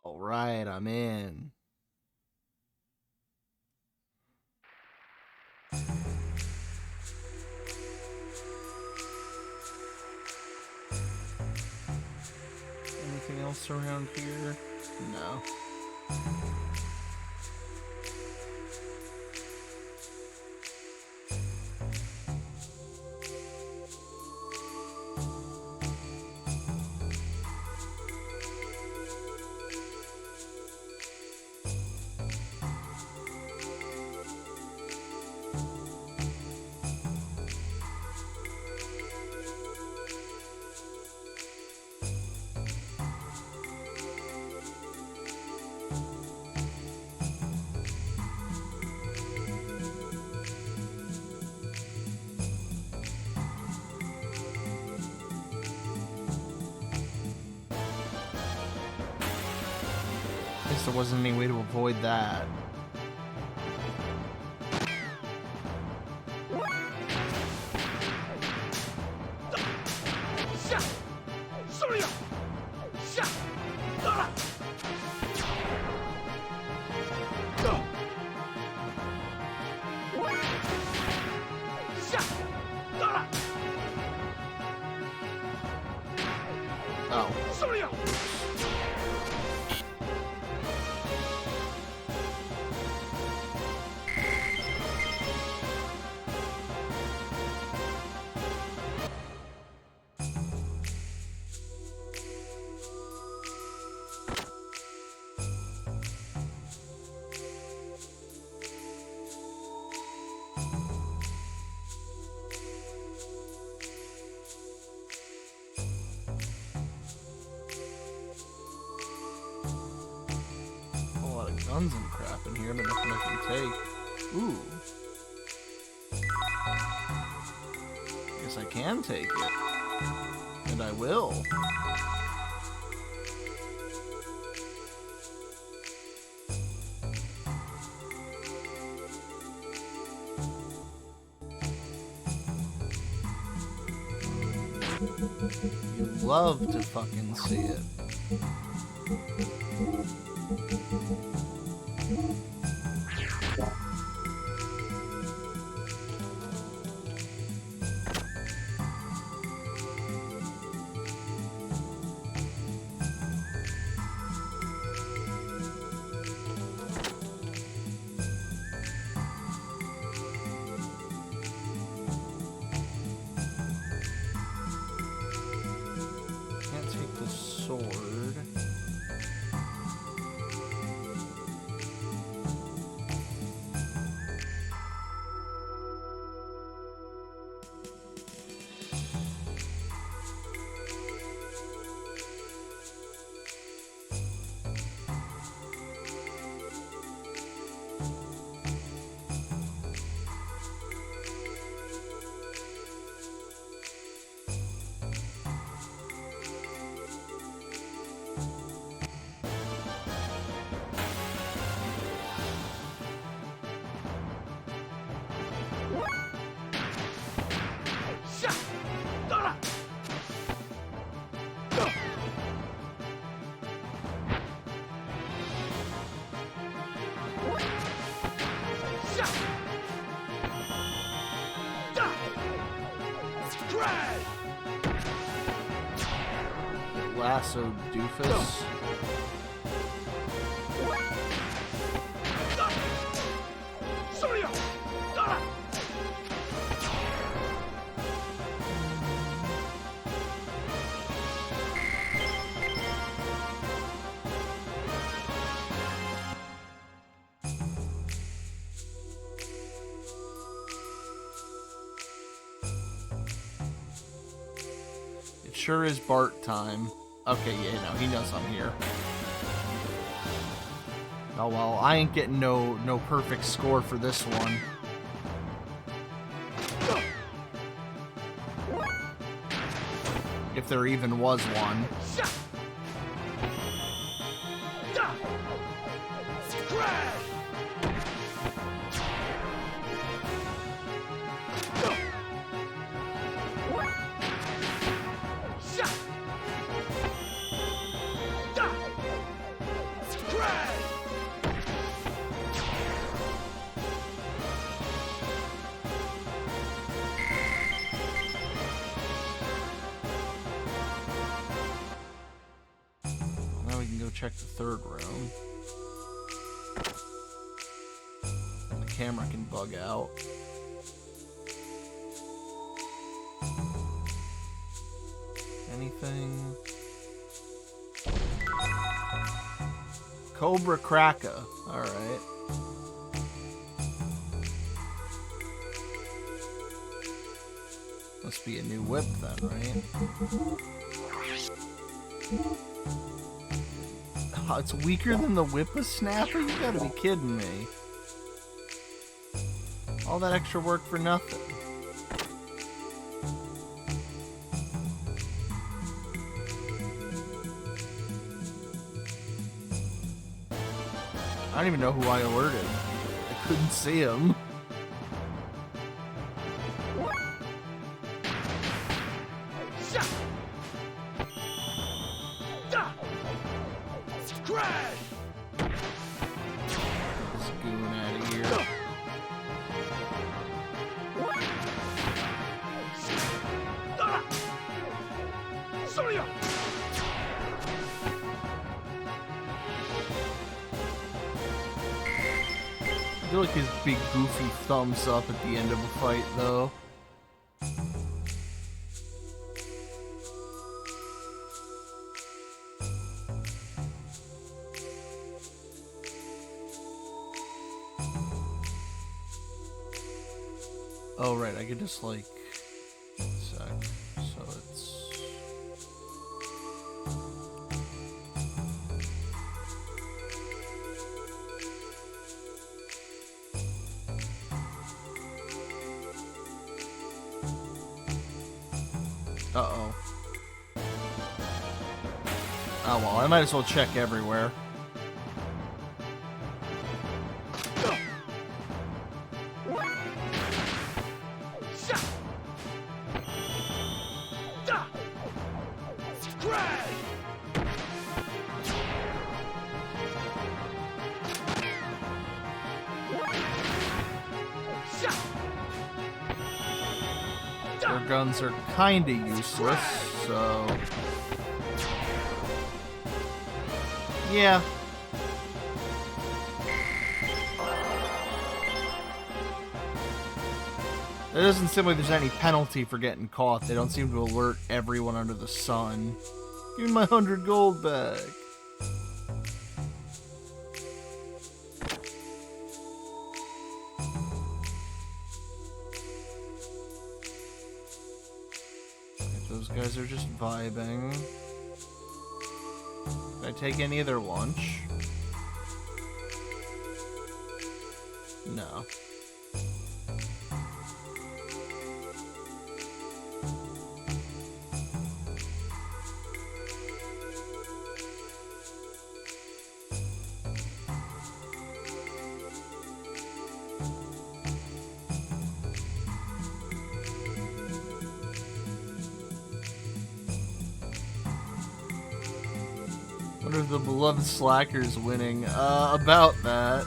Alright, I'm in. Anything else around here? No. Guess there wasn't any way to avoid that. Guns and crap in here, but nothing I can take. Ooh. Guess I can take it. And I will. You love to fucking see it. Can't take the sword. Lasso doofus. It sure is Bart time. Okay, yeah, no, he knows I'm here. Oh well, I ain't getting no perfect score for this one. If there even was one. check the third room. And the camera can bug out. Anything? Cobra Kraka. Alright. Must be a new whip then, right? Oh, it's weaker than the Whippersnapper? You gotta be kidding me. All that extra work for nothing. I don't even know who I alerted. I couldn't see him. I feel like his big goofy thumbs up at the end of a fight, though. Oh, right, I could just, like... One sec. So it's... Uh-oh. Oh, well, I might as well check everywhere. Their guns are kinda useless, so... Yeah. It doesn't seem like there's any penalty for getting caught. They don't seem to alert everyone under the sun. Give me my 100 gold back. Those guys are just vibing. Can I take any of their lunch? No. What are the beloved slackers winning? About that.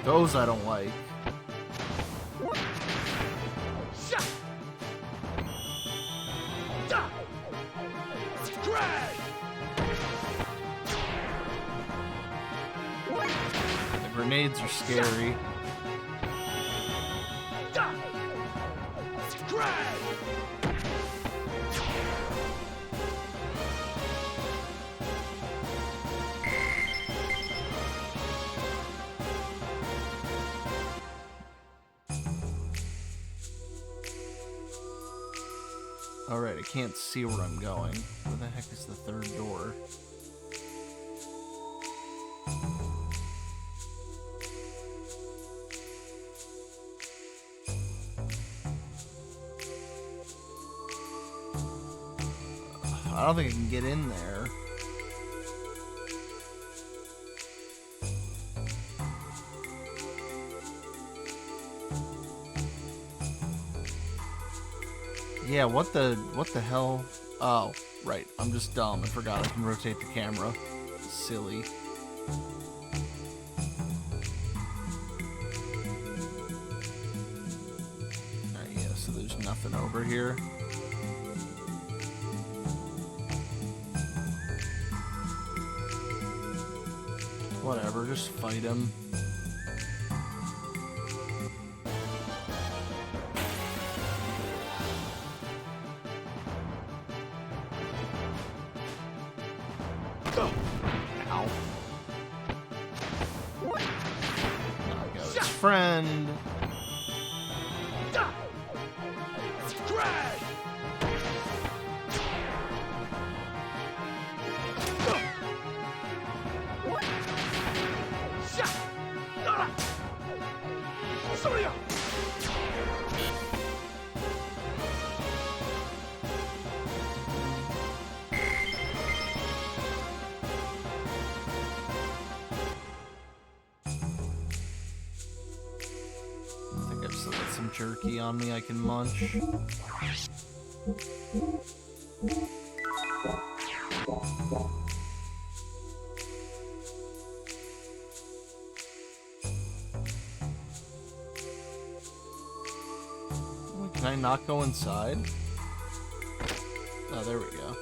Those I don't like. The grenades are scary. Alright, I can't see where I'm going. Where the heck is the third door? I don't think I can get in there. Yeah, what the hell? Oh. Right, I'm just dumb. I forgot I can rotate the camera. Silly. Alright, yeah, so there's nothing over here. Whatever, just fight him. Ow. Knock out his friend. Some jerky on me I can munch. Can I not go inside? Oh, there we go.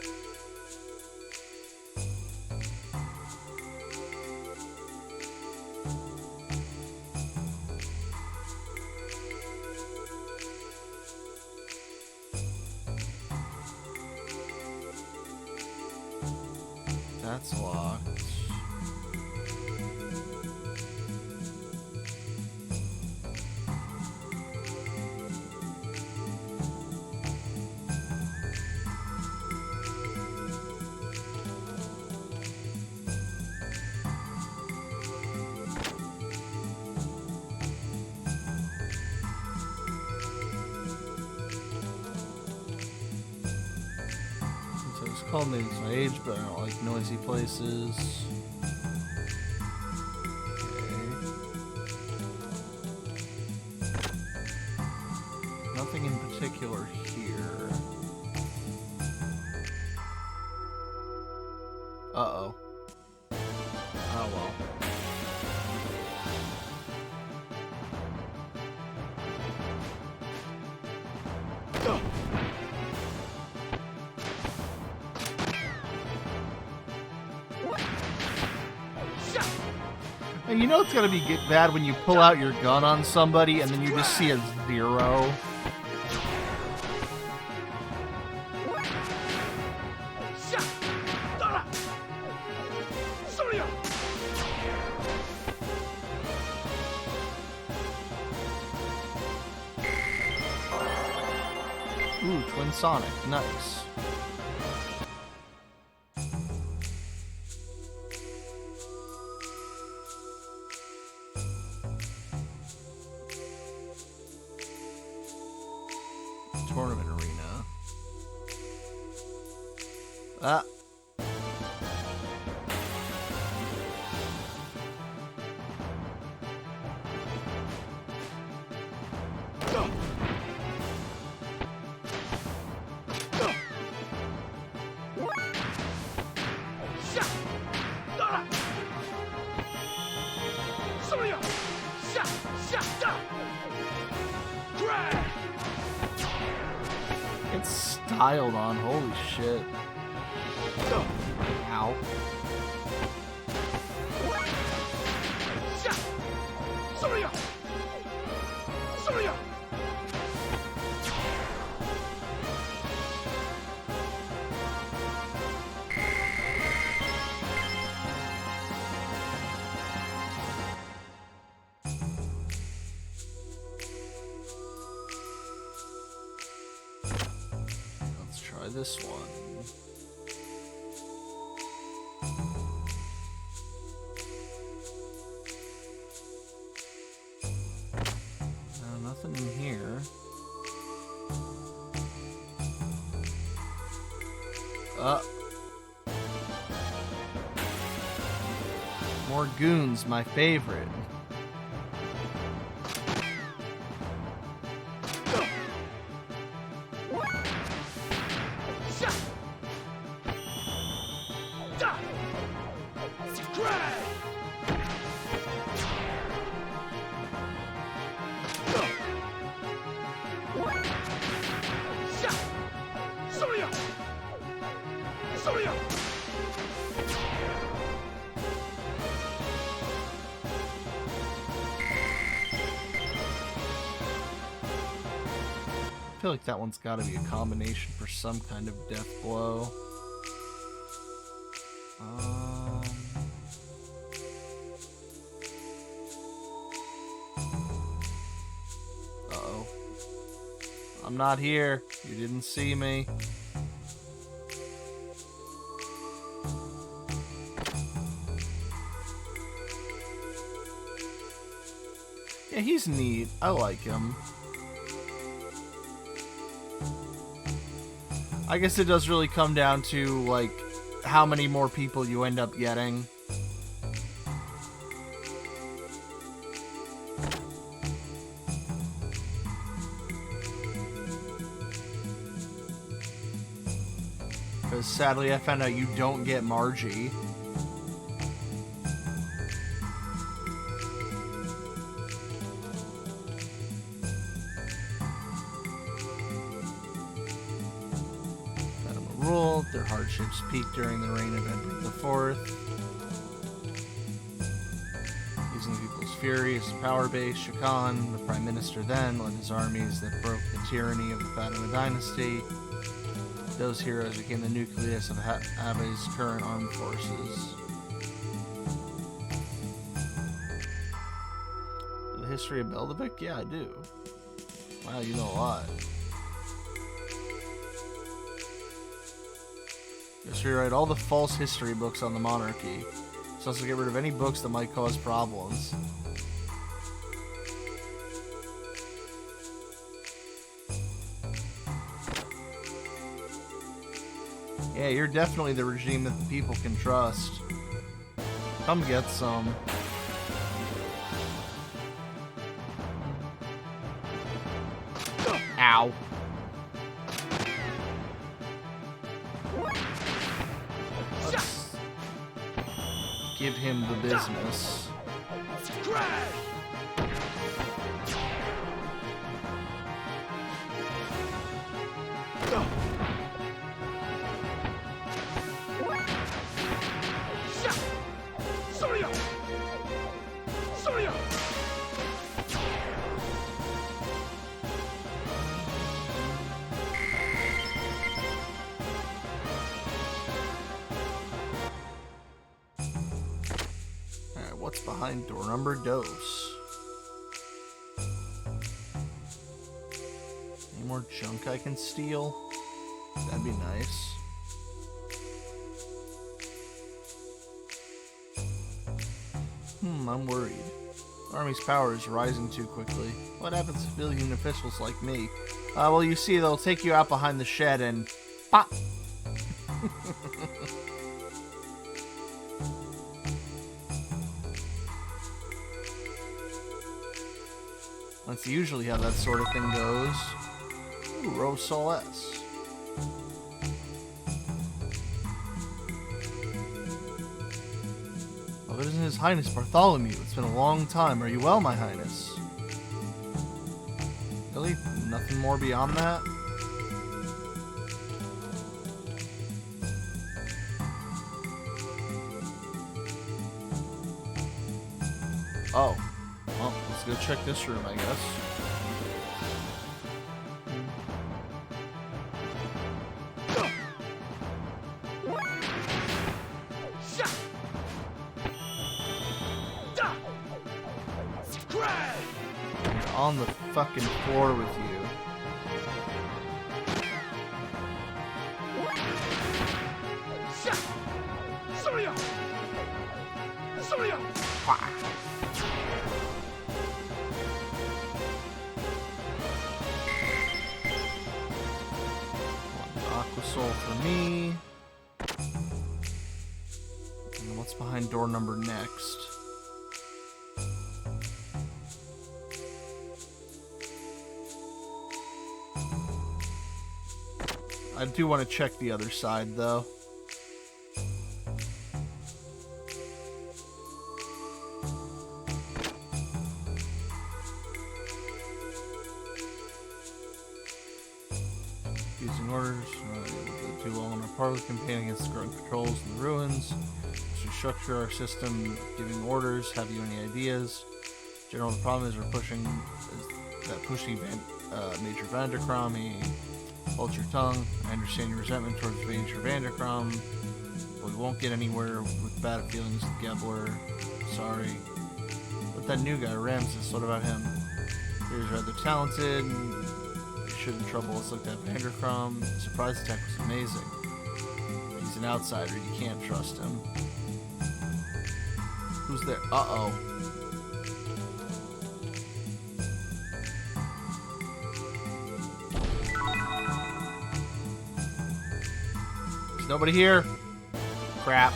That's locked. Called me my age, but I don't like noisy places. Okay. Nothing in particular here. Uh-oh. Oh well. You know it's gonna be bad when you pull out your gun on somebody and then you just see a 0. Ooh, Twin Sonic, nice. Tournament arena. Ah. It's styled on, holy shit. Ow. This one. Nothing in here. More goons, my favorite. I feel like that one's got to be a combination for some kind of death blow. Uh-oh. I'm not here. You didn't see me. Yeah, he's neat. I like him. I guess it does really come down to, like, how many more people you end up getting. Because sadly I found out you don't get Margie. Their hardships peaked during the reign of Edward IV. Using the people's fury as a power base, Shakan, the prime minister then, led his armies that broke the tyranny of the Fatima dynasty. Those heroes became the nucleus of Abe's current armed forces. The history of Beldevic? Yeah, I do. Wow, you know a lot. Just rewrite all the false history books on the monarchy. Let's also get rid of any books that might cause problems. Yeah, you're definitely the regime that the people can trust. Come get some. Ow. Let's give him the business. What's behind door number dose? Any more junk I can steal? That'd be nice. I'm worried. Army's power is rising too quickly. What happens to civilian officials like me? Well, you see, they'll take you out behind the shed and pop! That's usually how that sort of thing goes. Ooh, Rose Sol S. Well, it isn't His Highness Bartholomew. It's been a long time. Are you well, my Highness? Really? Nothing more beyond that? Oh. Well, let's go check this room, I guess. On the fucking floor with you. Soul for me. And what's behind door number next? I do want to check the other side, though. part-of the campaign against the growing patrols in the ruins. To structure our system, giving orders. Have you any ideas? General, the problem is we're pushing Major Vanderkrom. He holds your tongue. I understand your resentment towards Major Vanderkrom. We won't get anywhere with bad feelings with Gebler. Sorry. But that new guy, Ramses, what about him? He was rather talented. He shouldn't trouble us like that Vanderkrom. Surprise attack was amazing. He's an outsider. You can't trust him. Who's there? Uh-oh. There's nobody here. Crap.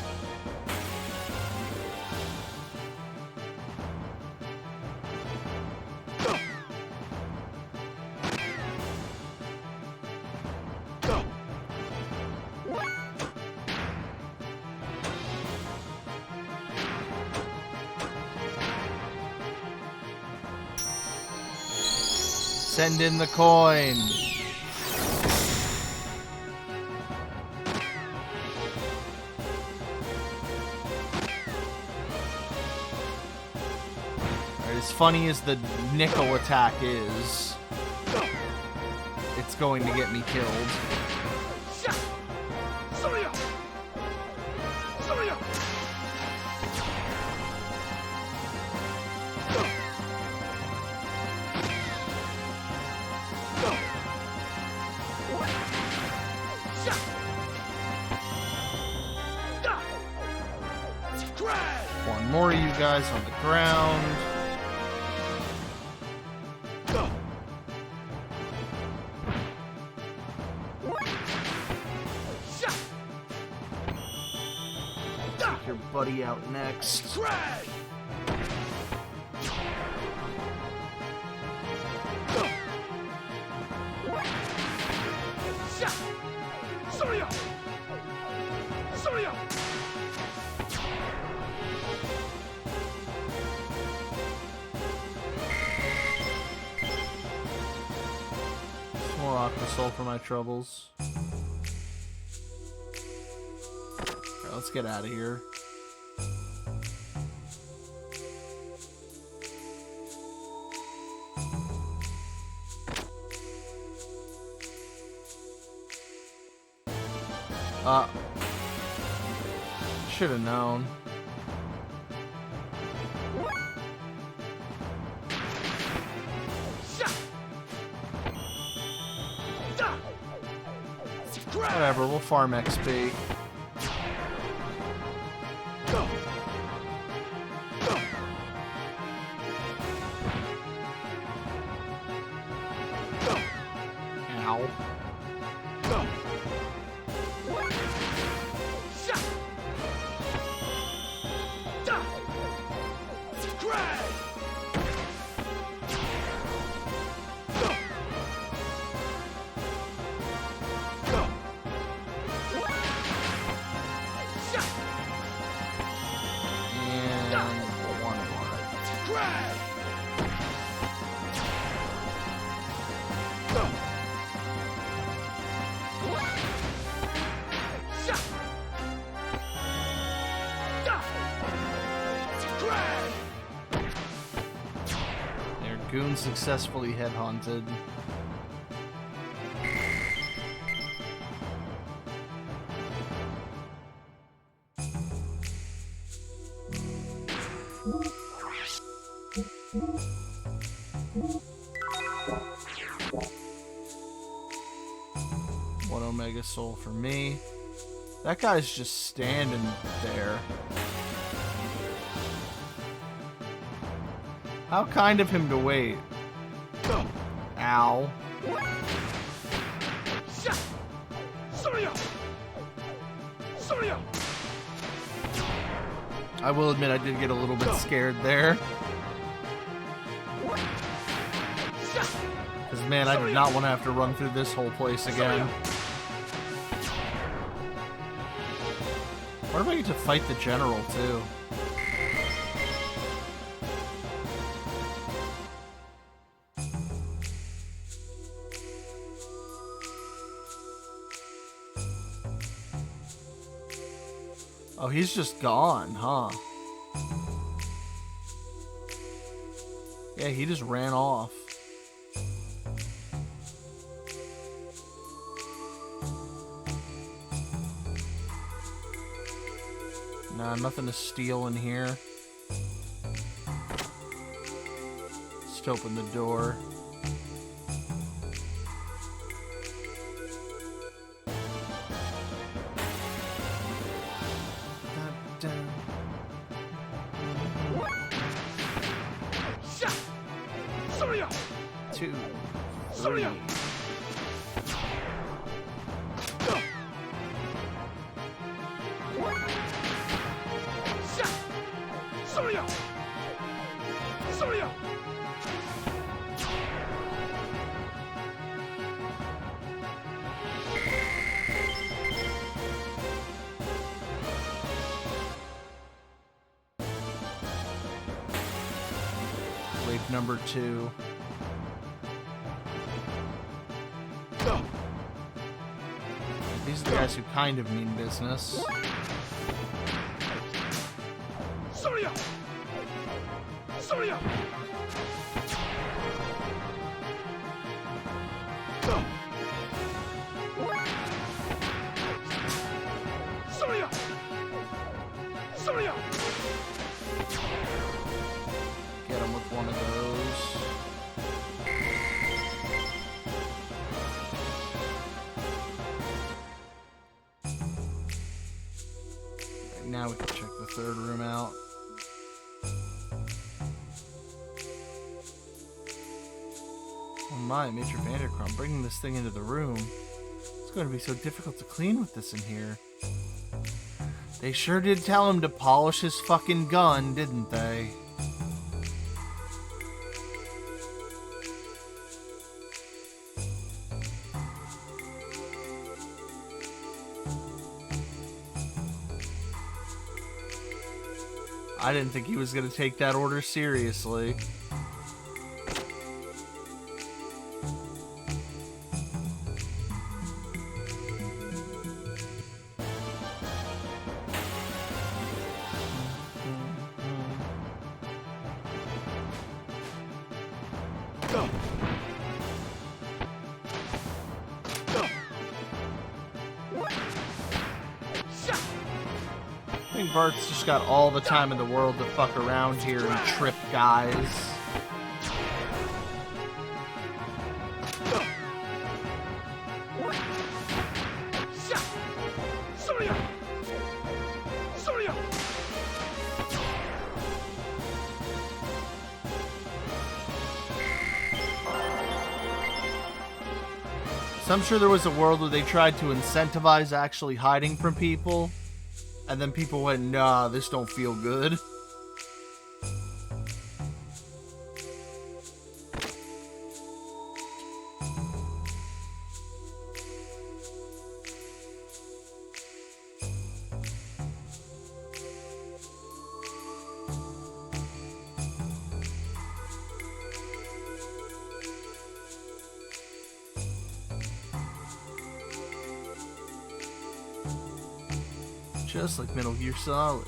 Send in the coin. As funny as the nickel attack is, it's going to get me killed. One more of you guys on the ground. Take your buddy out next. More Aqua Soul for my troubles. Alright, let's get out of here. Should have known. Whatever, we'll farm XP. Ow. Their goon successfully headhunted. One Omega Soul for me. That guy's just standing there. How kind of him to wait. Ow. I will admit I did get a little bit scared there. Because, man, I did not want to have to run through this whole place again. What if I get to fight the general, too? Oh, he's just gone, huh? Yeah, he just ran off. Nah, nothing to steal in here. Just open the door. Two, three. Wave number 2. These are the guys who kind of mean business. Get him with one of those. Right, now we can check the third room out. Oh my, Major Vandercrum, bringing this thing into the room. It's going to be so difficult to clean with this in here. They sure did tell him to polish his fucking gun, didn't they? I didn't think he was going to take that order seriously. I think Bart's just got all the time in the world to fuck around here and trip guys. So I'm sure there was a world where they tried to incentivize actually hiding from people. And then people went, nah, this don't feel good. Just like Metal Gear Solid.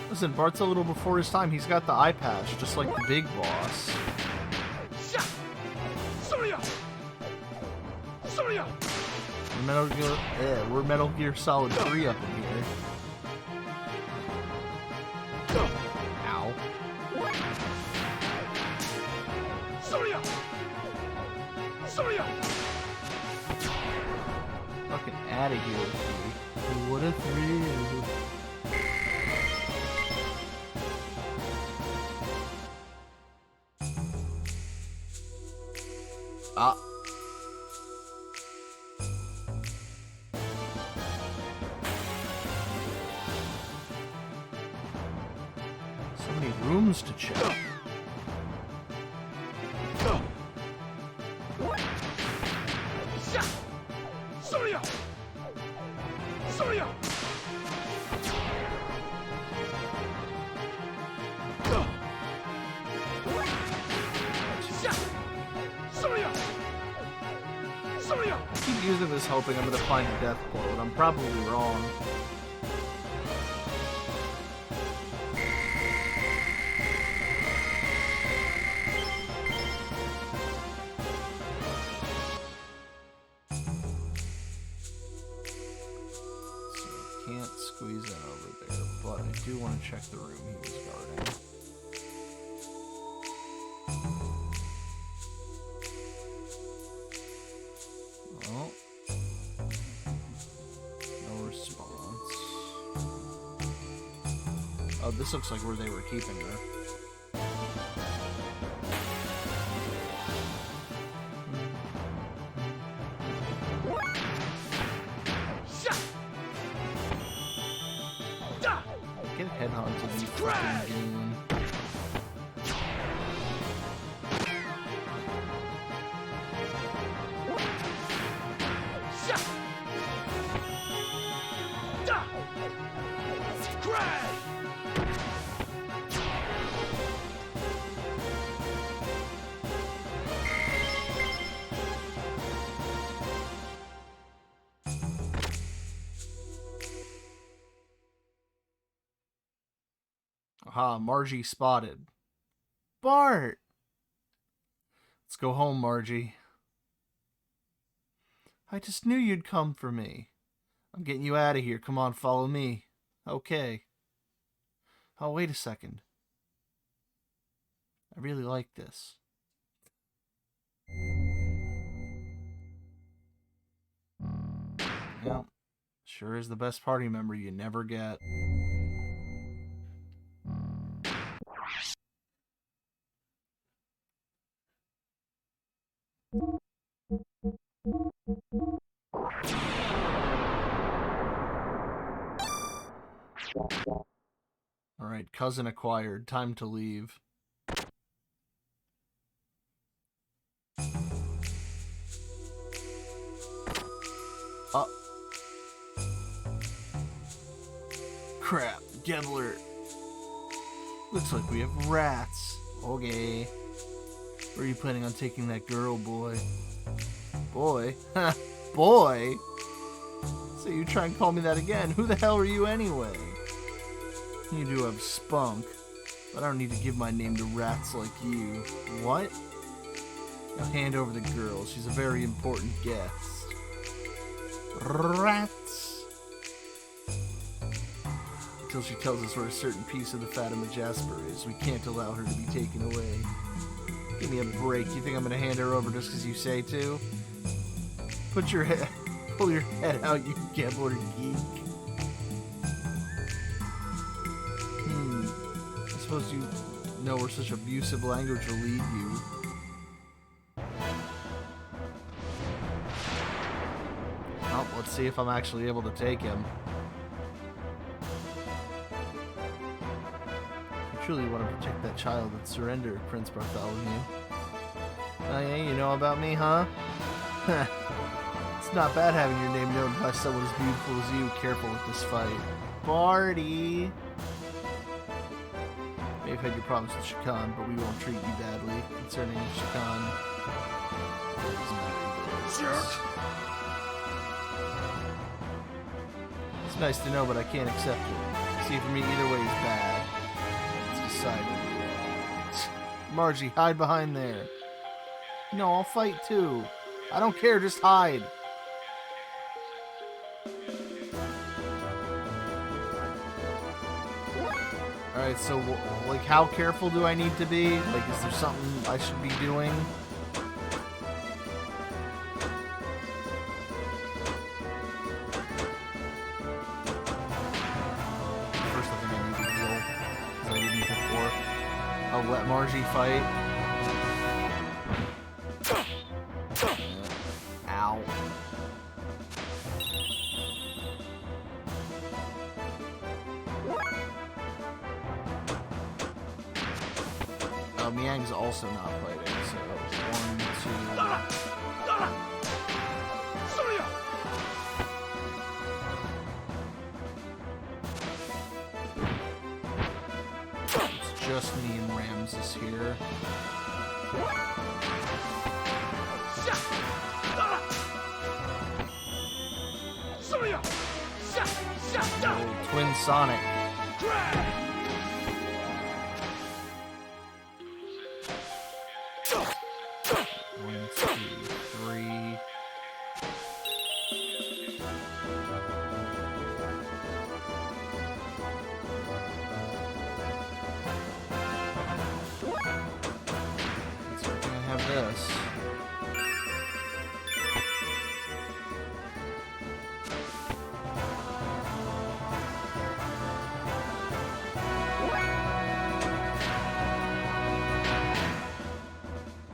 Listen, Bart's a little before his time. He's got the eye patch, just like the big boss. We're Metal Gear Solid 3 up in here. Ow. Fucking out of here with you. What a thrill. Ah. So many rooms to check. I keep using this hoping I'm gonna find a death blow, and I'm probably wrong. Can't squeeze that over there, but I do want to check the room he was guarding. Well, no response. Oh, this looks like where they were keeping her. Get headhunted, you fucking goon. Aha, Margie spotted. Bart! Let's go home, Margie. I just knew you'd come for me. I'm getting you out of here. Come on, follow me. Okay. Oh, wait a second. I really like this. Yeah, sure is the best party member you never get. Alright, cousin acquired. Time to leave. Oh. Crap, Gebler. Looks like we have rats. Okay. Where are you planning on taking that girl, boy? Boy? Boy? So you try and call me that again. Who the hell are you anyway? You do have spunk, but I don't need to give my name to rats like you. What? Now hand over the girl. She's a very important guest. Rats! Until she tells us where a certain piece of the Fatima Jasper is, we can't allow her to be taken away. Give me a break. You think I'm gonna hand her over just because you say to? Put your head... Pull your head out, you Gebler geek. I suppose you know where such abusive language will lead you. Well, let's see if I'm actually able to take him. I truly want to protect that child that surrendered, Prince Bartholomew. Oh yeah, you know about me, huh? It's not bad having your name known by someone as beautiful as you. Careful with this fight. Barty! You've had your problems with Shakan, but we won't treat you badly. Concerning Shakan... Jerk! It's nice to know, but I can't accept it. See, for me, either way is bad. It's decided. Margie, hide behind there. No, I'll fight too. I don't care, just hide. Alright, so, like, how careful do I need to be? Like, is there something I should be doing? First, I think I need to heal, because I didn't before. I'll let Margie fight. Ow. Miang's also not fighting, so 1, 2... It's just me and Ramses here. Sonic. 1, 2, 3. So we're gonna have this.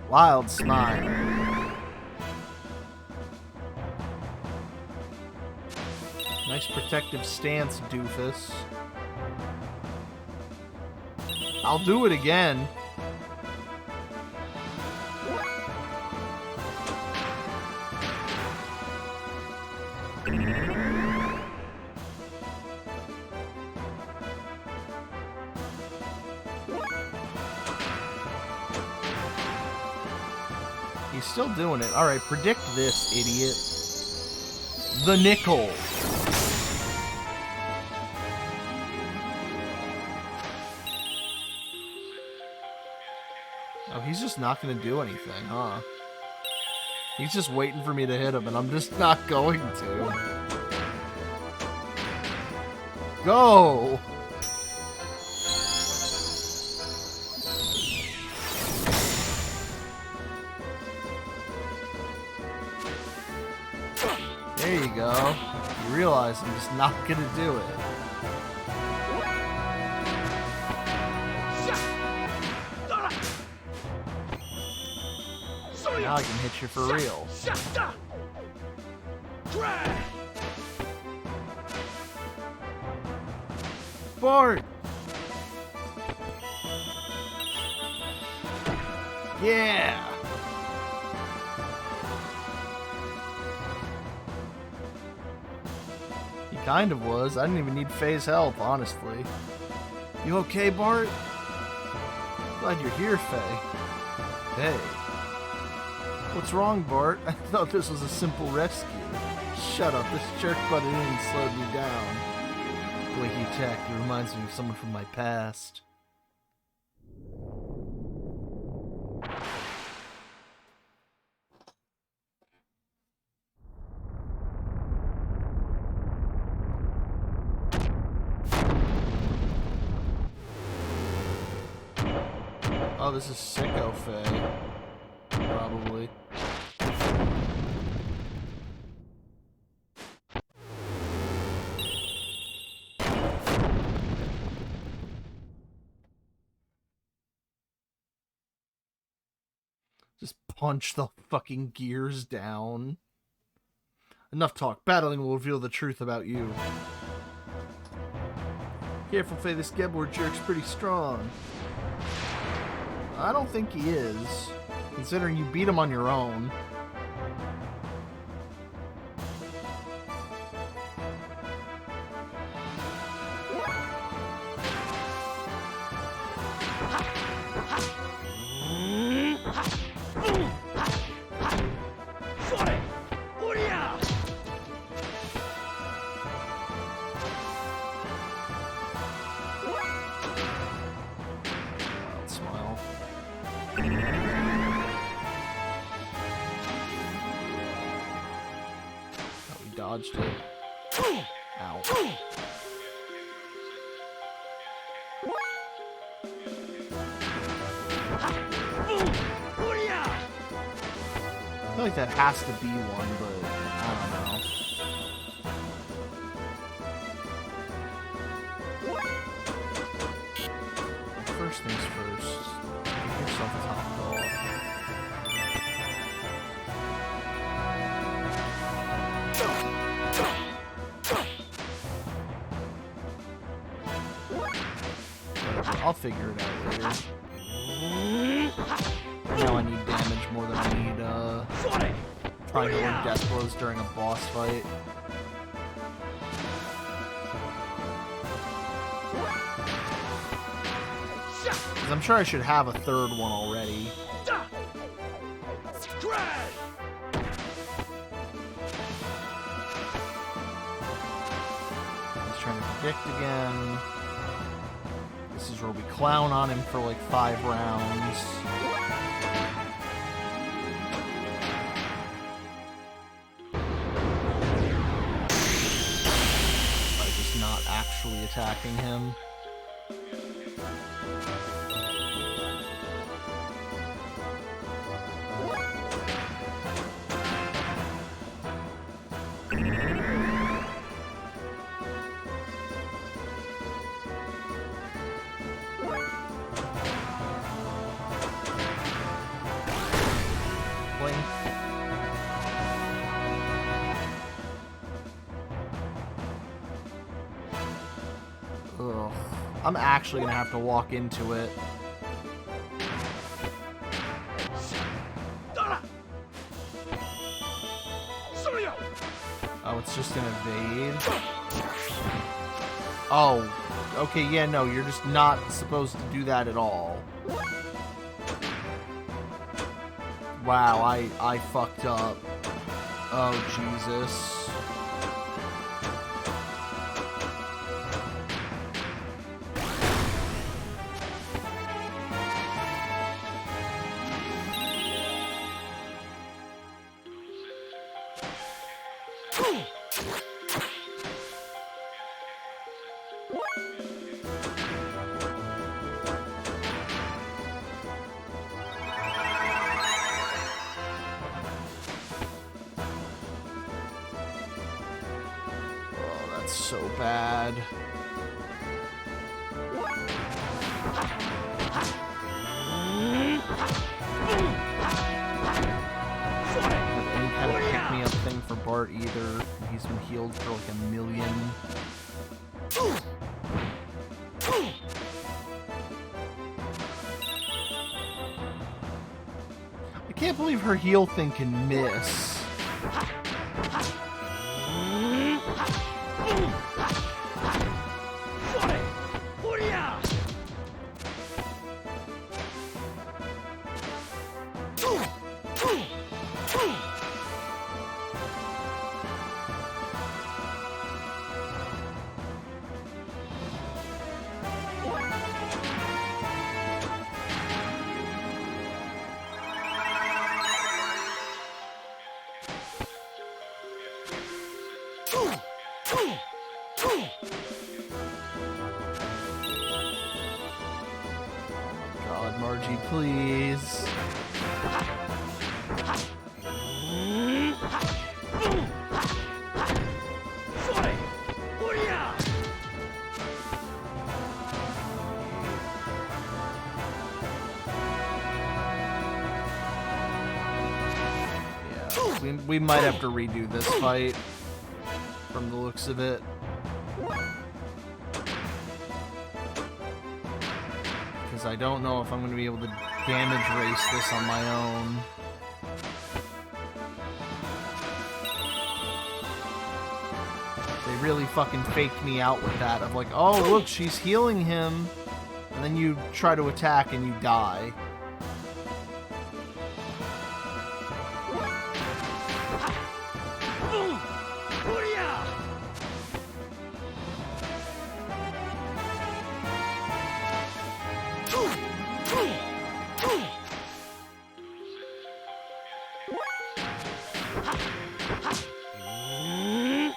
Wild Smile. Nice protective stance, doofus. I'll do it again. He's still doing it. Alright, predict this, idiot. The nickel. Oh, he's just not going to do anything, huh? He's just waiting for me to hit him, and I'm just not going to. Go! There you go. You realize I'm just not gonna do it. Now I can hit you for real. Bart! Yeah! He kind of was. I didn't even need Fhey's help, honestly. You okay, Bart? Glad you're here, Fhey. Hey. What's wrong, Bart? I thought this was a simple rescue. Shut up, this jerk butted in and slowed me down. The way he attacked, he reminds me of someone from my past. Oh, this is Sicko Fhey. Probably. Just punch the fucking gears down. Enough talk. Battling will reveal the truth about you. Careful, Fhey. This Gebor jerk's pretty strong. I don't think he is, considering you beat him on your own. Dodged it. Ow. I feel like that has to be one, but I don't know. First things first. Get yourself a top dog. I'll figure it out later. Now I need damage more than I need, trying to learn death blows during a boss fight. Because I'm sure I should have a third one already. trying to predict again. This is where we clown on him for like 5 rounds. By just not actually attacking him. Ugh. I'm actually gonna have to walk into it. Oh, it's just an evade. Oh, okay, yeah, no, you're just not supposed to do that at all. Wow, I fucked up. Oh, Jesus. So bad. Have any kind of pick-me-up thing for Bart either. He's been healed for like 1 million. I can't believe her heal thing can miss. God, Margie, please. Yeah, we might have to redo this fight from the looks of it. Because I don't know if I'm going to be able to damage race this on my own. They really fucking faked me out with that of like, oh look, she's healing him, and then you try to attack and you die.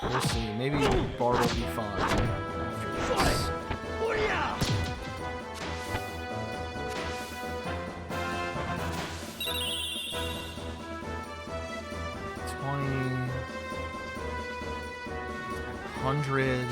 We'll see. Maybe Bart will be fine after this. 100.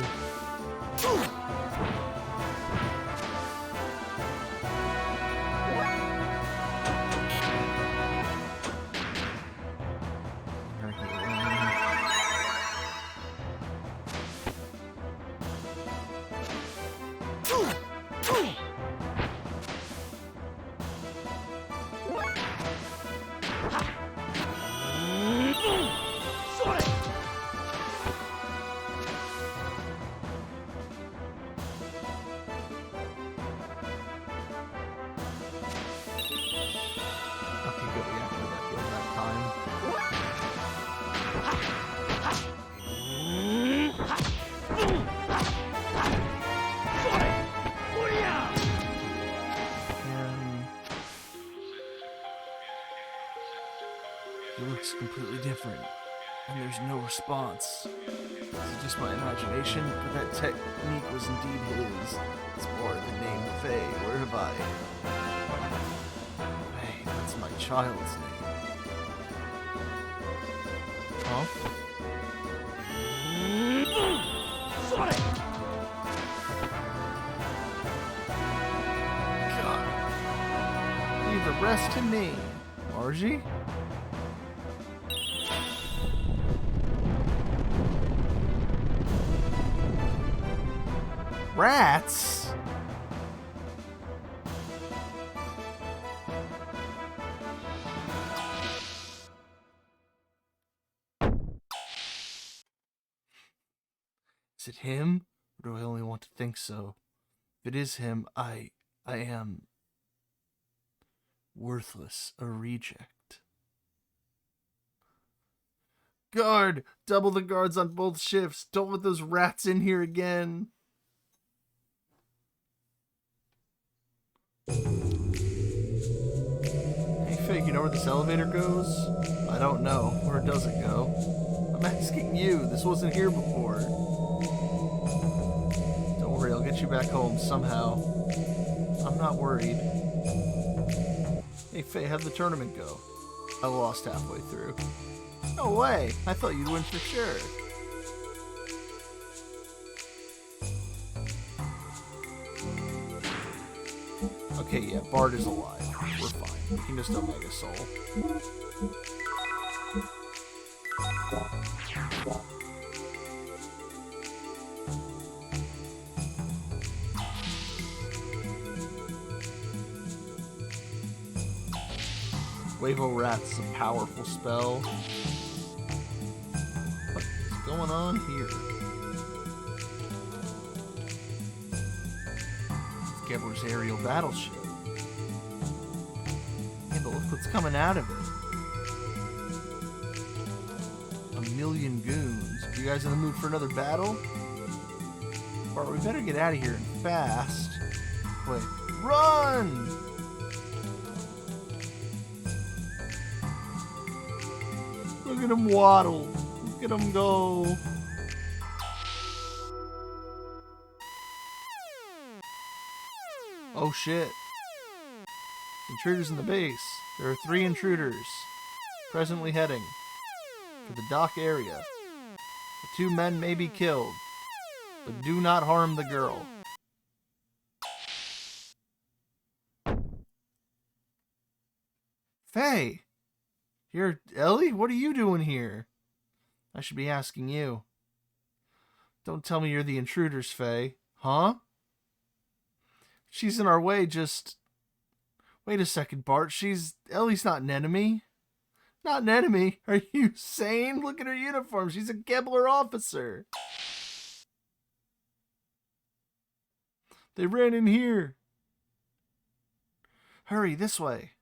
And there's no response. This is just my imagination, but that technique was indeed his. It's more the name Fhey. Where have I? Fhey, that's my child's name. Huh? God. Leave the rest to me. Margie? Rats? Is it him? Or do I only want to think so? If it is him, I am worthless, a reject. Guard! Double the guards on both shifts. Don't let those rats in here again. Hey, Fake, you know where this elevator goes? I don't know. Where does it go? I'm asking you. This wasn't here before. Don't worry, I'll get you back home somehow. I'm not worried. Hey, Faye, how'd the tournament go? I lost halfway through. No way! I thought you'd win for sure. Okay, yeah, Bard is alive. We're fine. We can just Omega Soul. Wave o' Wrath is a powerful spell. What is going on here? It's Gebler's aerial battleship. Yeah, but look what's coming out of it. A million goons. You guys in the mood for another battle? Alright, we better get out of here and fast. Wait. Run! Look at him waddle. Look at him go. Oh shit. Intruders in the base. There are 3 intruders. Presently heading for the dock area. The 2 men may be killed, but do not harm the girl. Faye! You're Ellie? What are you doing here? I should be asking you. Don't tell me you're the intruders, Faye. Huh? She's in our way, just... Wait a second, Bart. Ellie's not an enemy. Not an enemy? Are you sane? Look at her uniform. She's a Gebler officer. They ran in here. Hurry, this way.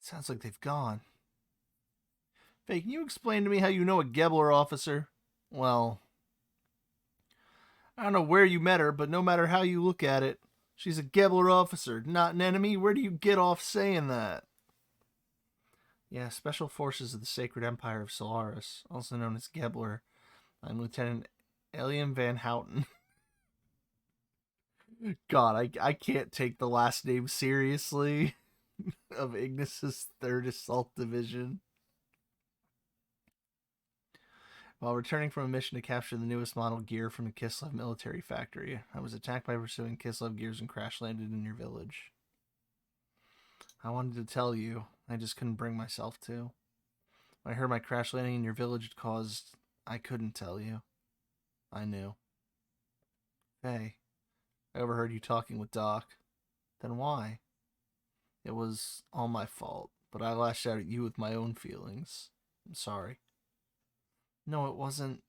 Sounds like they've gone. Faye, can you explain to me how you know a Gebler officer? Well, I don't know where you met her, but no matter how you look at it, she's a Gebler officer, not an enemy. Where do you get off saying that? Yeah, Special Forces of the Sacred Empire of Solaris, also known as Gebler. I'm Lieutenant Eliam Van Houten. God, I can't take the last name seriously. Of Ignis's 3rd Assault Division. While returning from a mission to capture the newest model gear from the Kislev military factory, I was attacked by pursuing Kislev gears and crash landed in your village. I wanted to tell you, I just couldn't bring myself to. When I heard my crash landing in your village caused, I couldn't tell you. I knew. Hey, I overheard you talking with Doc. Then why? It was all my fault, but I lashed out at you with my own feelings. I'm sorry. No, it wasn't.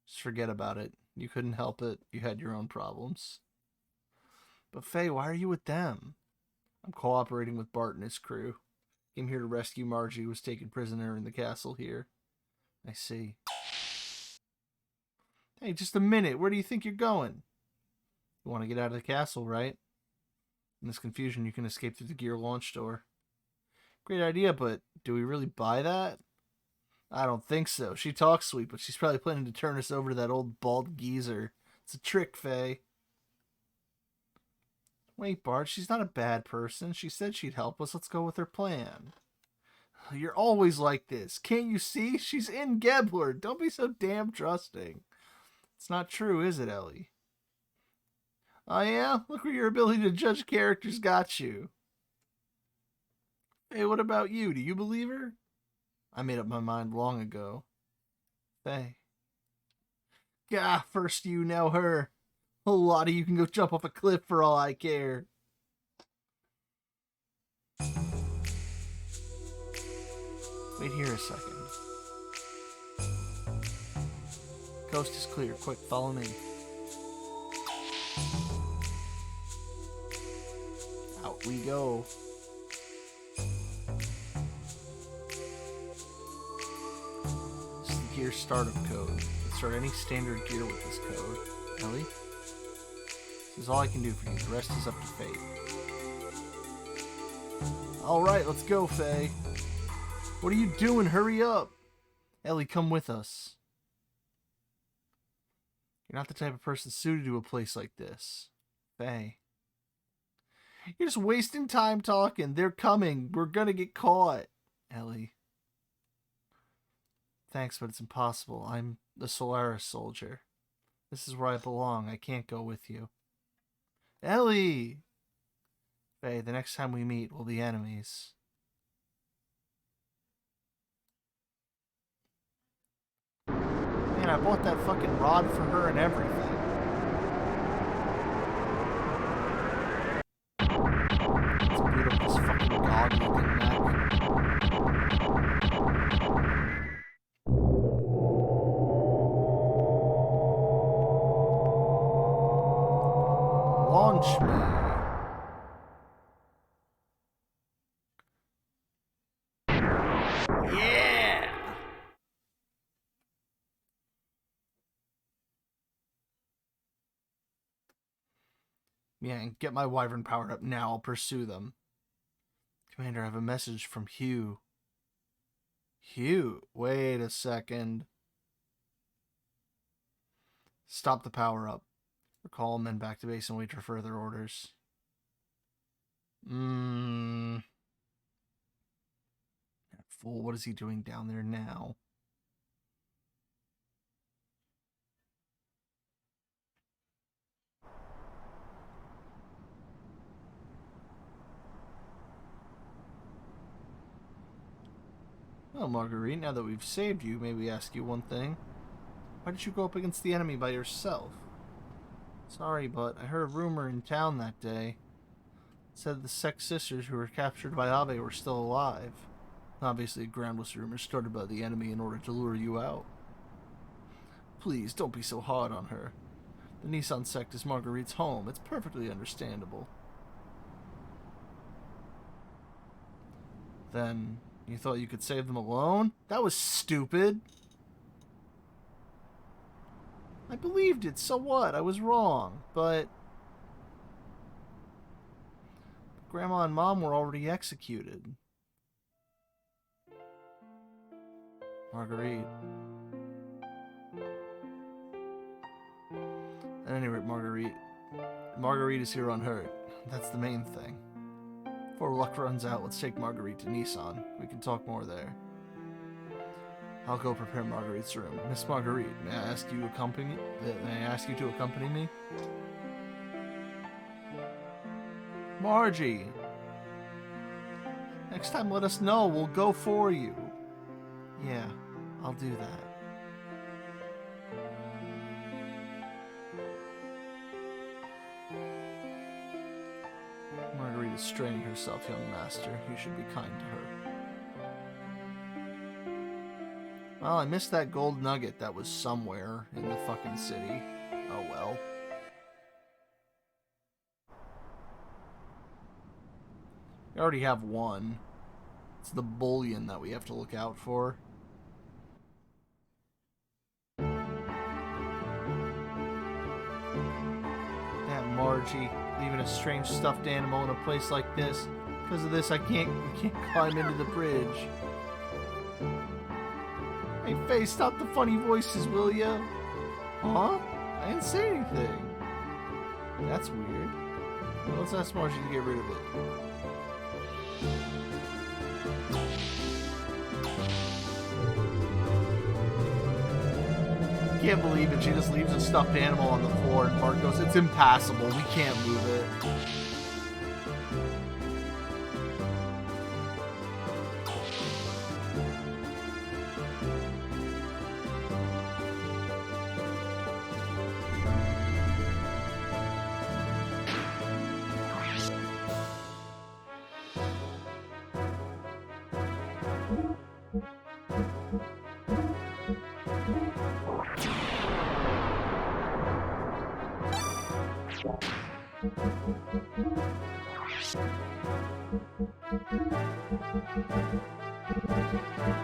Just forget about it. You couldn't help it. You had your own problems. But Faye, why are you with them? I'm cooperating with Bart and his crew. Came here to rescue Margie, who was taken prisoner in the castle here. I see. Hey, just a minute. Where do you think you're going? You want to get out of the castle, right? In this confusion, you can escape through the gear launch door. Great idea, but do we really buy that? I don't think so. She talks sweet, but she's probably planning to turn us over to that old bald geezer. It's a trick, Faye. Wait, Bart, she's not a bad person. She said she'd help us. Let's go with her plan. You're always like this. Can't you see? She's in Gebler. Don't be so damn trusting. It's not true, is it, Ellie? Oh, yeah? Look where your ability to judge characters got you. Hey, what about you? Do you believe her? I made up my mind long ago. Hey. Gah, first you, now her. A lot of you can go jump off a cliff for all I care. Wait here a second. Coast is clear. Quick, follow me. Out we go. This is the gear startup code. You can start any standard gear with this code. Ellie? This is all I can do for you. The rest is up to fate. Alright, let's go, Faye. What are you doing? Hurry up! Ellie, come with us. You're not the type of person suited to a place like this. Faye. You're just wasting time talking. They're coming. We're gonna get caught. Ellie. Thanks, but it's impossible. I'm the Solaris soldier. This is where I belong. I can't go with you. Ellie! Faye, the next time we meet, we'll be enemies. Man, I bought that fucking rod for her and everything. Let's boot up this fucking dog-looking neck. Launch me. Yeah! Yeah, and get my wyvern powered up now. I'll pursue them. Commander, I have a message from Hugh. Hugh? Wait a second. Stop the power up. Recall men back to base and wait for further orders. That fool, what is he doing down there now? Well, Marguerite, now that we've saved you, may we ask you one thing? Why did you go up against the enemy by yourself? Sorry, but I heard a rumor in town that day. It said the Sex Sisters who were captured by Ave were still alive. Obviously a groundless rumor started by the enemy in order to lure you out. Please, don't be so hard on her. The Nissan sect is Marguerite's home. It's perfectly understandable. Then, you thought you could save them alone? That was stupid. I believed it, so what? I was wrong, but Grandma and Mom were already executed. Marguerite. At any rate, Marguerite is here unhurt. That's the main thing. Before luck runs out, let's take Marguerite to Nissan. We can talk more there. I'll go prepare Marguerite's room. Miss Marguerite, may I ask you to accompany me? Margie! Next time let us know. We'll go for you. Yeah, I'll do that. Marguerite is straining herself, young master. You should be kind to her. Well, I missed that gold nugget that was somewhere in the fucking city. Oh well. We already have one. It's the bullion that we have to look out for. That Margie leaving a strange stuffed animal in a place like this. Because of this, we can't climb into the bridge. Hey, Faye, stop the funny voices, will ya? Huh? I didn't say anything. That's weird. Well, let's ask Margie to get rid of it. Can't believe it. She just leaves a stuffed animal on the floor and Bart goes, it's impassable. We can't move it.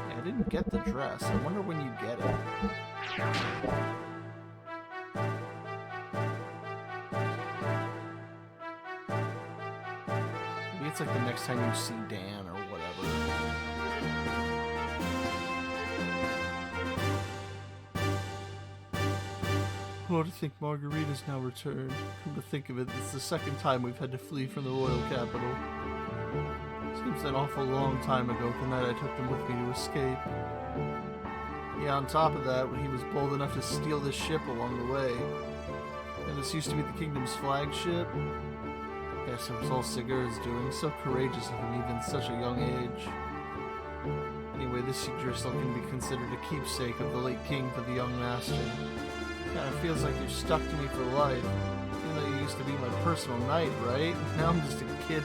I didn't get the dress. I wonder when you get it. Maybe it's like the next time you see Dan or whatever. Oh, to think Margarita's now returned. Come to think of it, it's the second time we've had to flee from the royal capital. Seems an awful long time ago, the night I took them with me to escape. Yeah, on top of that, he was bold enough to steal this ship along the way. And this used to be the kingdom's flagship. Yes, it was all Sigurd's doing. So courageous of him, even at such a young age. Anyway, this Seelie can be considered a keepsake of the late king for the young master. Kinda feels like you're stuck to me for life. Even though you used to be my personal knight, right? Now I'm just a kid.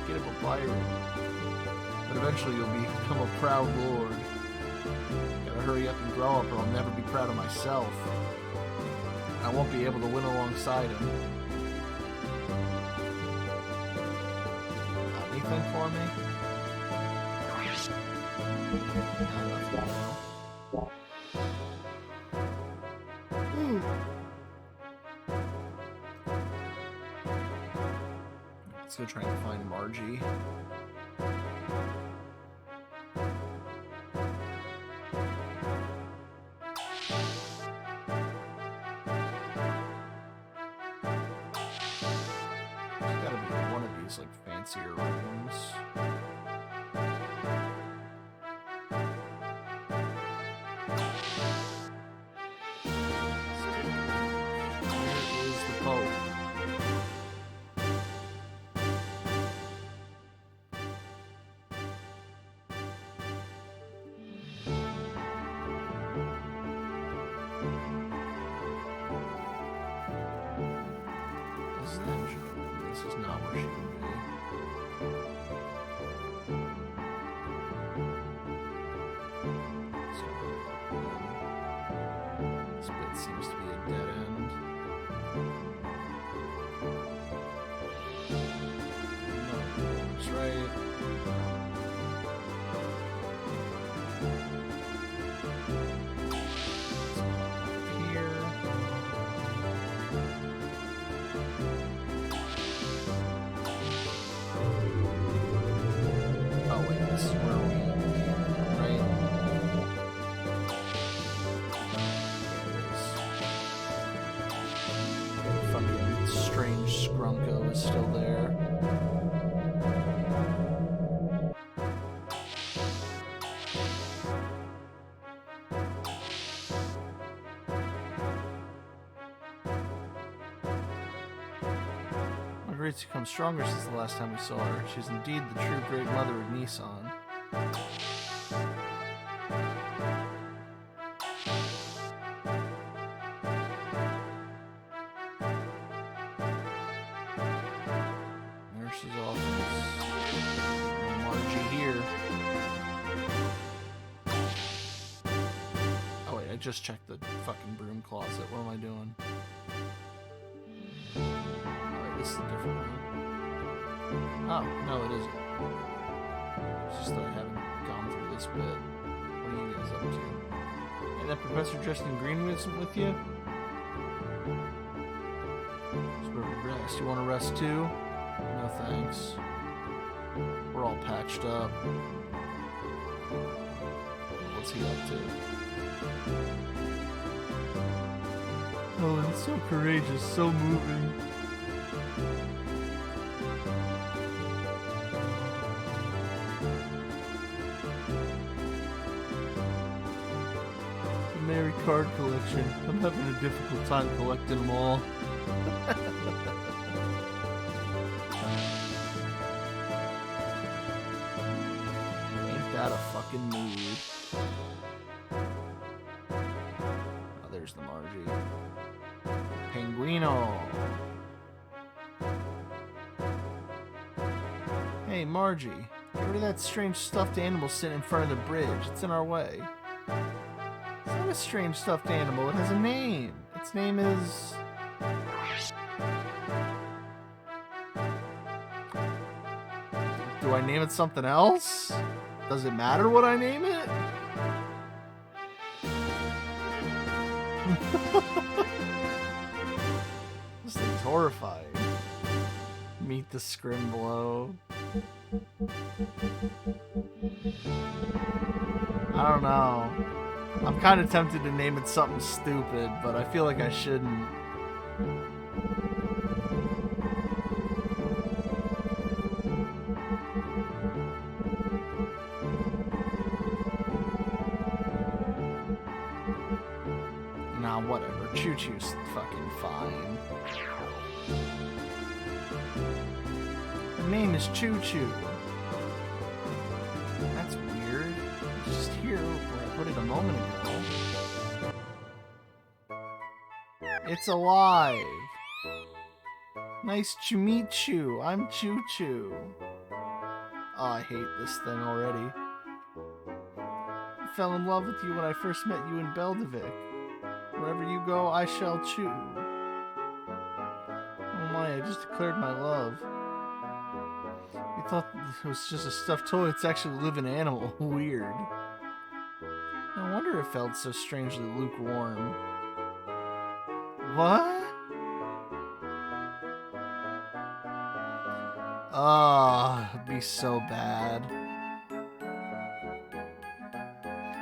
Of a pirate. But eventually you'll become a proud lord. Gotta hurry up and grow up or I'll never be proud of myself. I won't be able to win alongside him. Got anything for me? Ooh. Let's go try and find Margie. There's gotta be one of these, like, fancier rooms. Where is the Pope? This is not where she would be. So, this bit seems to be a dead end. No, that's right. This is where we right? Fucking strange Scrunko is still there. Marguerite's become stronger since the last time we saw her. She's indeed the true great mother of Nissan. There she just checked the fucking broom closet. What am I doing? Alright, this is a different room. Oh, no, it isn't. It's just that I haven't gone through this bit. What are you guys up to? Hey, that professor dressed in green isn't with you? Just where we rest. You want to rest too? No thanks. We're all patched up. What's he up to? Oh, it's so courageous, so moving. The Merry card collection. I'm having a difficult time collecting them all. Ain't that a fucking mood? Oh, there's the Margie. Penguino. Hey, Margie. Get rid of that strange stuffed animal sitting in front of the bridge. It's in our way. It's not a strange stuffed animal. It has a name. Its name is... Do I name it something else? Does it matter what I name it? This thing's horrifying. Meet the Scrimblow. I don't know. I'm kind of tempted to name it something stupid, but I feel like I shouldn't. Nah, whatever. Choo-choo's fucking fine. Her name is Choo-choo. That's weird. It's just here where I put it a moment ago. It's alive. Nice to meet you. I'm Choo-choo. Oh, I hate this thing already. I fell in love with you when I first met you in Beldevik. Wherever you go, I shall chew. Oh my, I just declared my love. You thought it was just a stuffed toy. It's actually a living animal. Weird. No wonder it felt so strangely lukewarm. What? Ah, it'd be so bad.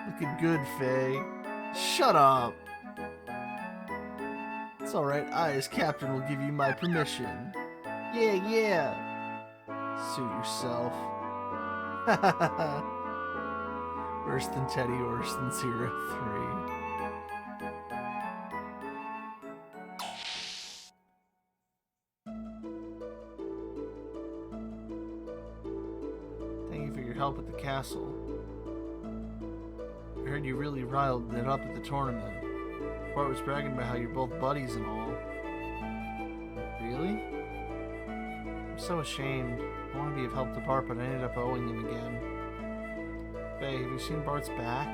Looking good, Faye. Shut up. It's alright, I as captain will give you my permission. Yeah, yeah. Suit yourself. Worse than Teddy, worse than 03. Thank you for your help at the castle. I heard you really riled it up at the tournament. Bart was bragging about how you're both buddies and all. Really? I'm so ashamed. I wanted to be of help to Bart, but I ended up owing him again. Faye, have you seen Bart's back?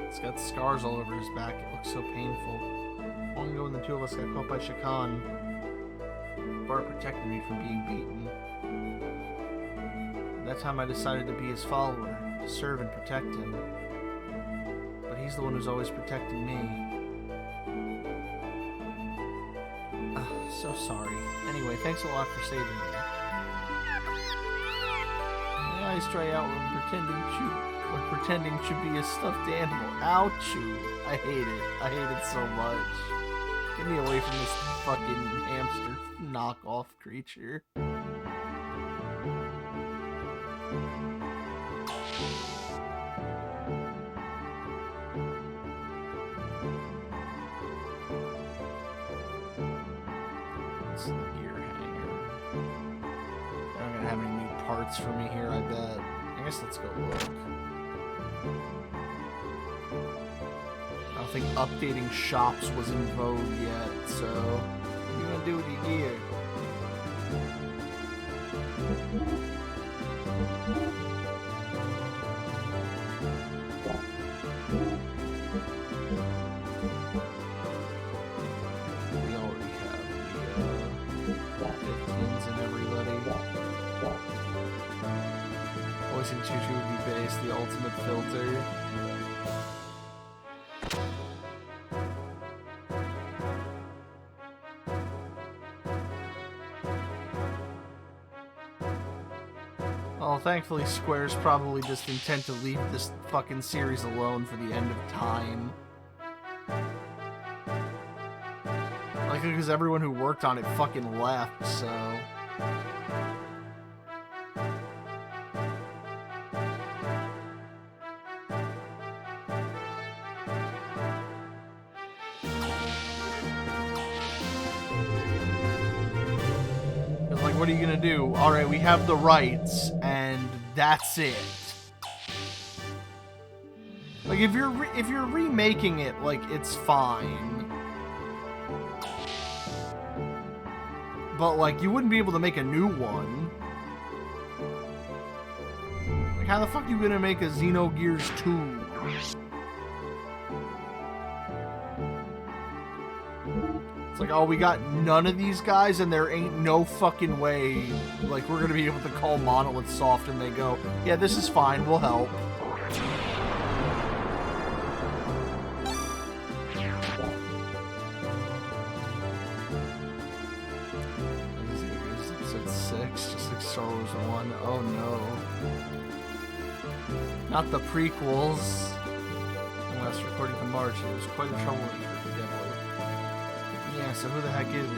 It's got scars all over his back. It looks so painful. Long ago when the two of us got caught by Shakan, Bart protected me from being beaten. At that time I decided to be his follower, to serve and protect him. But he's the one who's always protecting me. So sorry. Anyway, thanks a lot for saving me. My eyes dry out when pretending to be a stuffed animal. Ouchie. I hate it. I hate it so much. Get me away from this fucking hamster knockoff creature. For me here, I bet. I guess let's go look. I don't think updating shops was in vogue yet, so what you gonna do with your gear? voicing Choo Choo would be based, the ultimate filter. Well, thankfully Square's probably just intent to leave this fucking series alone for the end of time. Like, because everyone who worked on it fucking left, so... What are you gonna do? Alright, we have the rights, and that's it. Like, if you're remaking it, like, it's fine. But, like, you wouldn't be able to make a new one. Like, how the fuck are you gonna make a Xenogears 2? It's like, oh, we got none of these guys, and there ain't no fucking way, like, we're gonna be able to call Monolith Soft, and they go, yeah, this is fine, we'll help. Episode 6, just like Star Wars 1. Oh no. Not the prequels. Last recording from March, it was quite a trouble for yeah, so who the heck is he?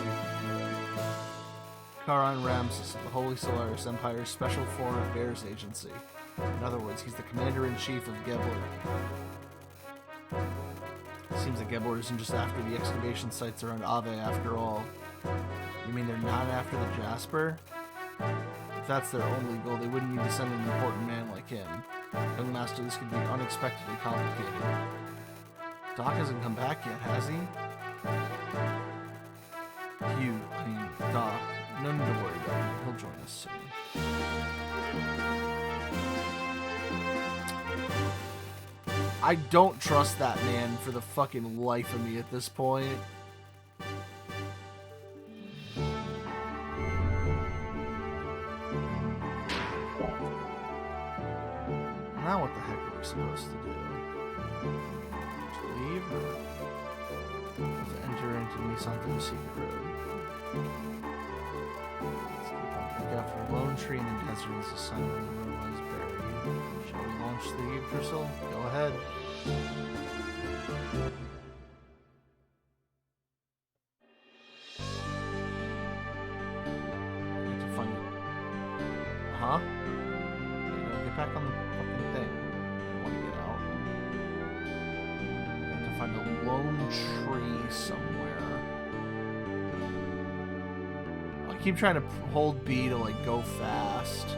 Karan Ramses of the Holy Solaris Empire's Special Foreign Affairs Agency. In other words, he's the Commander-in-Chief of Gebler. Seems that Gebler isn't just after the excavation sites around Ave after all. You mean they're not after the Jasper? If that's their only goal, they wouldn't need to send an important man like him. Young Master, this could be unexpectedly complicated. Doc hasn't come back yet, has he? Doc, no need to worry about him. He'll join us soon. I don't trust that man for the fucking life of me at this point. Now what the heck are we supposed to do? To leave or to enter into Nissan through the secret road? Look out for a lone tree in the desert as the sun where the road lies buried. Shall we launch the Yggdrasil? Go ahead. Need to find it. Huh? Get back on the fucking thing. I want to get out. I need to find a lone tree somewhere. I keep trying to hold B to like go fast.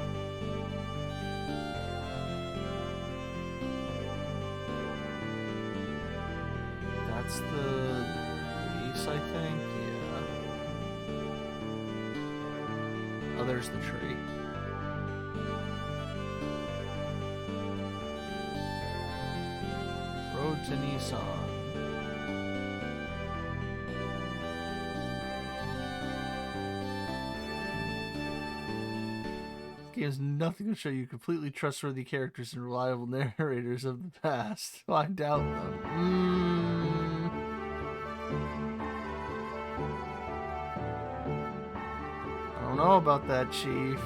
That's the base, I think. Yeah. Oh, there's the tree. Road to Nissan. This game has nothing to show you completely trustworthy characters and reliable narrators of the past. Well, I doubt them. I don't know about that, Chief.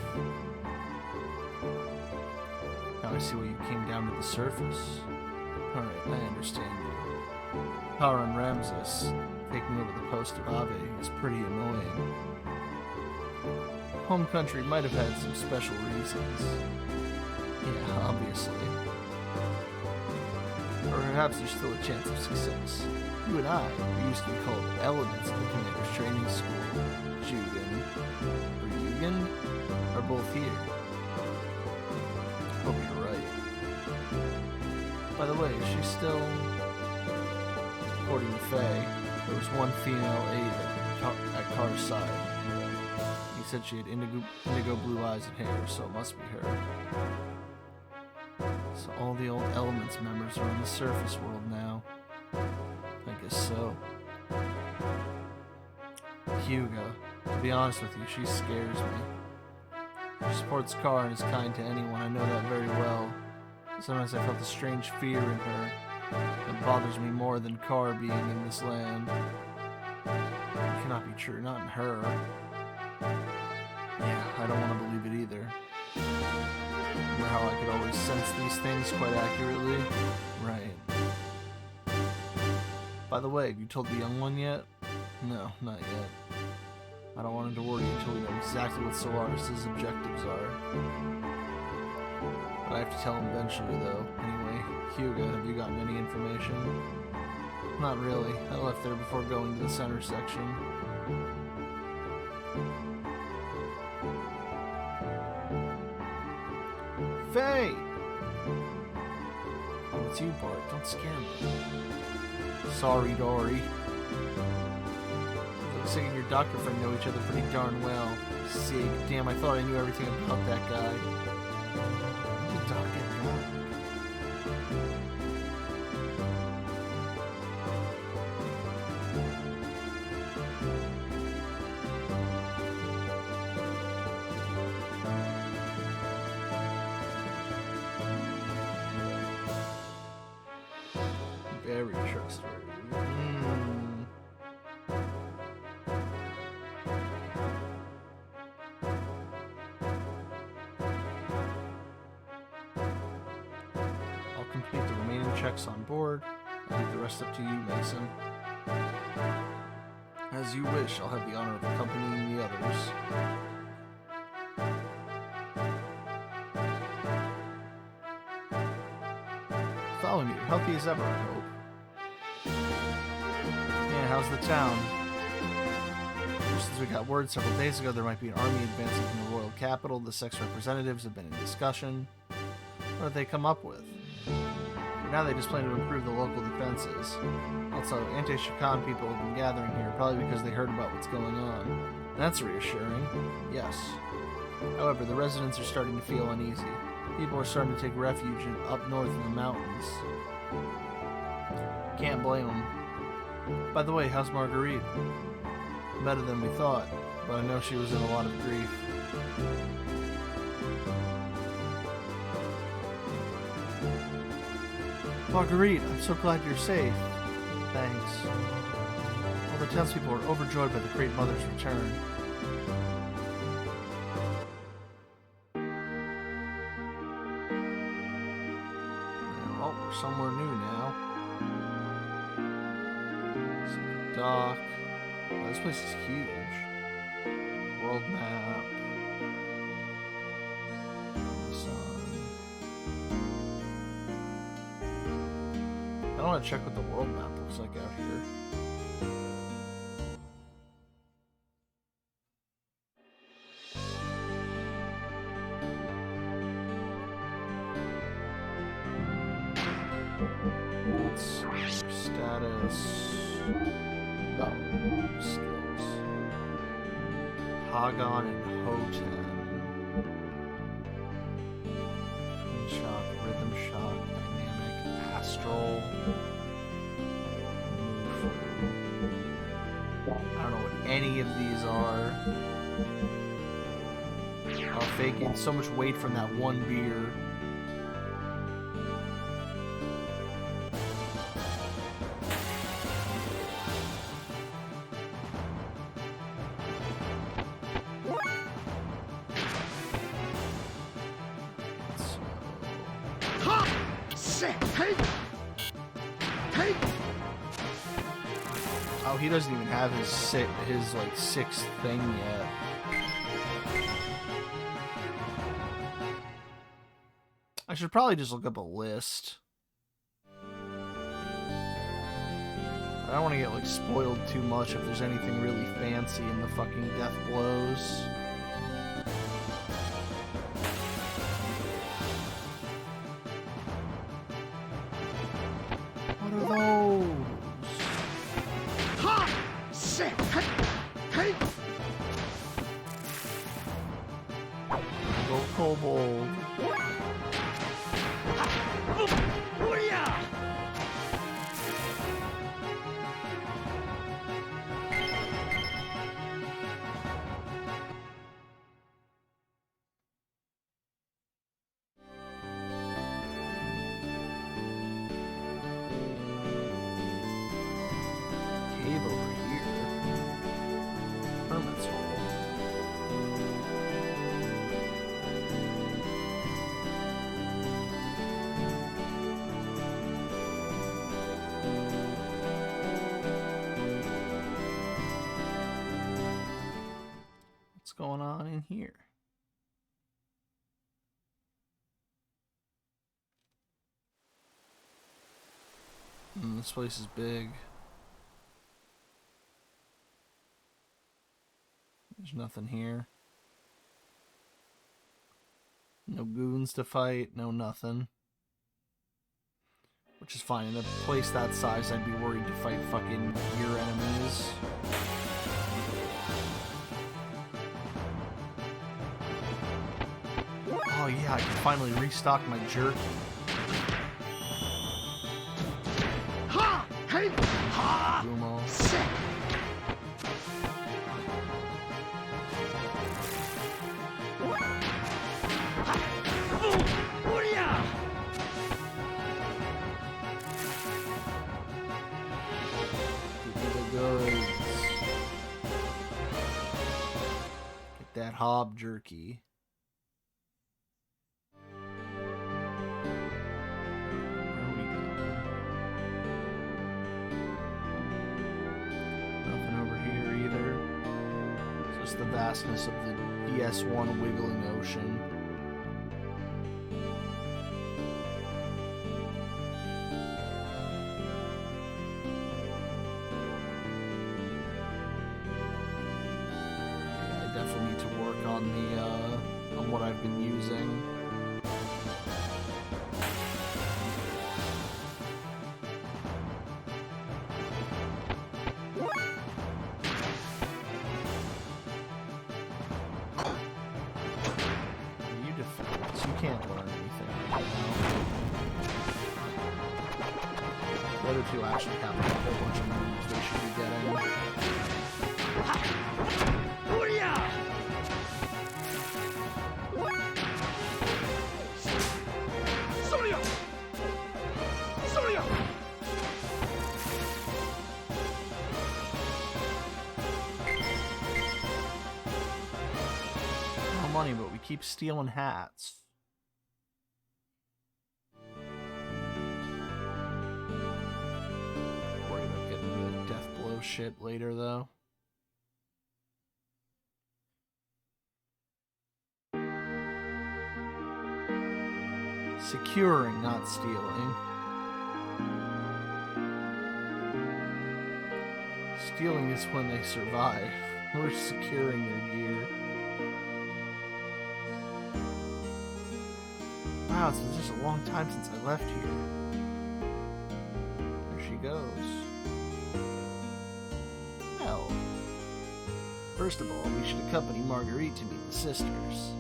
Now I see why you came down to the surface. Alright, I understand you. Karan Ramses, taking over the post of Ave, is pretty annoying. Home country might have had some special reasons. Yeah, obviously. Or perhaps there's still a chance of success. You and I, we used to be called elements of the Commander's Training School. Jugan, or Yugen, are both here. Hope you're right. By the way, is she still... According to Fhey, there was one female aide at Car's side. He said she had indigo blue eyes and hair, so it must be her. So all the old Elements members are in the surface world now. I guess so. Hugo, to be honest with you, she scares me. She supports Car and is kind to anyone, I know that very well. Sometimes I felt a strange fear in her that bothers me more than Carr being in this land. It cannot be true, not in her. Yeah, I don't want to believe it either. Remember how I could always sense these things quite accurately? Right. By the way, have you told the young one yet? No, not yet. I don't want him to worry until we know exactly what Solaris' objectives are. But I have to tell him eventually, though. Anyway, Hugo, have you gotten any information? Not really. I left there before going to the center section. Fhey! Oh, it's you, Bart. Don't scare me. Sorry, Dory. Looks like you and your doctor friend know each other pretty darn well. Sig. Damn, I thought I knew everything about that guy. When did Doc get back? Very trustworthy. I'll complete the remaining checks on board. I'll leave the rest up to you, Mason. As you wish, I'll have the honor of accompanying the others. Following you, healthy as ever, I hope. Yeah, how's the town? Ever since we got word several days ago there might be an army advancing from the royal capital, the sex representatives have been in discussion. What did they come up with? For now they just plan to improve the local defenses. Also, anti-Shakan people have been gathering here, probably because they heard about what's going on. That's reassuring. Yes. However, the residents are starting to feel uneasy. People are starting to take refuge up north in the mountains. Can't blame them. By the way, how's Marguerite? Better than we thought, but I know she was in a lot of grief. Marguerite, I'm so glad you're safe. Thanks. All the townspeople are overjoyed by the Great Mother's return. Well, we're somewhere new now. Secret dock. Oh, this place is huge. World map. I want to check what the world map looks like out here. Let's see. Status. Oh, skills. Hagon and Hotem. Twin shock, rhythm shock, dynamic, astral. I don't know what any of these are. Oh, faking so much weight from that one beer. Oh, he doesn't even have his like sixth thing yet. I should probably just look up a list. I don't want to get like spoiled too much if there's anything really fancy in the fucking death blows. What are those? Go kobold. here? This place is big. There's nothing here. No goons to fight, no nothing. Which is fine. In a place that size, I'd be worried to fight fucking gear enemies. Oh yeah, I can finally restock my jerk. Ha! Hey! Ha! Gumo. Get that hob jerky. Where are we going? Nothing over here either. It's just the vastness of the DS1 wiggling ocean. On what I've been using. You defense. You can't learn anything right now. The other two actually have a whole bunch of moves they should be getting. Money, but we keep stealing hats. Worried about getting the death blow shit later, though. Securing, not stealing. Stealing is when they survive. We're securing their gear. Wow, it's been just a long time since I left here. There she goes. Well, first of all, we should accompany Marguerite to meet the sisters.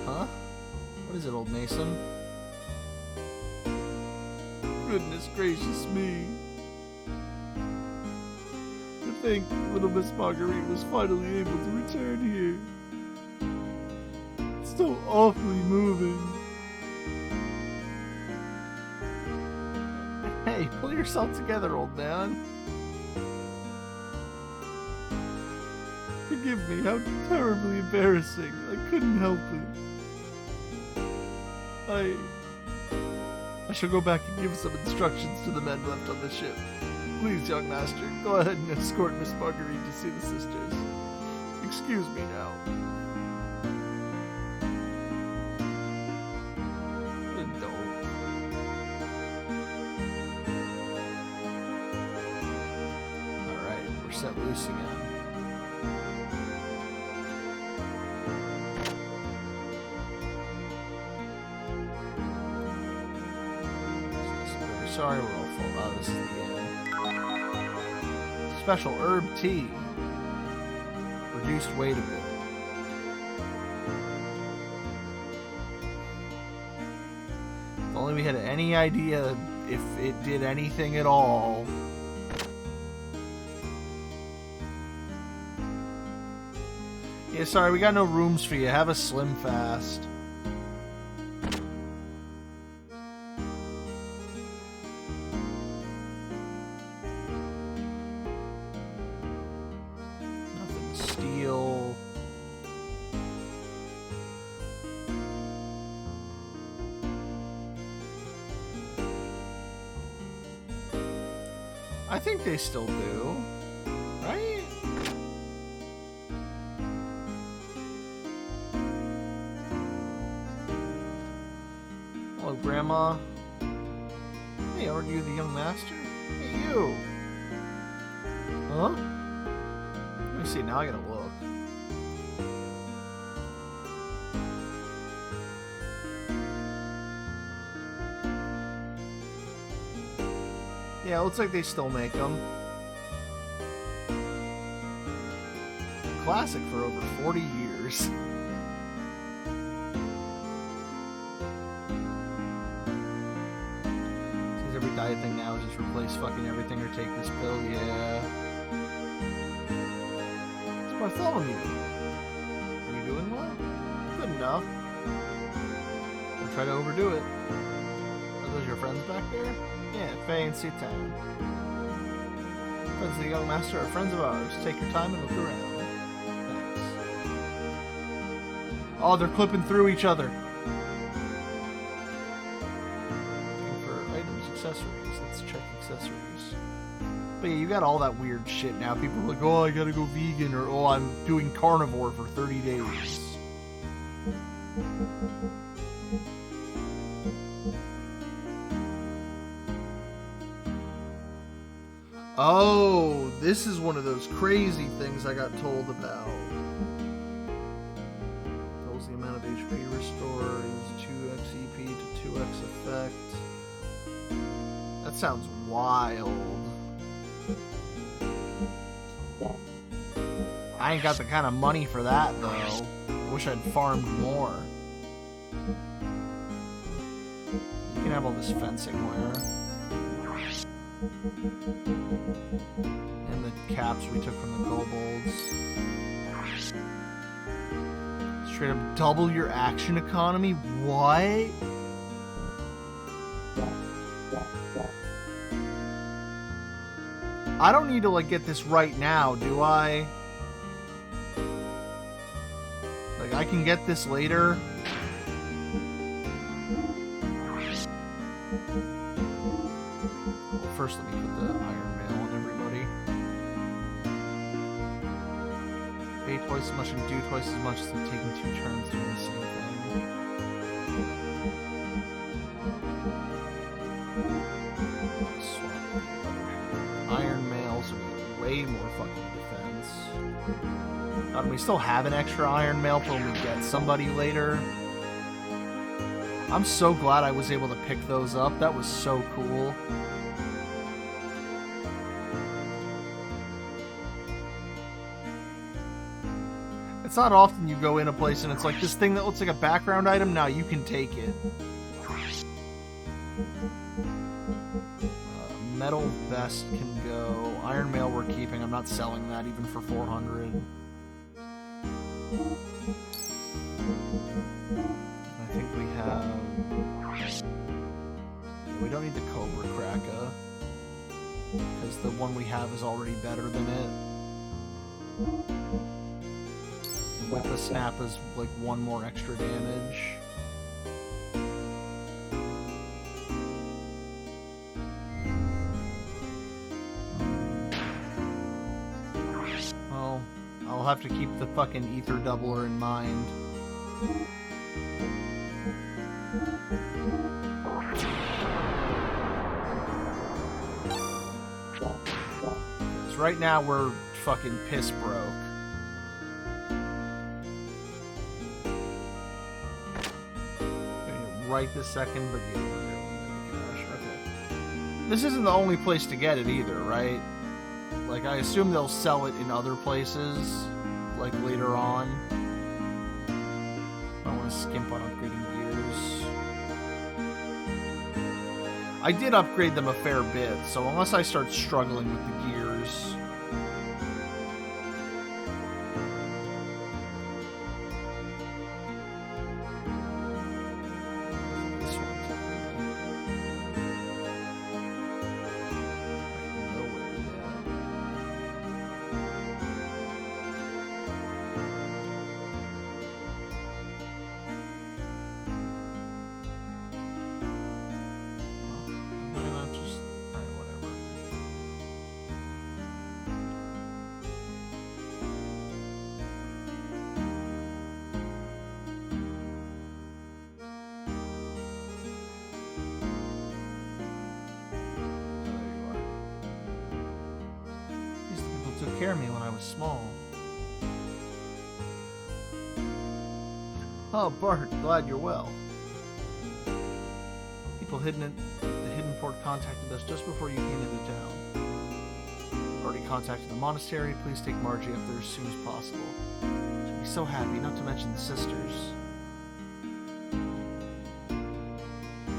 Huh? What is it, old Mason? Goodness gracious me. To think little Miss Marguerite was finally able to return here. So awfully moving. Hey, pull yourself together, old man. Forgive me, how terribly embarrassing. I couldn't help it. I shall go back and give some instructions to the men left on the ship. Please, young master, go ahead and escort Miss Marguerite to see the sisters. Excuse me now. Set loose again. Sorry, we're all full. Oh, this is the end. Special herb tea. Reduced weight a bit. If only we had any idea if it did anything at all. Yeah, sorry, we got no rooms for you. Have a slim fast. Nothing to steal. I think they still do. Right? Hello, Grandma. Hey, aren't you the young master? Hey, you! Huh? Let me see, now I gotta look. Yeah, it looks like they still make them. Classic for over 40 years. Seems every diet thing now is just replace fucking everything or take this pill. Yeah. It's Bartholomew. Are you doing well? Good enough. Don't try to overdo it. Are those your friends back there? Yeah, Fhey and Seetan. Friends of the young master are friends of ours. Take your time and look around. Thanks. Oh, they're clipping through each other. Looking for items, accessories. Let's check accessories. But yeah, you got all that weird shit now. People are like, oh, I gotta go vegan, or oh, I'm doing carnivore for 30 days. Oh, this is one of those crazy things I got told about. Tells the amount of HP restore is 2x EP to 2x effect. That sounds wild. I ain't got the kind of money for that, though. Wish I'd farmed more. You can have all this fencing wear. And the caps we took from the kobolds. Straight up double your action economy? What? I don't need to like get this right now, do I? Like I can get this later. First, let me put the iron mail on everybody. Pay twice as much and do twice as much as they're taking 2 turns doing the same thing. Swap. Iron mails are way more fucking defense. God, we still have an extra iron mail for when we get somebody later. I'm so glad I was able to pick those up. That was so cool. It's not often you go in a place and it's like this thing that looks like a background item. Now you can take it. Metal vest can go. Iron mail we're keeping. I'm not selling that even for 400. I think we have... We don't need the Cobra Kraka because the one we have is already better than it. Whip a snap is like 1 more extra damage. Well, I'll have to keep the fucking ether doubler in mind. Because right now we're fucking piss broke. Right this second, but yeah, we're going to cash. Okay. This isn't the only place to get it either, right? Like, I assume they'll sell it in other places, like later on. I want to skimp on upgrading gears. I did upgrade them a fair bit, so unless I start struggling with the gears... care of me when I was small. Oh, Bart, glad you're well. People hidden at the Hidden Port contacted us just before you came into town. Already contacted the monastery. Please take Margie up there as soon as possible. She'll be so happy, not to mention the sisters.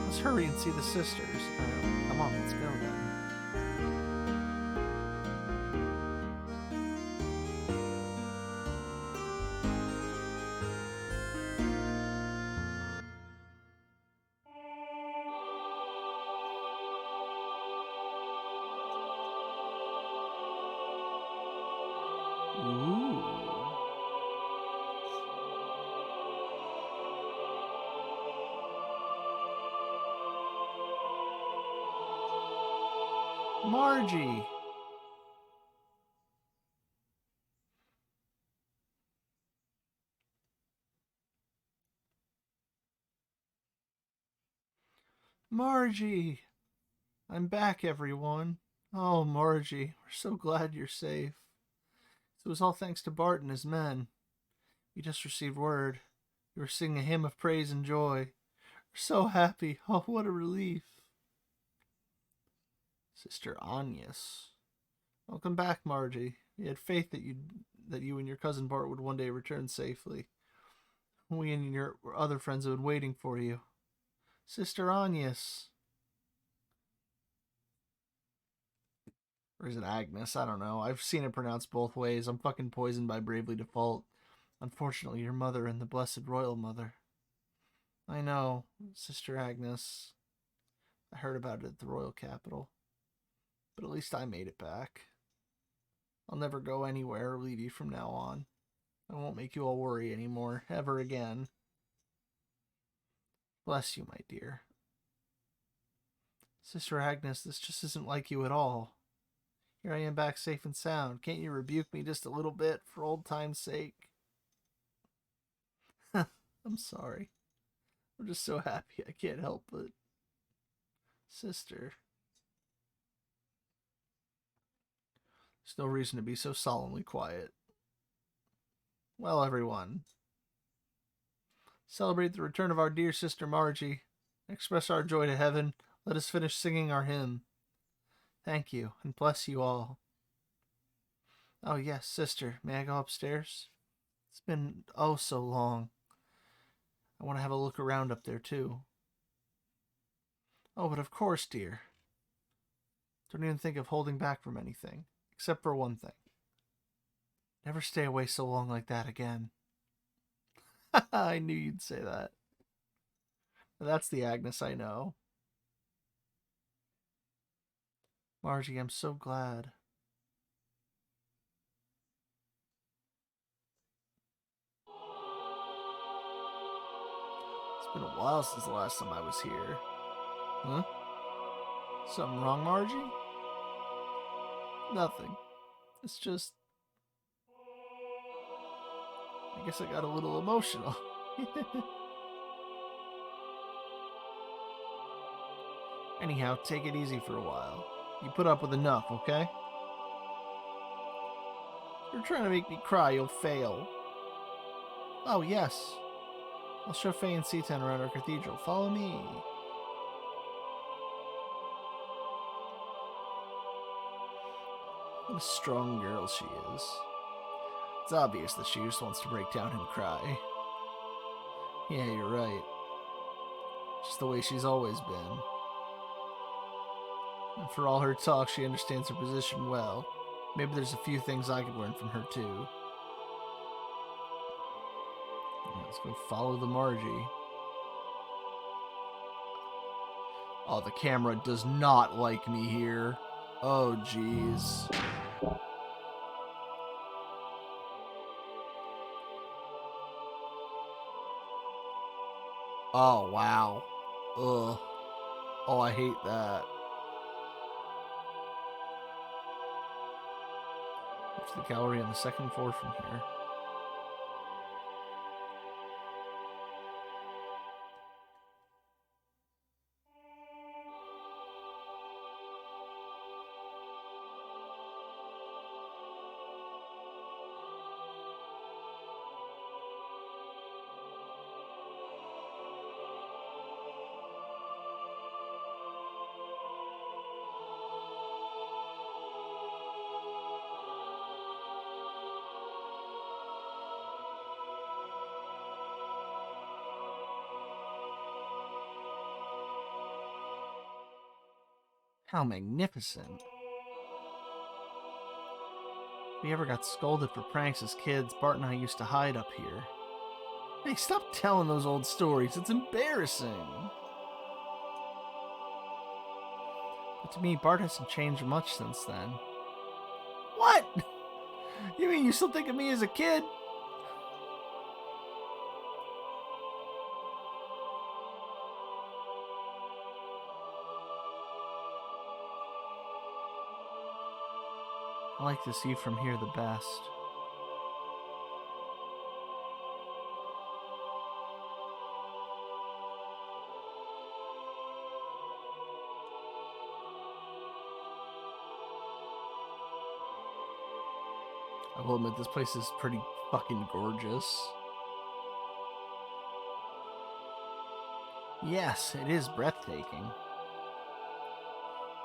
Let's hurry and see the sisters. Come on, let's go then. Ooh. Margie. Margie. I'm back, everyone. Oh, Margie, we're so glad you're safe. It was all thanks to Bart and his men. We just received word. You were singing a hymn of praise and joy. We're so happy. Oh, what a relief. Sister Agnes. Welcome back, Margie. We had faith that you and your cousin Bart would one day return safely. We and your other friends have been waiting for you. Sister Agnes. Or is it Agnes? I don't know. I've seen it pronounced both ways. I'm fucking poisoned by Bravely Default. Unfortunately, your mother and the Blessed Royal Mother. I know, Sister Agnes. I heard about it at the Royal Capital. But at least I made it back. I'll never go anywhere or leave you from now on. I won't make you all worry anymore, ever again. Bless you, my dear. Sister Agnes, this just isn't like you at all. Here I am back safe and sound. Can't you rebuke me just a little bit for old time's sake? I'm sorry. I'm just so happy I can't help but... Sister. There's no reason to be so solemnly quiet. Well, everyone. Celebrate the return of our dear sister Margie. Express our joy to heaven. Let us finish singing our hymn. Thank you, and bless you all. Oh yes, sister, may I go upstairs? It's been oh so long. I want to have a look around up there too. Oh, but of course, dear. Don't even think of holding back from anything, except for one thing. Never stay away so long like that again. I knew you'd say that. That's the Agnes I know. Margie, I'm so glad. It's been a while since the last time I was here. Huh? Something wrong, Margie? Nothing. It's just... I guess I got a little emotional. Anyhow, take it easy for a while. You put up with enough, okay? If you're trying to make me cry, you'll fail. Oh, yes. I'll show Fhey and C10 around our cathedral. Follow me. What a strong girl she is. It's obvious that she just wants to break down and cry. Yeah, you're right. Just the way she's always been. And for all her talk, she understands her position well. Maybe there's a few things I could learn from her, too. Let's go follow the Margie. Oh, the camera does not like me here. Oh, jeez. Oh, wow. Ugh. Oh, I hate that. There's the gallery on the second floor from here. How magnificent. We ever got scolded for pranks as kids, Bart and I used to hide up here. Hey, stop telling those old stories. It's embarrassing. But to me, Bart hasn't changed much since then. What? You mean you still think of me as a kid? I like to see from here the best. I will admit, this place is pretty fucking gorgeous. Yes, it is breathtaking.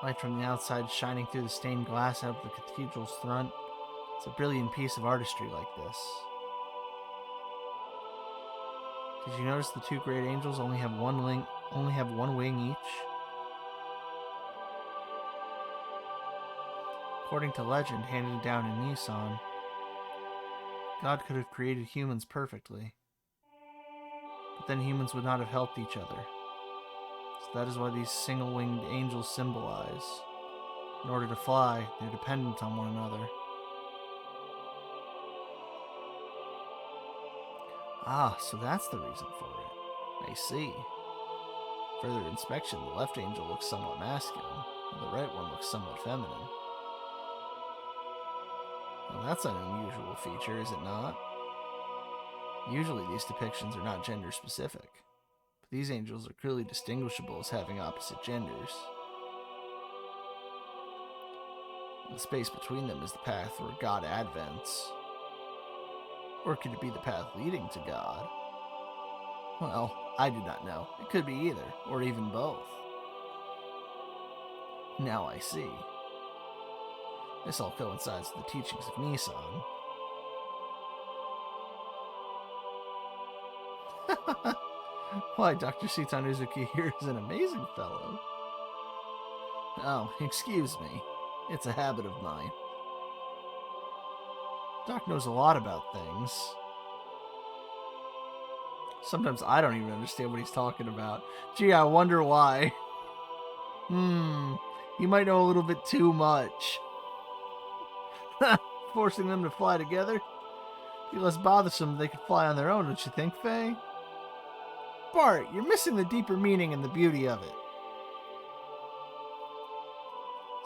Light from the outside shining through the stained glass out of the cathedral's front. It's a brilliant piece of artistry like this. Did you notice the two great angels only have one wing each? According to legend handed down in Nissan, God could have created humans perfectly. But then humans would not have helped each other. So that is why these single-winged angels symbolize. In order to fly, they're dependent on one another. Ah, so that's the reason for it. I see. Further inspection, the left angel looks somewhat masculine, while the right one looks somewhat feminine. Well, that's an unusual feature, is it not? Usually these depictions are not gender specific, but these angels are clearly distinguishable as having opposite genders. The space between them is the path where God advents. Or could it be the path leading to God? Well, I do not know. It could be either, or even both. Now I see. This all coincides with the teachings of Nissan. Why, Dr. Seelie here is an amazing fellow. Oh, excuse me. It's a habit of mine. Doc knows a lot about things. Sometimes I don't even understand what he's talking about. Gee, I wonder why. He might know a little bit too much. Forcing them to fly together? Be less bothersome if they could fly on their own, don't you think, Fhey? Bart, you're missing the deeper meaning and the beauty of it.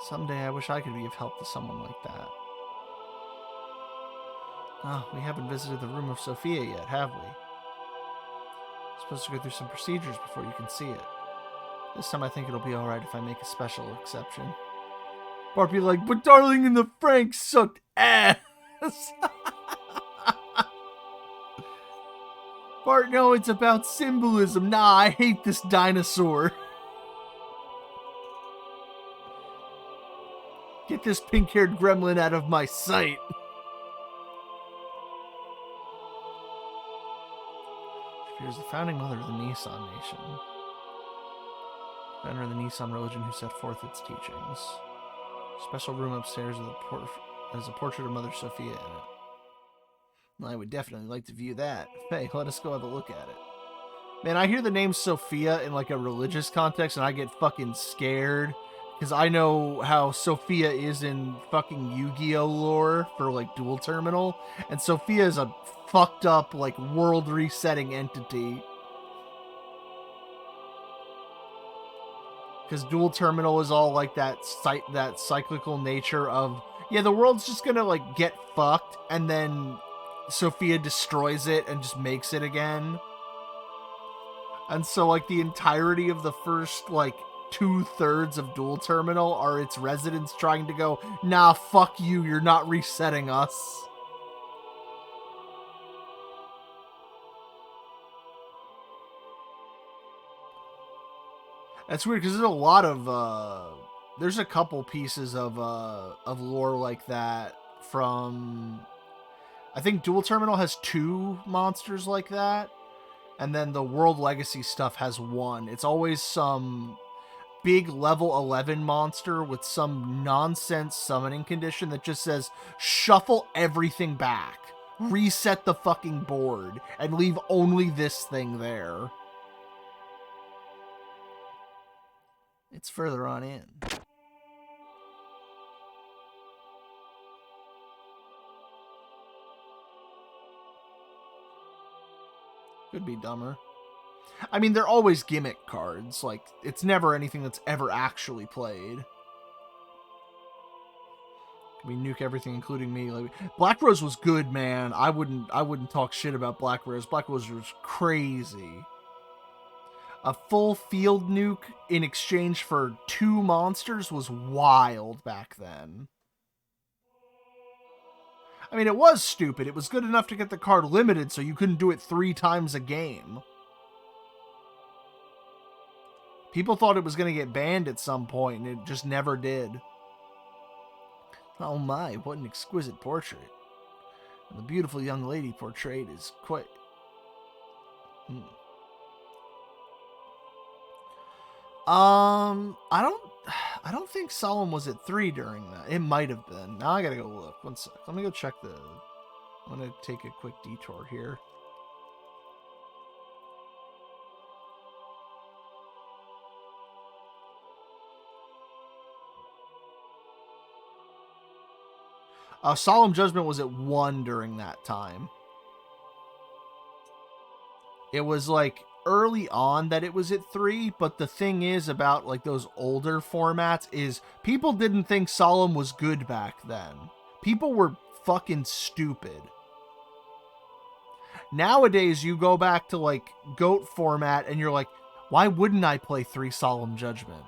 Someday I wish I could be of help to someone like that. Oh, we haven't visited the room of Sophia yet, have we? Supposed to go through some procedures before you can see it. This time I think it'll be alright if I make a special exception. Bart be like, but Darling and the Franks sucked ass! Bart, no, it's about symbolism. Nah, I hate this dinosaur. Get this pink-haired gremlin out of my sight. She appears the founding mother of the Nissan Nation. Founder of the Nissan religion who set forth its teachings. Special room upstairs has a portrait of Mother Sophia in it. I would definitely like to view that. Hey, let us go have a look at it. Man, I hear the name Sophia in like a religious context and I get fucking scared. Because I know how Sophia is in fucking Yu-Gi-Oh lore for like Dual Terminal. And Sophia is a fucked up like world resetting entity. Because Dual Terminal is all like that cyclical nature of, yeah, the world's just gonna like get fucked and then Sophia destroys it and just makes it again. And so like the entirety of the first like 2/3 of Dual Terminal are its residents trying to go, nah, fuck you, you're not resetting us. That's weird because there's a lot of there's a couple pieces of lore like that from, I think Dual Terminal has 2 monsters like that, and then the World Legacy stuff has 1. It's always some big level 11 monster with some nonsense summoning condition that just says, shuffle everything back, reset the fucking board, and leave only this thing there. It's further on in. Could be dumber. I mean, they're always gimmick cards. Like, it's never anything that's ever actually played. We nuke everything, including me. Like, Black Rose was good, man. I wouldn't talk shit about Black Rose. Black Rose was crazy. A full field nuke in exchange for 2 monsters was wild back then. I mean, it was stupid. It was good enough to get the card limited so you couldn't do it 3 times a game. People thought it was going to get banned at some point, and it just never did. Oh my, what an exquisite portrait. And the beautiful young lady portrayed is quite... I don't think Solemn was at 3 during that. It might have been. Now I gotta go look. One sec. Let me go check the... I'm gonna take a quick detour here. Solemn Judgment was at 1 during that time. It was like early on that it was at 3, but the thing is about like those older formats is people didn't think Solemn was good back then. People were fucking stupid. Nowadays, you go back to like GOAT format and you're like, why wouldn't I play 3 Solemn Judgment?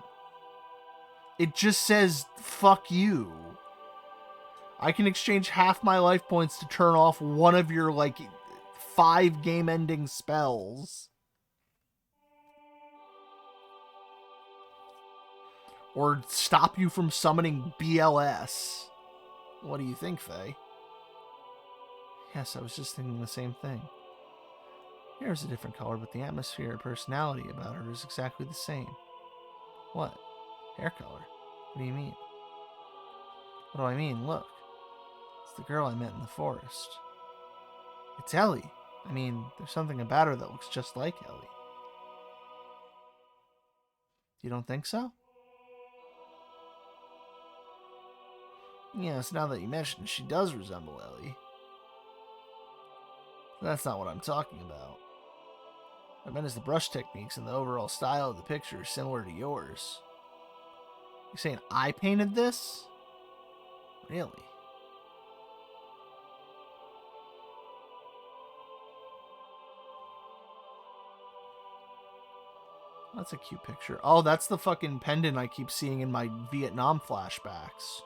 It just says, fuck you. I can exchange half my life points to turn off one of your, like, 5 game-ending spells. Or stop you from summoning BLS. What do you think, Faye? Yes, I was just thinking the same thing. Hair's a different color, but the atmosphere and personality about her is exactly the same. What? Hair color? What do you mean? What do I mean? Look. The girl I met in the forest. It's Ellie. I mean, there's something about her that looks just like Ellie. You don't think so? Yes, now that you mention it, she does resemble Ellie. That's not what I'm talking about. I meant is the brush techniques and the overall style of the picture is similar to yours. You're saying I painted this? Really? That's a cute picture. Oh, that's the fucking pendant I keep seeing in my Vietnam flashbacks.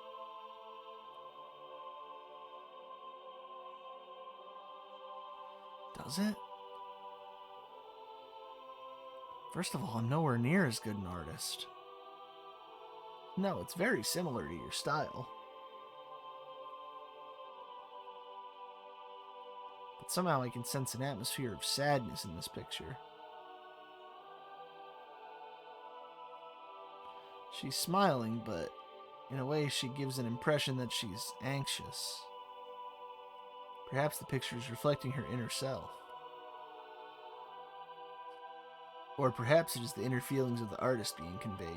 Does it? First of all, I'm nowhere near as good an artist. No, it's very similar to your style. But somehow I can sense an atmosphere of sadness in this picture. She's smiling, but in a way she gives an impression that she's anxious. Perhaps the picture is reflecting her inner self. Or perhaps it is the inner feelings of the artist being conveyed.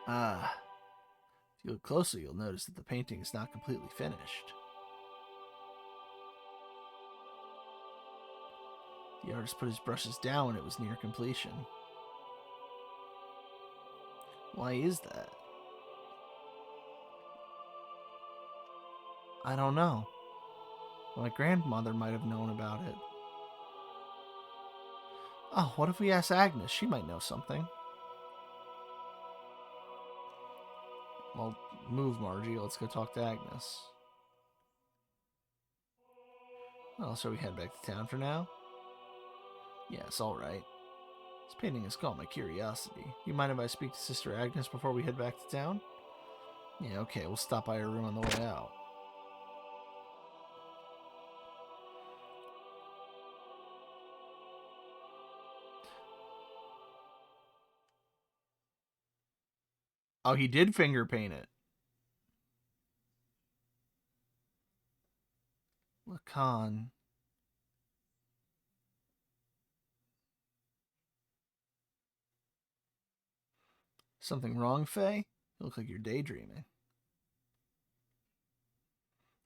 Ah, if you look closely, you'll notice that the painting is not completely finished. The artist put his brushes down when it was near completion. Why is that? I don't know. My grandmother might have known about it. Oh, what if we ask Agnes? She might know something. Well, move, Margie. Let's go talk to Agnes. Well, shall we head back to town for now? Yes, alright. This painting has caught my curiosity. You mind if I speak to Sister Agnes before we head back to town? Yeah, okay, we'll stop by her room on the way out. Oh, he did finger paint it. Lacan. Something wrong, Fhey? You look like you're daydreaming.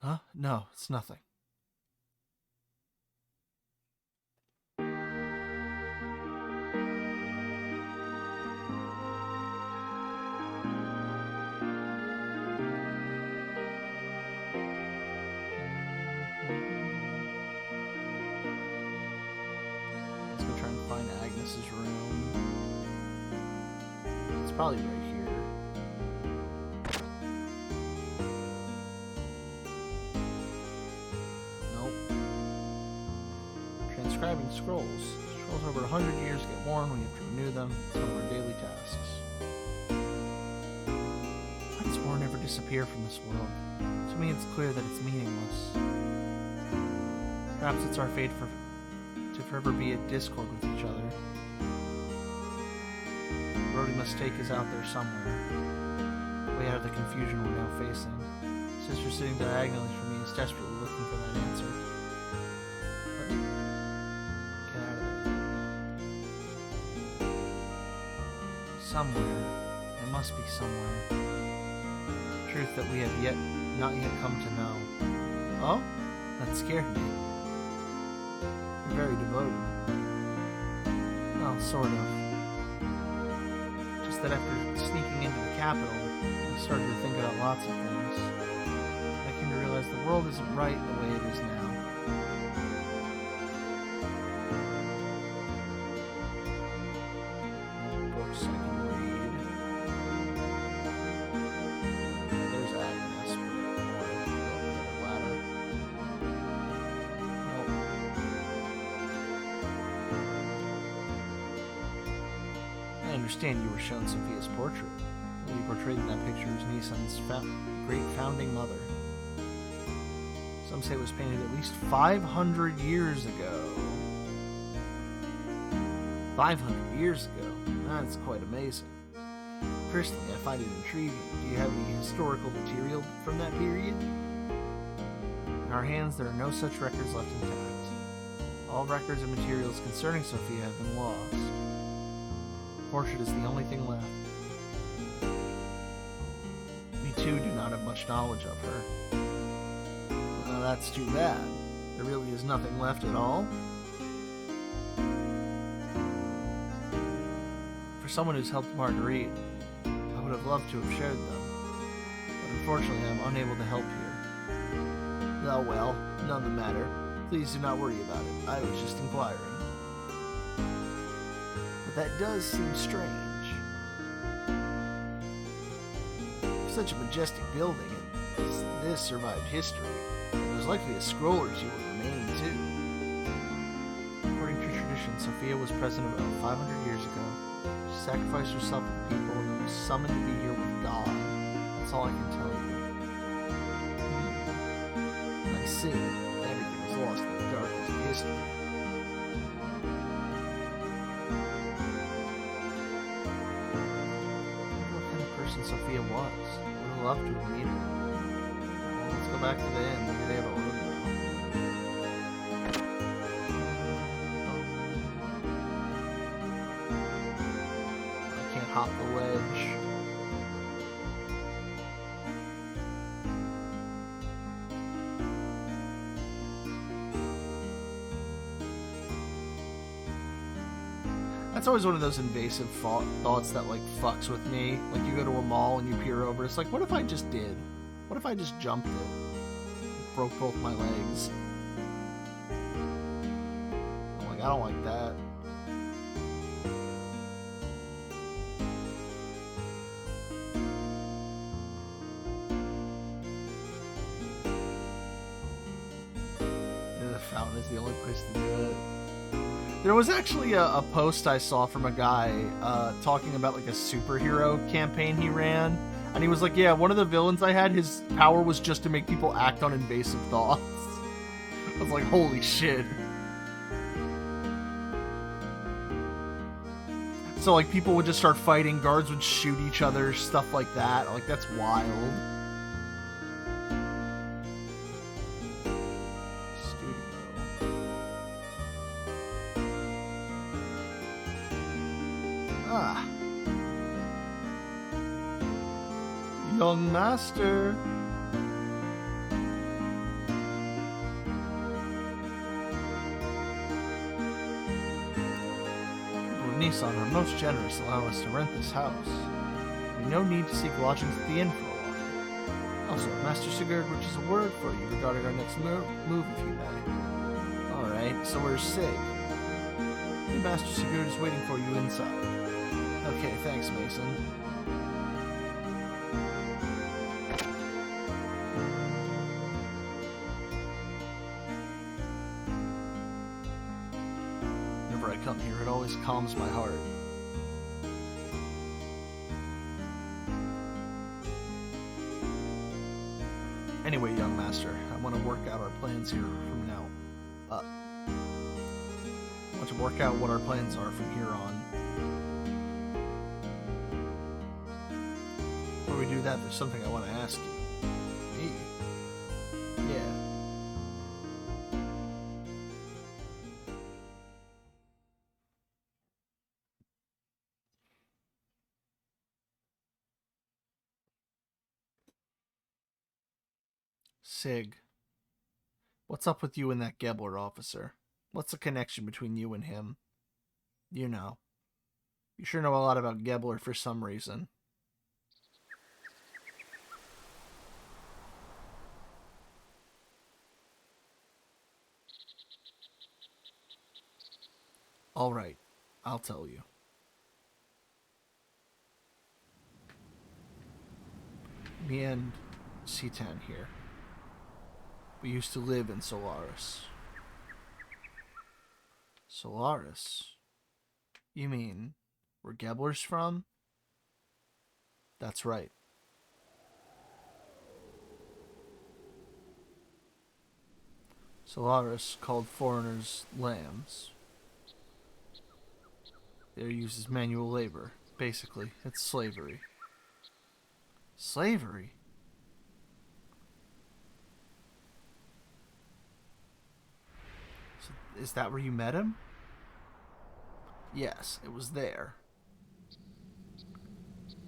Huh? No, it's nothing. Let's go try and find Agnes's room. It's probably right here. Transcribing scrolls. Scrolls over 100 years get worn. We have to renew them. It's one of our daily tasks. Why does war never disappear from this world? To me, it's clear that it's meaningless. Perhaps it's our fate to forever be at discord with each other. The road he must take is out there somewhere. Way out of the confusion we're now facing. Sister sitting diagonally from me is desperately looking for that answer. Somewhere. There must be somewhere. Truth that we have not yet come to know. Oh? That scared me. You're very devoted. Well, sort of. Just that after sneaking into the capital, I started to think about lots of things. I came to realize the world isn't right the way it is now. Books I can read. There's Agnes, but a ladder. Nope. I understand you were shown Sophia's portrait. The lady portrayed in that picture is Nissan's great founding mother. Some say it was painted at least 500 years ago. 500 years ago? That's quite amazing. Personally, I find it intriguing. Do you have any historical material from that period? In our hands, there are no such records left intact. All records and materials concerning Sophia have been lost. The portrait is the only thing left. We too do not have much knowledge of her. Well, that's too bad. There really is nothing left at all. For someone who's helped Marguerite, I would have loved to have shared them. But unfortunately, I'm unable to help here. Oh well, none the matter. Please do not worry about it. I was just inquiring. But that does seem strange. Such a majestic building, and this survived history. There's likely a scroller she will remain too. According to tradition, Sophia was president about 500 years ago. She sacrificed herself for the people and then was summoned to be here with God. That's all I can tell you. I see. Everything was lost in the darkness of history. What kind of person Sophia was? I would have loved to have met her. Well, let's go back to the inn. Maybe they have a room now. I can't hop the ledge. That's always one of those invasive thoughts that, like, fucks with me. Like, you go to a mall and you peer over. It's like, what if I just did? What if I just jumped it? Broke both my legs. I'm like, I don't like that. Yeah, the fountain is the only place to do it. There was actually a post I saw from a guy talking about like a superhero campaign he ran, and he was like, yeah, one of the villains I had, his power was just to make people act on invasive thoughts. I was like, holy shit. So, like, people would just start fighting, guards would shoot each other, stuff like that. Like, that's wild. Studio. Ah. Young master. Nissan are most generous, allow us to rent this house. We no need to seek lodgings at the inn for a while. Also, Master Sigurd, which is a word for you regarding our next move, if you may. Alright, so where's Sig? The Master Sigurd is waiting for you inside. Okay, thanks, Mason. Whenever I come here, it always calms my heart. Anyway, young master, I want to work out our plans here from now up. I want to work out what our plans are from here on. Before we do that, there's something I want to ask you. Me? Yeah. Sig, what's up with you and that Gebler officer? What's the connection between you and him? You know. You sure know a lot about Gebler for some reason. Alright, I'll tell you. Me and Citan here. We used to live in Solaris. Solaris? You mean where Gebler's from? That's right. Solaris called foreigners lambs. They're used as manual labor. Basically, it's slavery. Slavery? So, is that where you met him? Yes, it was there.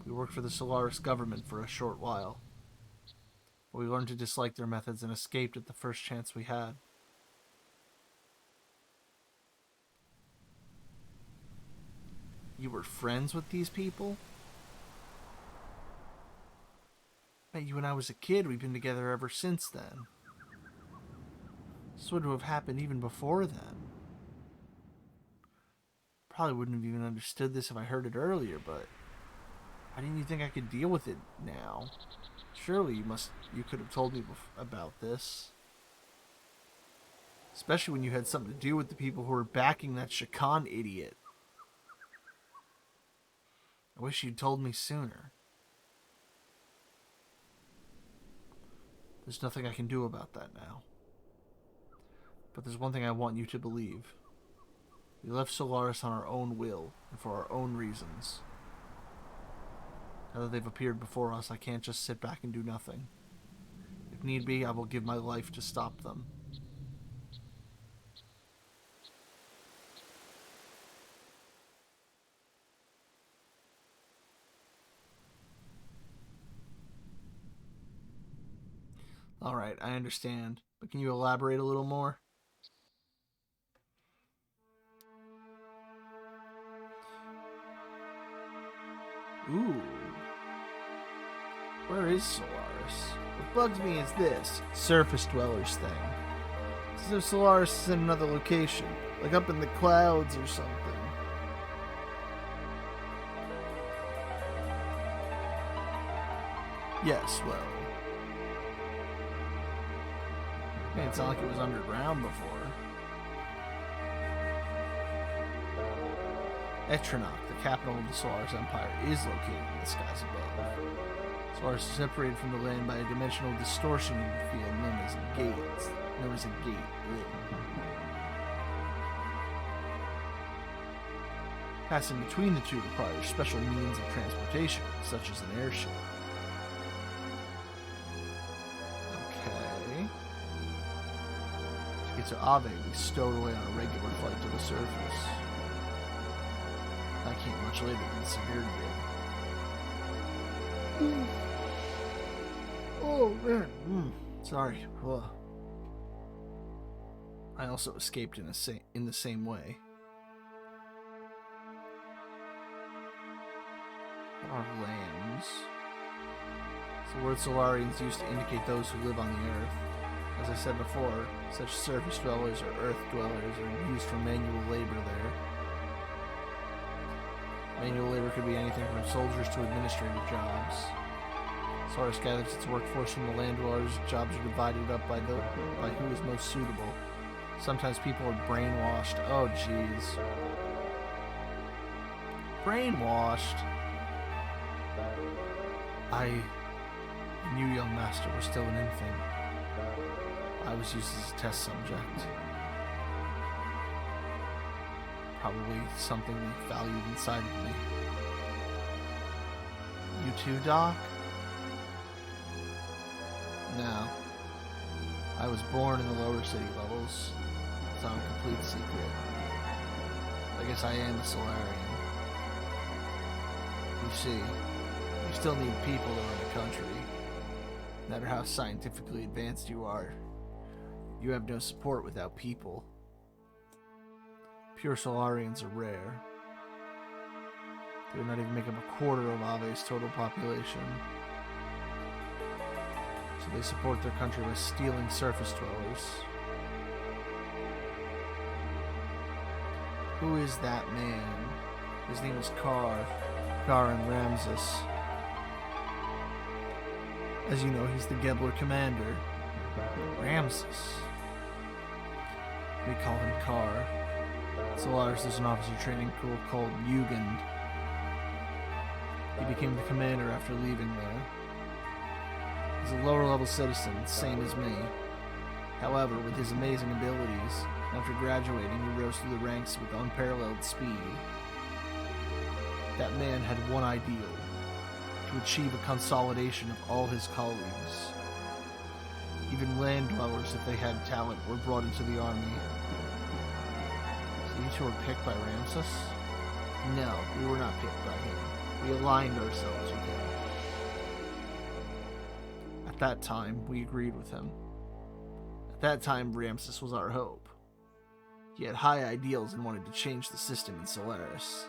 We worked for the Solaris government for a short while. But we learned to dislike their methods and escaped at the first chance we had. You were friends with these people? Met you when I was a kid. We've been together ever since then. This would have happened even before then. Probably wouldn't have even understood this if I heard it earlier, but why didn't you think I could deal with it now? Surely you could have told me about this. Especially when you had something to do with the people who were backing that Shakan idiot. I wish you'd told me sooner. There's nothing I can do about that now. But there's one thing I want you to believe. We left Solaris on our own will and for our own reasons. Now that they've appeared before us, I can't just sit back and do nothing. If need be, I will give my life to stop them. Alright, I understand. But can you elaborate a little more? Ooh. Where is Solaris? What bugs me is this surface dwellers thing. It's as if Solaris is in another location, like up in the clouds or something. Yes, well. Made it sound like it was underground before. Etronach, the capital of the Solaris Empire, is located in the skies above. Solaris is separated from the land by a dimensional distortion field known as a gate. Passing between the two requires special means of transportation, such as an airship. Okay. To get to Ave, we stowed away on a regular flight to the surface. That came much later than Severe did. Oh, man. Sorry. Ugh. I also escaped in the same way. What are lambs? It's the word Solarians used to indicate those who live on the Earth. As I said before, such surface dwellers or Earth dwellers are used for manual labor there. Manual labor could be anything from soldiers to administrative jobs. Solaris gathers its workforce from the land dwellers. Jobs are divided up by who is most suitable. Sometimes people are brainwashed. Oh, jeez. Brainwashed? You, young master, were still an infant. I was used as a test subject. Probably something they valued inside of me. You too, Doc? No. I was born in the lower city levels. It's on a complete secret. I guess I am a Solarian. You see, you still need people to run a country. No matter how scientifically advanced you are, you have no support without people. Pure Solarians are rare. They would not even make up a quarter of Ave's total population. So they support their country by stealing surface dwellers. Who is that man? His name is Karin Ramses. As you know, he's the Gebler commander. Ramses. We call him Kar. Solaris, there's an officer training school called Jugend. He became the commander after leaving there. He's a lower-level citizen, same as me. However, with his amazing abilities, after graduating, he rose through the ranks with unparalleled speed. That man had one ideal: to achieve a consolidation of all his colleagues. Even land dwellers, if they had talent, were brought into the army. So you two were picked by Ramses? No, we were not picked by him. We aligned ourselves with him. At that time, we agreed with him. At that time, Ramses was our hope. He had high ideals and wanted to change the system in Solaris.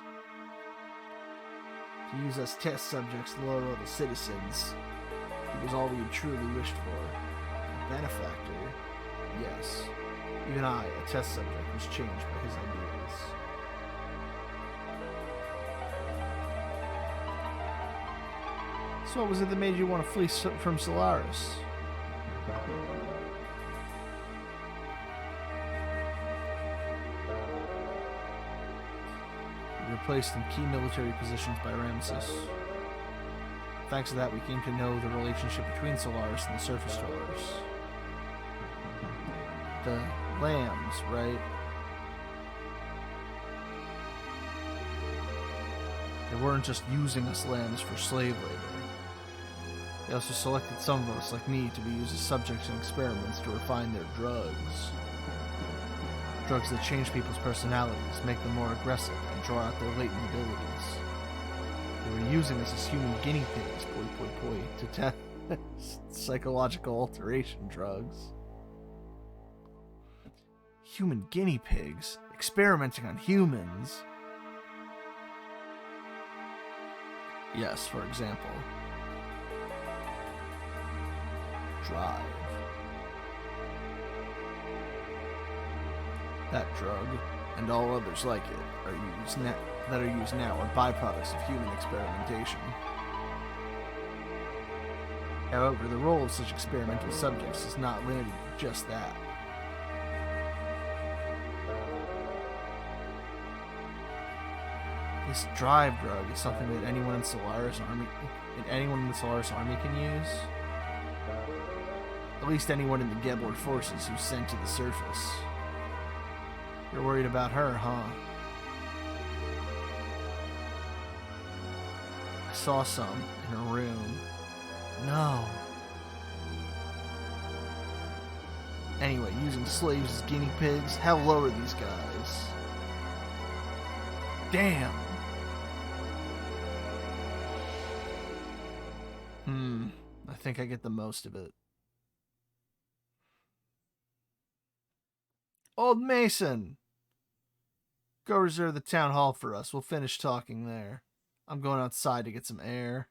To use us test subjects, lower-level citizens, he was all we had truly wished for. A benefactor? Yes. Even I, a test subject, was changed by his ideas. So what was it that made you want to flee from Solaris? We were placed in key military positions by Ramses. Thanks to that, we came to know the relationship between Solaris and the surface dwellers. The lambs, right? They weren't just using us lambs for slave labor. They also selected some of us, like me, to be used as subjects in experiments to refine their drugs. Drugs that change people's personalities, make them more aggressive, and draw out their latent abilities. They were using us as human guinea pigs, to test psychological alteration drugs. Human guinea pigs? Experimenting on humans? Yes, for example. Drive. That drug, and all others like it, are used now are byproducts of human experimentation. However, the role of such experimental subjects is not limited to just that. This drive drug is something that anyone in the Solaris Army can use. At least anyone in the Gebler forces who's sent to the surface. You're worried about her, huh? saw some in a room. No. Anyway, using slaves as guinea pigs? How low are these guys? Damn. I think I get the most of it. Old Mason! Go reserve the town hall for us. We'll finish talking there. I'm going outside to get some air.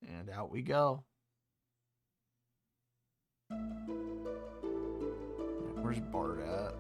And out we go. Where's Bart at?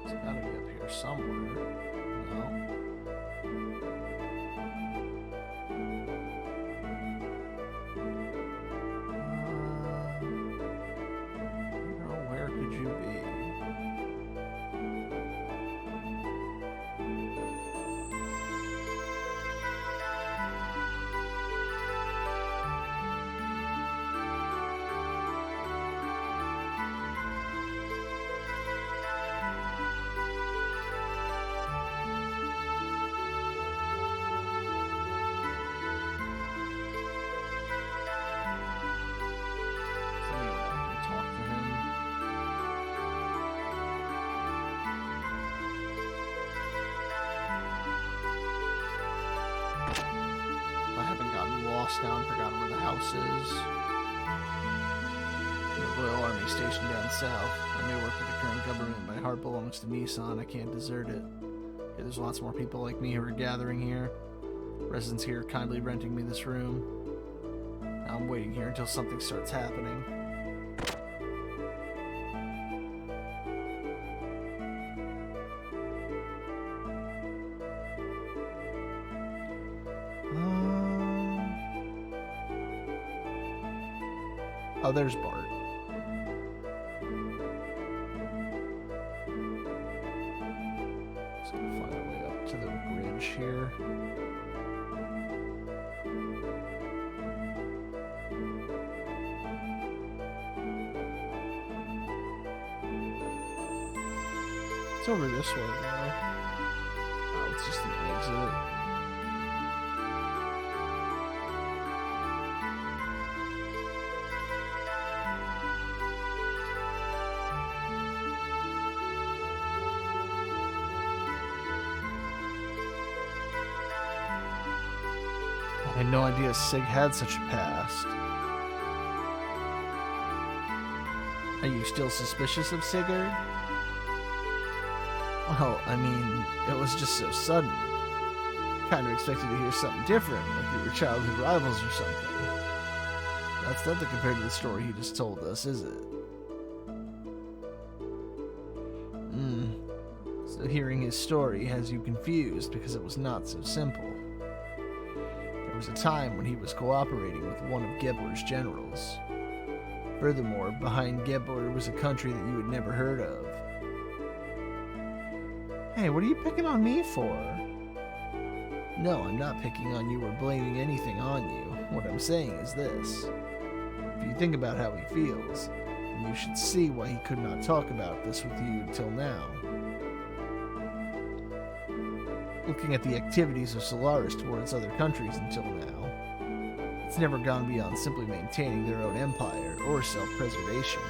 It's gotta be up here somewhere. No. Where could you be? Now and forgotten where the house is. The Royal Army stationed down south. I may work for the current government. My heart belongs to Misan. I can't desert it. Yeah, there's lots more people like me who are gathering here. Residents here are kindly renting me this room. Now I'm waiting here until something starts happening. Oh, there's Bart. Just gonna find a way up to the bridge here. It's over this way, though. Oh, it's just an exit. I had no idea Sig had such a past. Are you still suspicious of Sigurd? Well, I mean, it was just so sudden. Kind of expected to hear something different, like we were childhood rivals or something. That's nothing compared to the story he just told us, is it? So hearing his story has you confused because it was not so simple. There was a time when he was cooperating with one of Gebler's generals. Furthermore, behind Gebler was a country that you had never heard of. Hey, what are you picking on me for? No, I'm not picking on you or blaming anything on you. What I'm saying is this. If you think about how he feels, then you should see why he could not talk about this with you until now. Looking at the activities of Solaris towards other countries until now, it's never gone beyond simply maintaining their own empire or self-preservation.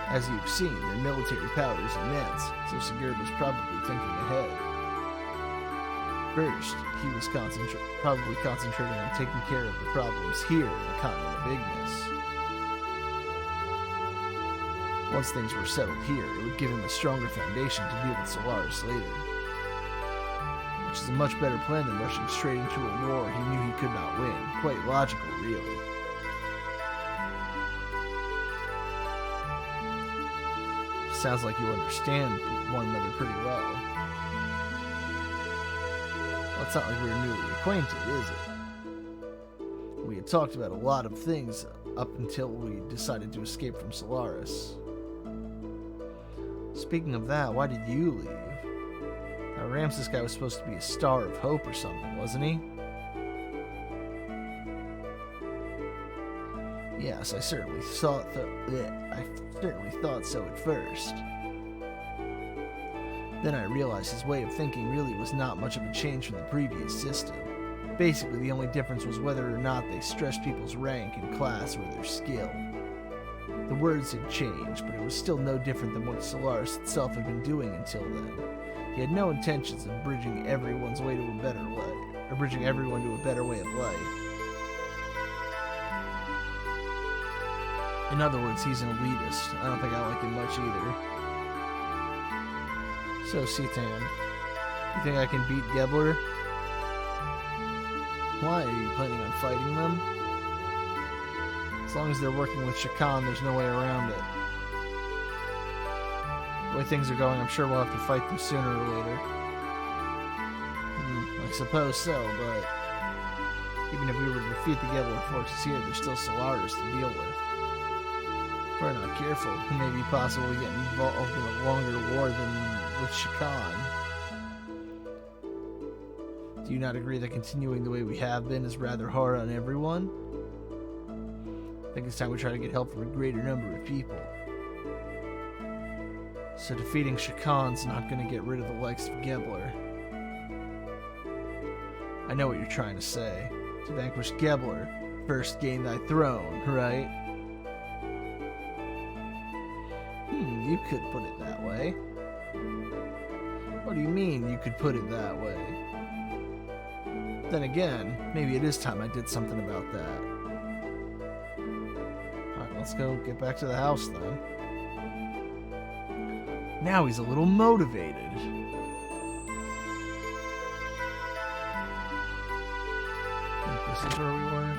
As you've seen, their military power is immense, so Sigurd was probably thinking ahead. First, he was probably concentrating on taking care of the problems here in the continent of Ignis. Once things were settled here, it would give him a stronger foundation to deal with Solaris later. Which is a much better plan than rushing straight into a war he knew he could not win. Quite logical, really. Sounds like you understand one another pretty well. Well, it's not like we were newly acquainted, is it? We had talked about a lot of things up until we decided to escape from Solaris. Speaking of that, why did you leave? Now, Ramses guy was supposed to be a star of hope or something, wasn't he? Yes, I certainly thought so at first. Then I realized his way of thinking really was not much of a change from the previous system. Basically, the only difference was whether or not they stressed people's rank and class or their skill. The words had changed, but it was still no different than what Solaris itself had been doing until then. He had no intentions of bridging everyone's way to a better way, or bridging everyone to a better way of life. In other words, he's an elitist. I don't think I like him much either. So, Citan, you think I can beat Gebler? Why? Are you planning on fighting them? As long as they're working with Shakan, there's no way around it. The way things are going, I'm sure we'll have to fight them sooner or later. I suppose so, but even if we were to defeat the Gebler forces here, there's still Solaris to deal with. If we're not careful, we may be possibly getting involved in a longer war than with Shakan. Do you not agree that continuing the way we have been is rather hard on everyone? I think it's time we try to get help from a greater number of people. So defeating Shakan's not going to get rid of the likes of Gebler. I know what you're trying to say. To vanquish Gebler, first gain thy throne, right? You could put it that way. What do you mean you could put it that way? Then again, maybe it is time I did something about that. Alright, let's go get back to the house then. Now he's a little motivated. I think this is where we were.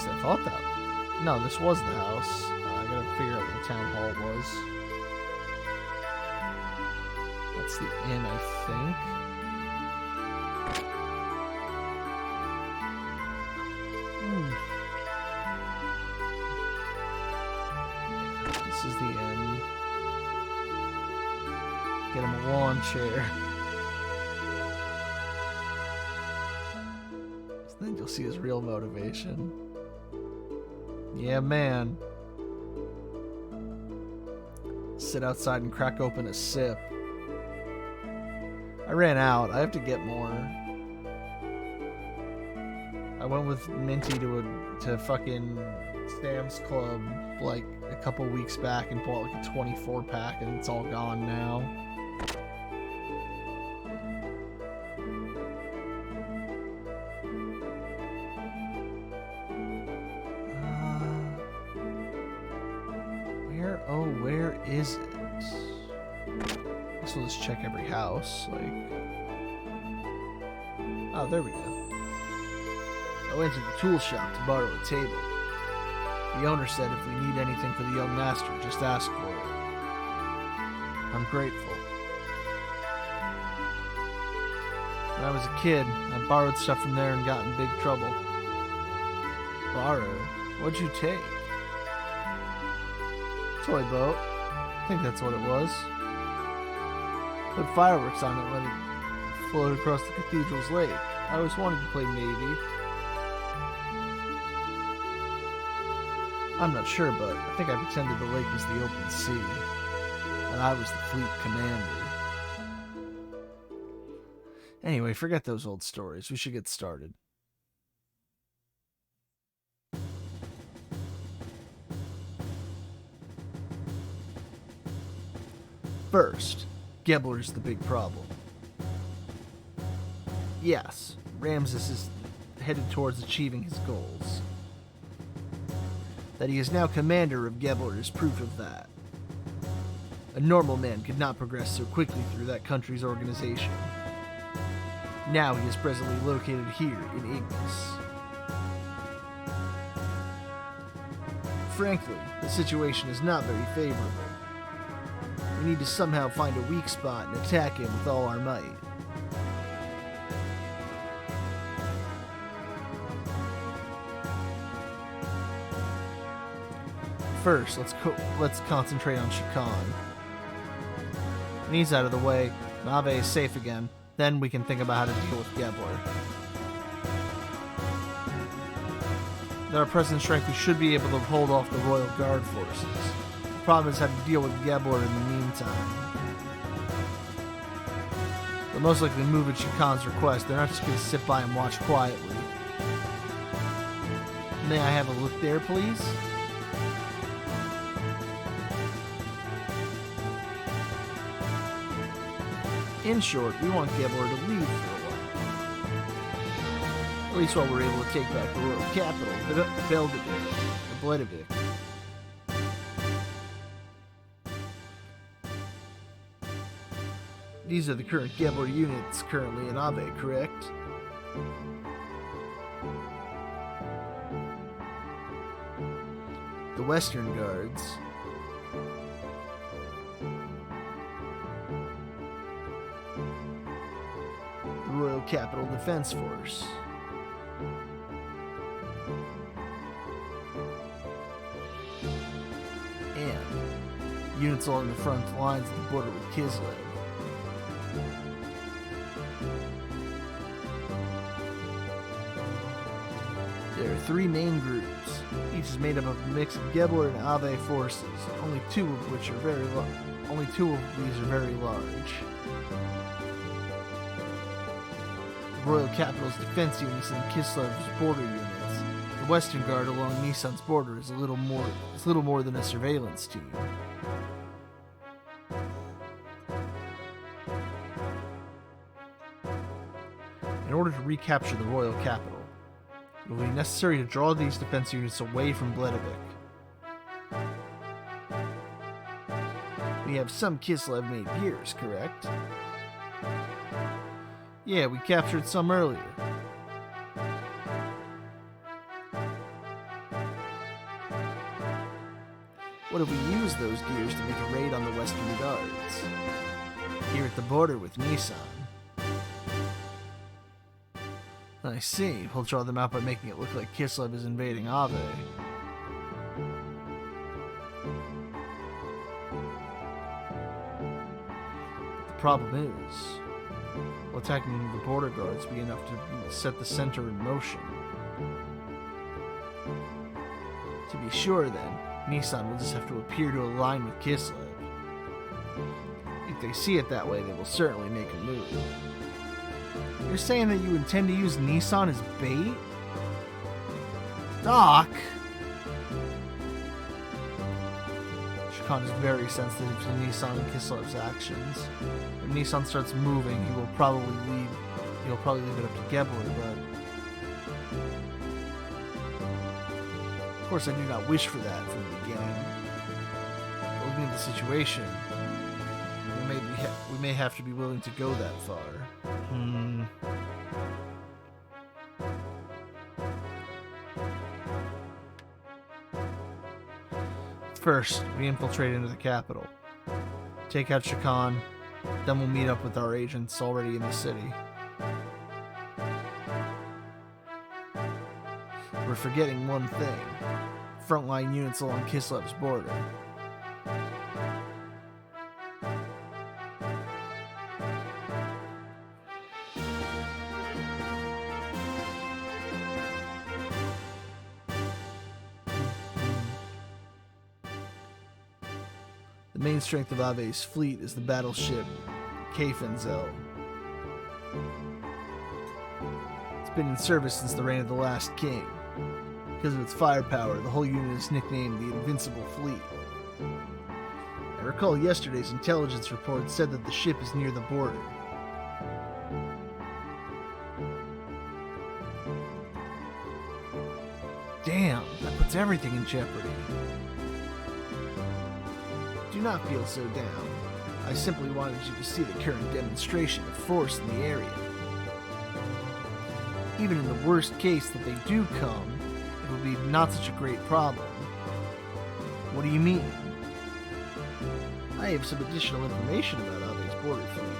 I thought that. No, this was the house. I gotta figure out what the town hall was. That's the inn, I think. Yeah, this is the inn. Get him a lawn chair. So then you'll see his real motivation. Yeah, man. Sit outside and crack open a sip. I ran out. I have to get more. I went with Minty to fucking Sam's Club like a couple weeks back and bought like a 24 pack and it's all gone now. Where is it? So let's check every house. Oh, there we go. I went to the tool shop to borrow a table. The owner said if we need anything for the young master, just ask for it. I'm grateful. When I was a kid, I borrowed stuff from there and got in big trouble. Borrow? What'd you take? Toy boat. I think that's what it was. Put fireworks on it and let it float across the cathedral's lake. I always wanted to play Navy. I'm not sure, but I think I pretended the lake was the open sea. And I was the fleet commander. Anyway, forget those old stories. We should get started. First, Gebler's the big problem. Yes, Ramses is headed towards achieving his goals. That he is now commander of Gebler is proof of that. A normal man could not progress so quickly through that country's organization. Now he is presently located here in Ignis. Frankly, the situation is not very favorable. We need to somehow find a weak spot and attack him with all our might. First, let's concentrate on Shakan. When he's out of the way, Nave is safe again, then we can think about how to deal with Gebler. At our present strength, we should be able to hold off the Royal Guard forces. The problem is how to deal with Gebler in the meantime. They'll most likely move at Shakan's request. They're not just going to sit by and watch quietly. May I have a look there, please? In short, we want Gebler to leave for a while. At least while we're able to take back the royal capital, Vtuber. These are the current Gebler units currently in Ave, correct? The Western Guards. Royal Capital Defense Force. And units along the front lines of the border with Kislev. There are three main groups. Each is made up of a mix of Gebler and Ave forces, only two of these are very large. Royal Capital's defense units and Kislev's border units. The Western Guard along Nissan's border is little more than a surveillance team. In order to recapture the Royal Capital, it will be necessary to draw these defense units away from Vtuber. We have some Kislev-made gears, correct? Yeah, we captured some earlier. What if we use those gears to make a raid on the Western Guards? Here at the border with Nissan. I see. We'll draw them out by making it look like Kislev is invading Ave. The problem is, attacking the border guards will be enough to set the center in motion. To be sure, then, Nissan will just have to appear to align with Kislev. If they see it that way, they will certainly make a move. You're saying that you intend to use Nissan as bait? Doc! Shakan is very sensitive to Nissan and Kislev's actions. If Nissan starts moving, he'll probably leave it up to Gebler, but of course I do not wish for that from the beginning. Looking at the situation, we may have to be willing to go that far. First, we infiltrate into the capital. Take out Shakan, then we'll meet up with our agents already in the city. We're forgetting one thing. Frontline units along Kislev's border. The main strength of Ave's fleet is the battleship Kafenzel. It's been in service since the reign of the last king. Because of its firepower, the whole unit is nicknamed the Invincible Fleet. I recall yesterday's intelligence report said that the ship is near the border. Damn, that puts everything in jeopardy. Do not feel so down. I simply wanted you to see the current demonstration of force in the area. Even in the worst case that they do come, it will be not such a great problem. What do you mean? I have some additional information about Ave's border fleet.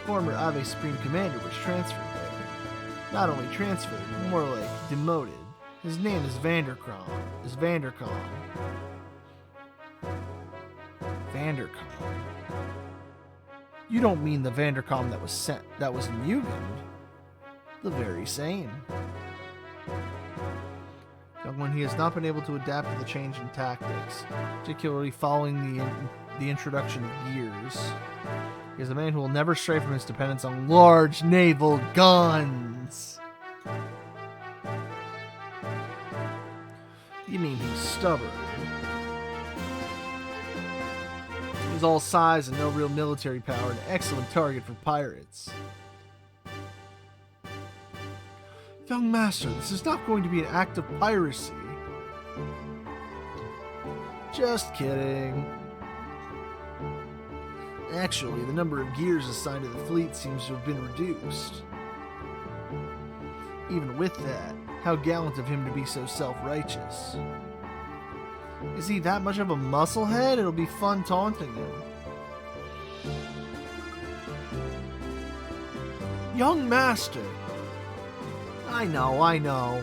Former Ave Supreme Commander was transferred there. Not only transferred, more like demoted. His name is Vanderkron. Vanderkon. You don't mean the Vanderkon that was in Jugend? The very same. Young one, he has not been able to adapt to the change in tactics, particularly following the introduction of gears. He is a man who will never stray from his dependence on large naval guns. You mean he's stubborn? He's all size and no real military power, an excellent target for pirates. Young master, this is not going to be an act of piracy. Just kidding. Actually, the number of gears assigned to the fleet seems to have been reduced. Even with that, how gallant of him to be so self-righteous. Is he that much of a musclehead? It'll be fun taunting him. Young master! I know.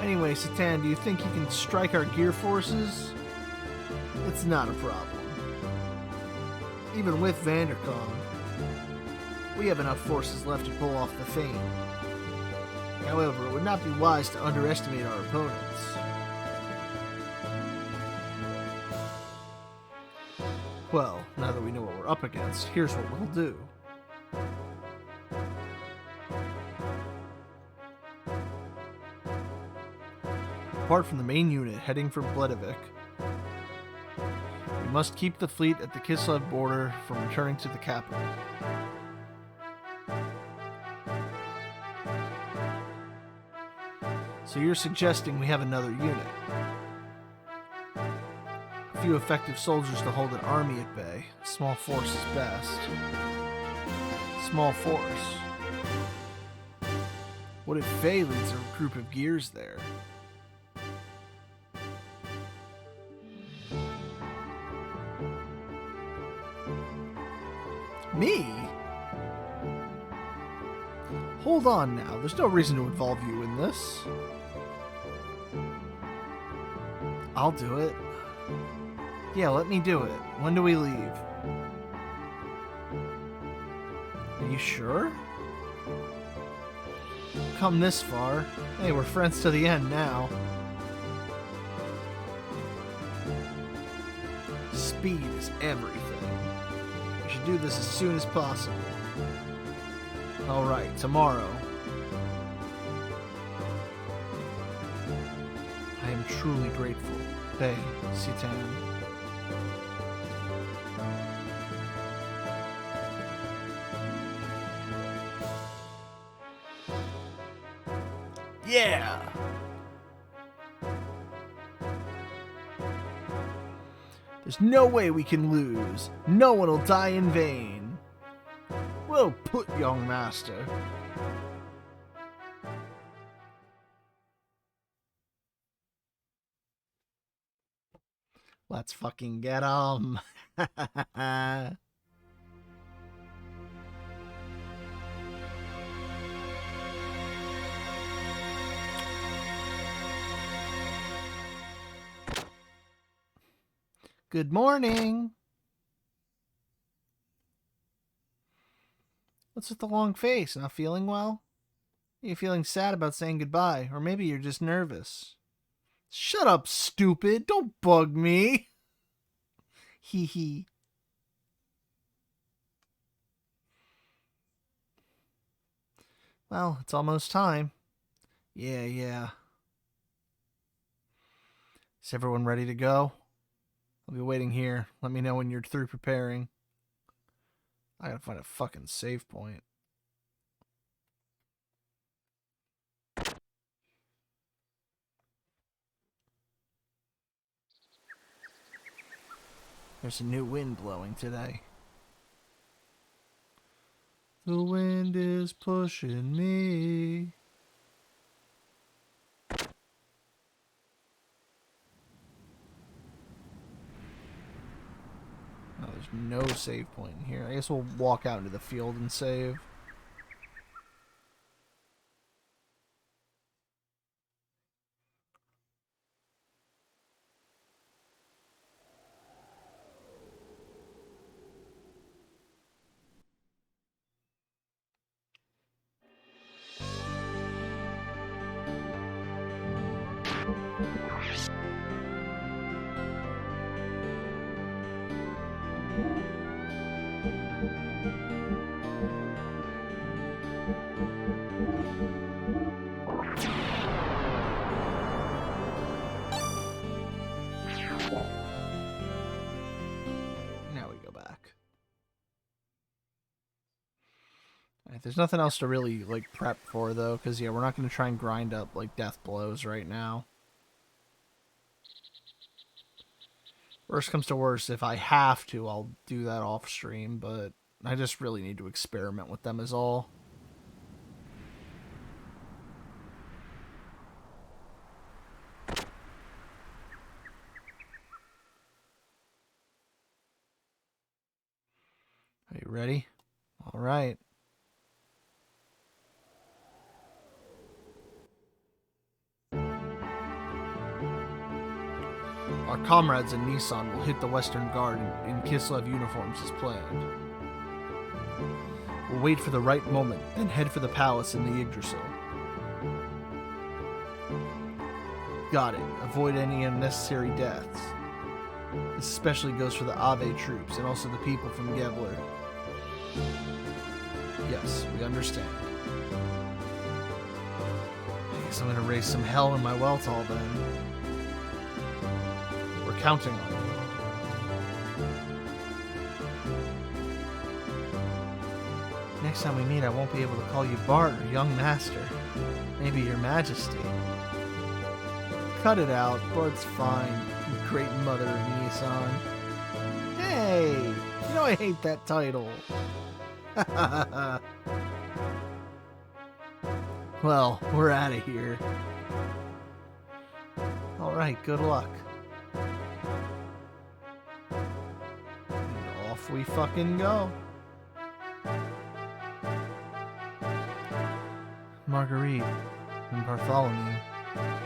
Anyway, Satan, do you think you can strike our gear forces? It's not a problem. Even with Vanderkon, we have enough forces left to pull off the feint. However, it would not be wise to underestimate our opponents. Well, now that we know what we're up against, here's what we'll do. Apart from the main unit heading for Bledevik, we must keep the fleet at the Kislev border from returning to the capital. So you're suggesting we have another unit. A few effective soldiers to hold an army at bay. A small force is best. Small force. What if Fhey leads a group of gears there? Me? Hold on now, there's no reason to involve you in this. I'll do it. Yeah, let me do it. When do we leave? Are you sure? Come this far. Hey, we're friends to the end now. Speed is everything. We should do this as soon as possible. Alright, tomorrow. I am truly grateful. Hey, Citan. Yeah! There's no way we can lose. No one will die in vain. Well put, young master. Let's fucking get 'em. Good morning. What's with the long face? Not feeling well? Are you feeling sad about saying goodbye? Or maybe you're just nervous. Shut up, stupid. Don't bug me. Hee hee. Well, it's almost time. Yeah. Is everyone ready to go? I'll be waiting here. Let me know when you're through preparing. I gotta find a fucking save point. There's a new wind blowing today. The wind is pushing me. Oh, there's no save point in here. I guess we'll walk out into the field and save. Now we go back. Alright, there's nothing else to really like prep for though, because yeah, we're not going to try and grind up like death blows right now. Worst comes to worst, if I have to, I'll do that off stream, but I just really need to experiment with them is all. Are you ready? All right. Our comrades in Nissan will hit the Western Guard in Kislev uniforms as planned. We'll wait for the right moment, then head for the palace in the Yggdrasil. Got it. Avoid any unnecessary deaths. This especially goes for the Ave troops and also the people from Gevler. Yes, we understand. I guess I'm gonna raise some hell in my Weltall then. We're counting on you. Next time we meet, I won't be able to call you Bart or Young Master. Maybe Your Majesty. Cut it out. Bart's fine. You great mother of Nissan. Hey! You know I hate that title. Well, we're out of here. Alright, good luck. And off we fucking go. Marguerite and Bartholomew.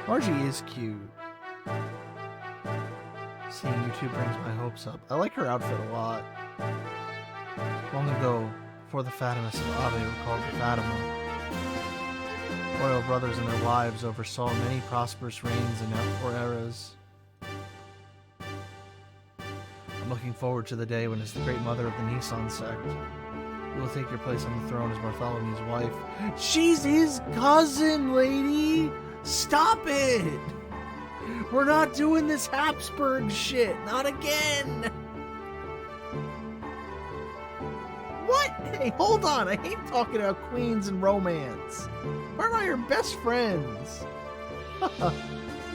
Margie is cute. Seeing you two brings my hopes up. I like her outfit a lot. Long ago, before the Fatimas of Ave were called the Fatima, royal brothers and their wives oversaw many prosperous reigns or eras. I'm looking forward to the day when, as the great mother of the Nissan sect, you will take your place on the throne as Bartholomew's wife. She's his cousin, lady! Stop it! We're not doing this Habsburg shit! Not again! What? Hey, hold on! I hate talking about queens and romance. Why am I your best friends?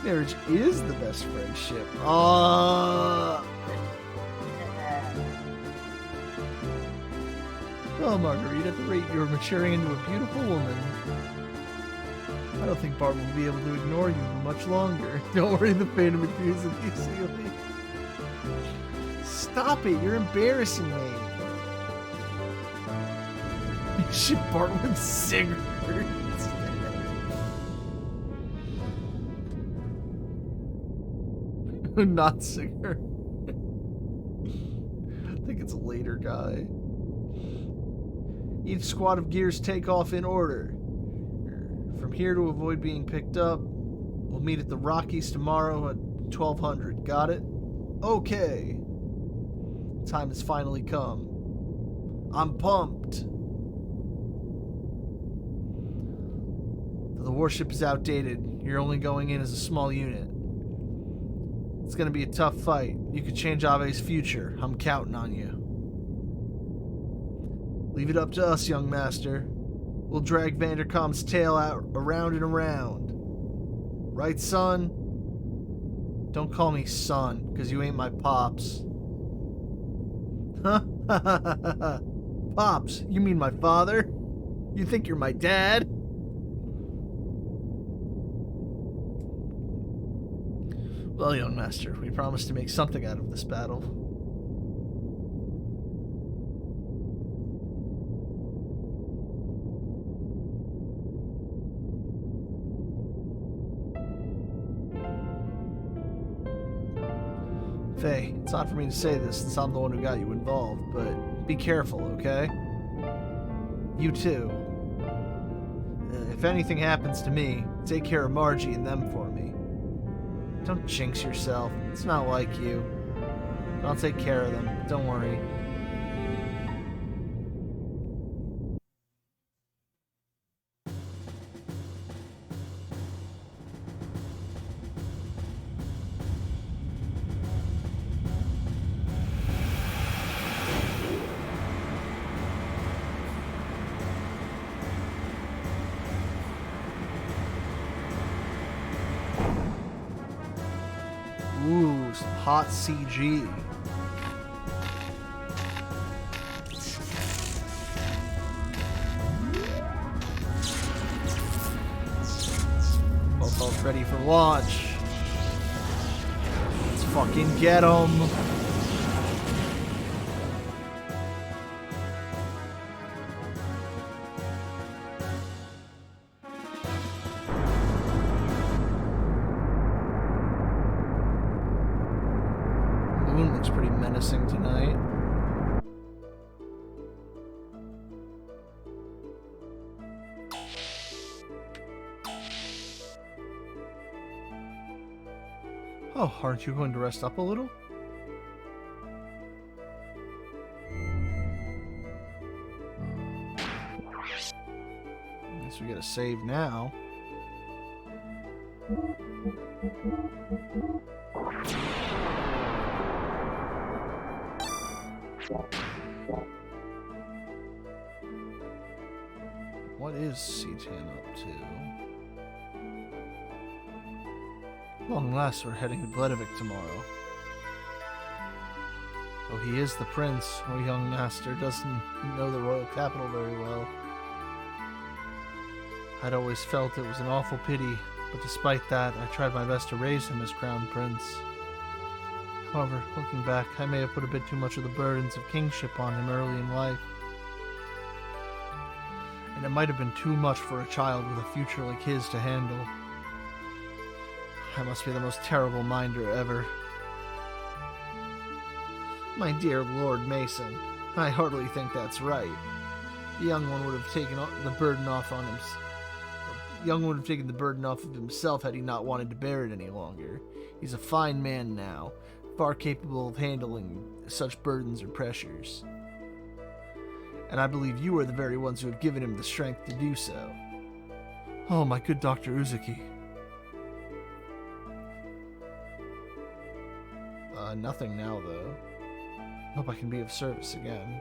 Marriage is the best friendship. Well, Marguerite, at the rate you're maturing into a beautiful woman, I don't think Bart will be able to ignore you for much longer. Don't worry, the fate of agrees with you, Seelie. Stop it, you're embarrassing me. You should Bart with cigarettes. Not cigarette. I think it's a later guy. Each squad of gears take off in order. From here, to avoid being picked up, we'll meet at the Rockies tomorrow at 1200. Got it? Okay. Time has finally come. I'm pumped. The warship is outdated. You're only going in as a small unit. It's going to be a tough fight. You could change Ave's future. I'm counting on you. Leave it up to us, young master. We'll drag Vanderkamp's tail out around and around. Right, son? Don't call me son, because you ain't my pops. Huh? Pops, you mean my father? You think you're my dad? Well, young master, we promise to make something out of this battle. Fhey, it's not for me to say this since I'm the one who got you involved, but be careful, okay? You too. If anything happens to me, take care of Margie and them for me. Don't jinx yourself. It's not like you. But I'll take care of them. Don't worry. Ooh, some hot CG. Both ready for launch. Let's fucking get them. Moon looks pretty menacing tonight. Oh, aren't you going to rest up a little? Guess we get a save now. What is C-Tan up to? Long last, we're heading to Bledevik tomorrow. Oh, he is the prince. Oh, young master doesn't know the royal capital very well. I'd always felt it was an awful pity, but despite that, I tried my best to raise him as crown prince. However, looking back, I may have put a bit too much of the burdens of kingship on him early in life. And it might have been too much for a child with a future like his to handle. I must be the most terrible minder ever. My dear Lord Mason, I hardly think that's right. The young one would have taken the burden off on him. The young one would have taken the burden off of himself had he not wanted to bear it any longer. He's a fine man now, far capable of handling such burdens or pressures. And I believe you are the very ones who have given him the strength to do so. Oh, my good Dr. Uzuki. Nothing now, though. Hope I can be of service again.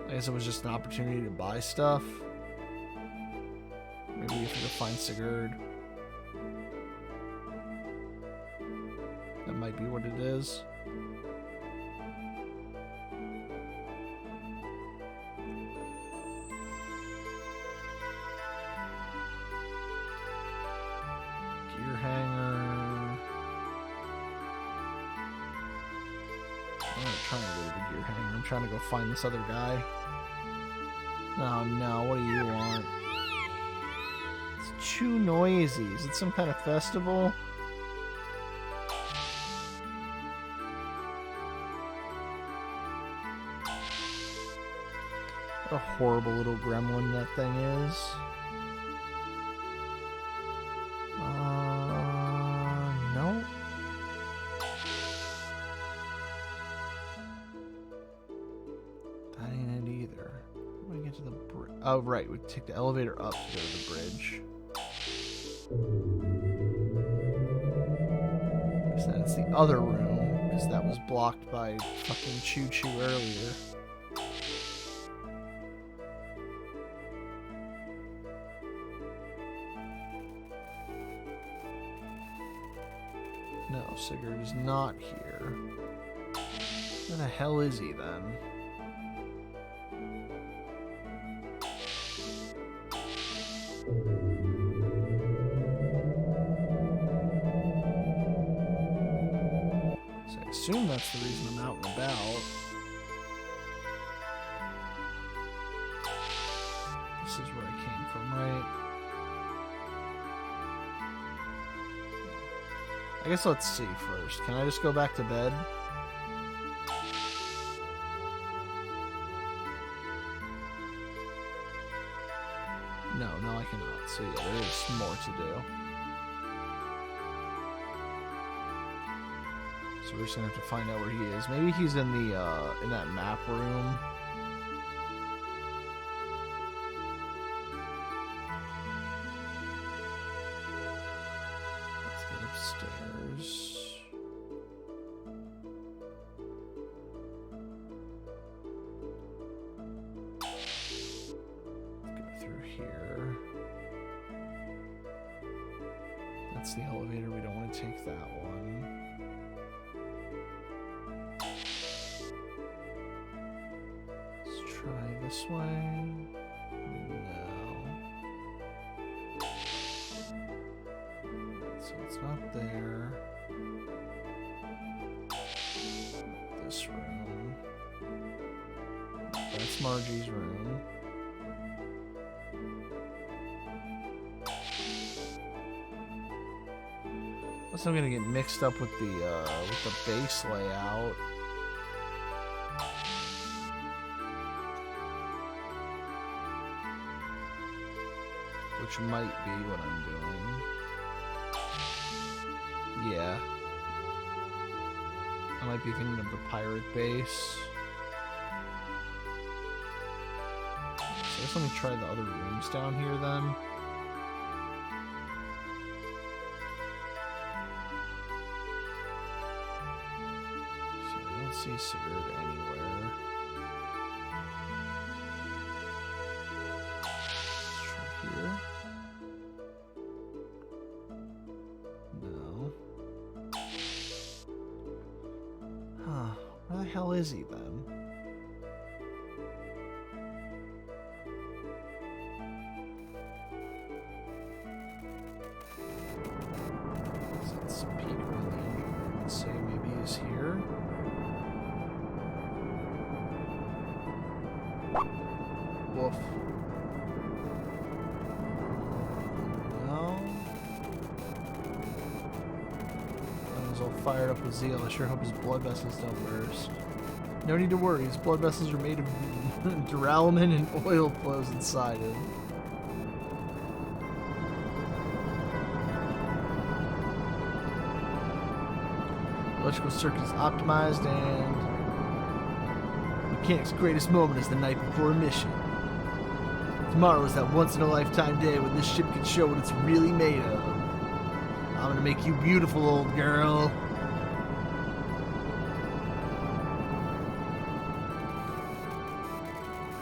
I guess it was just an opportunity to buy stuff. Maybe if you go find Sigurd. That might be what it is. Gear hanger. I'm not trying to go to the gear hanger. I'm trying to go find this other guy. Oh no, what do you want? It's too noisy. Is it some kind of festival? What a horrible little gremlin that thing is. No. That ain't it either. How do we get to the bridge? Oh, right. We take the elevator up to go to the bridge. So that's the other room, because that was blocked by fucking Choo Choo earlier. No, Sigurd is not here. Where the hell is he then? So I assume that's the reason I'm out and about. This is where I came from, right? I guess let's see first. Can I just go back to bed? No, I cannot. So yeah, there is more to do. So we're just gonna have to find out where he is. Maybe he's in the in that map room. Let's get upstairs. Here. That's the elevator. We don't want to take that one. Let's try this way. No. So it's not there. This room. That's Margie's room. Unless I'm gonna get mixed up with the base layout. Which might be what I'm doing. Yeah. I might be thinking of the pirate base. So I guess let me try the other rooms down here then. See Sigurd anywhere. Let's try here. No. Huh. Where the hell is he then? Let's peek around the engine room and see maybe he's here. Woof. No. He's all fired up with zeal. I sure hope his blood vessels don't burst. No need to worry. His blood vessels are made of duralumin and oil flows inside him. Electrical circuit is optimized and mechanic's greatest moment is the night before a mission. Tomorrow is that once-in-a-lifetime day when this ship can show what it's really made of. I'm gonna make you beautiful, old girl.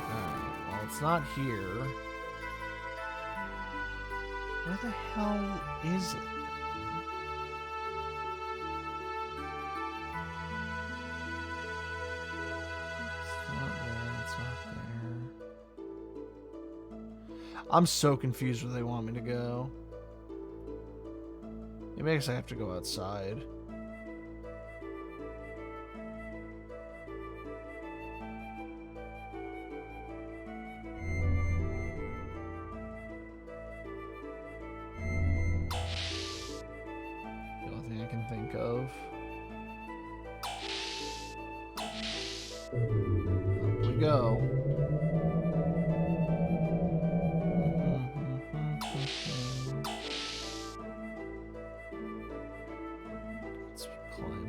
Alright, well, it's not here. Where the hell is it? I'm so confused where they want me to go. Maybe I guess I have to go outside. The only thing I can think of. Up we go.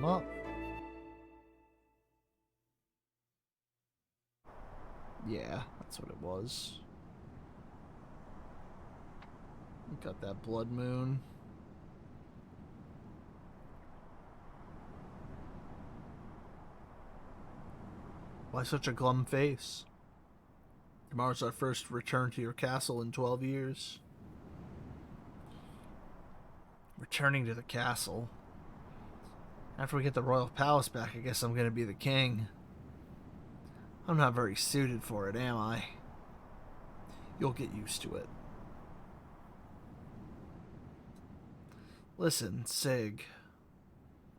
Up. Yeah, that's what it was. You got that blood moon. Why such a glum face? Tomorrow's our first return to your castle in 12 years. Returning to the castle. After we get the royal palace back, I guess I'm gonna be the king. I'm not very suited for it, am I? You'll get used to it. Listen, Sig.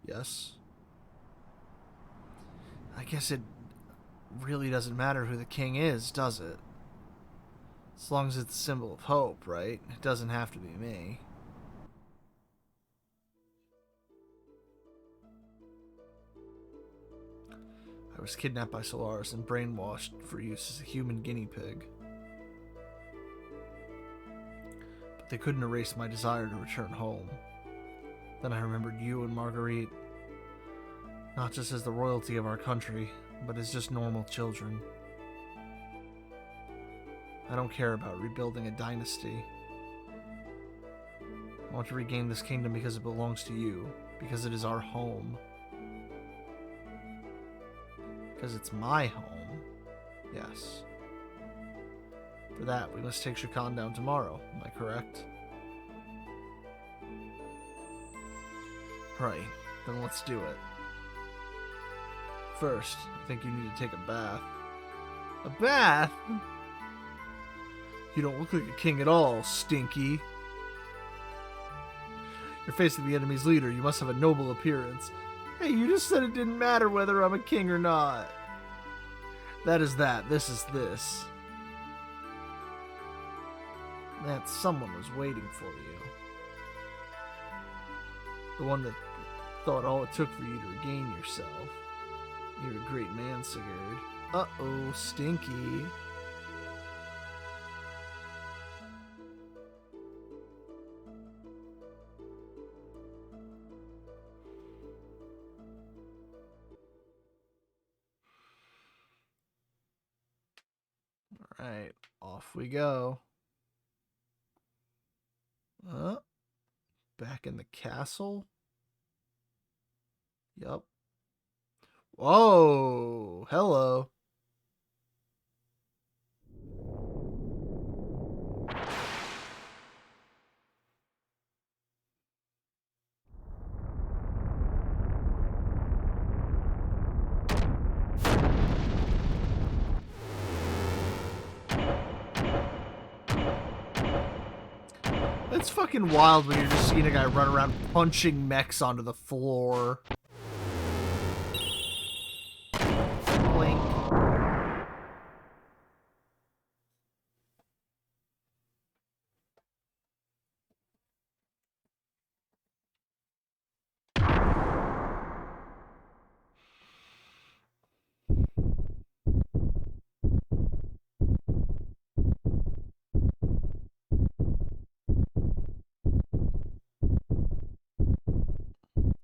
Yes? I guess it really doesn't matter who the king is, does it? As long as it's a symbol of hope, right? It doesn't have to be me. I was kidnapped by Solaris and brainwashed for use as a human guinea pig. But they couldn't erase my desire to return home. Then I remembered you and Marguerite, not just as the royalty of our country, but as just normal children. I don't care about rebuilding a dynasty. I want to regain this kingdom because it belongs to you, because it is our home. Because it's my home. Yes. For that, we must take Shakan down tomorrow. Am I correct? Right. Then let's do it. First, I think you need to take a bath. A bath? You don't look like a king at all, Stinky. You're facing the enemy's leader. You must have a noble appearance. Hey, you just said it didn't matter whether I'm a king or not. That is that. This is this. That someone was waiting for you. The one that thought all it took for you to regain yourself. You're a great man, Sigurd. Uh-oh, Stinky. Alright, off we go. Back in the castle? Yup. Whoa! Hello. It's fucking wild when you're just seeing a guy run around punching mechs onto the floor. Blink.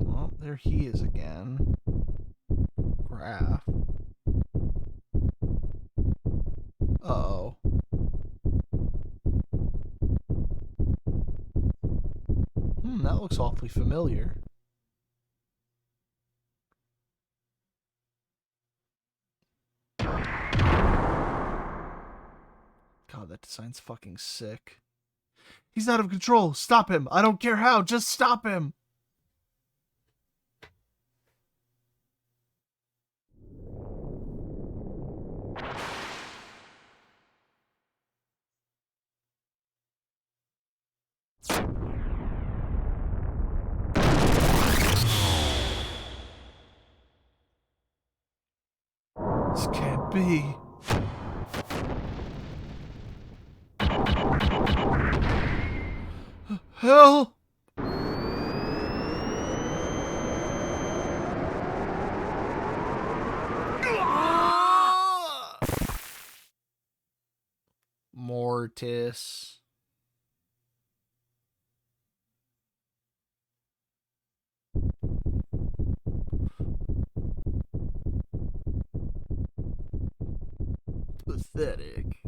Well, there he is again. Graph. Uh-oh. That looks awfully familiar. God, that design's fucking sick. He's out of control. Stop him. I don't care how. Just stop him. This can't be. Hell! Mortis. Pathetic.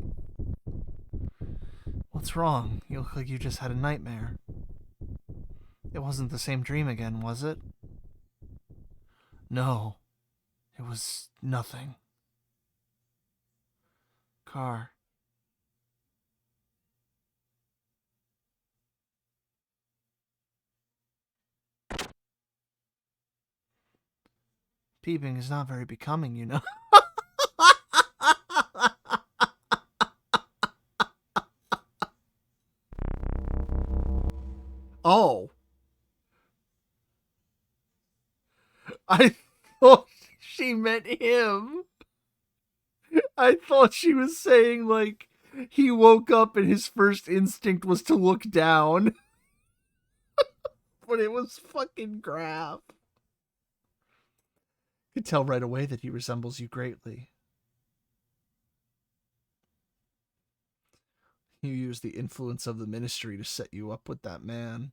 What's wrong? You look like you just had a nightmare. It wasn't the same dream again, was it? No. It was nothing. Car. Peeping is not very becoming, you know. Oh. I thought she meant him. I thought she was saying, like, he woke up and his first instinct was to look down. But it was fucking Graf. Could tell right away that he resembles you greatly. You use the influence of the ministry to set you up with that man.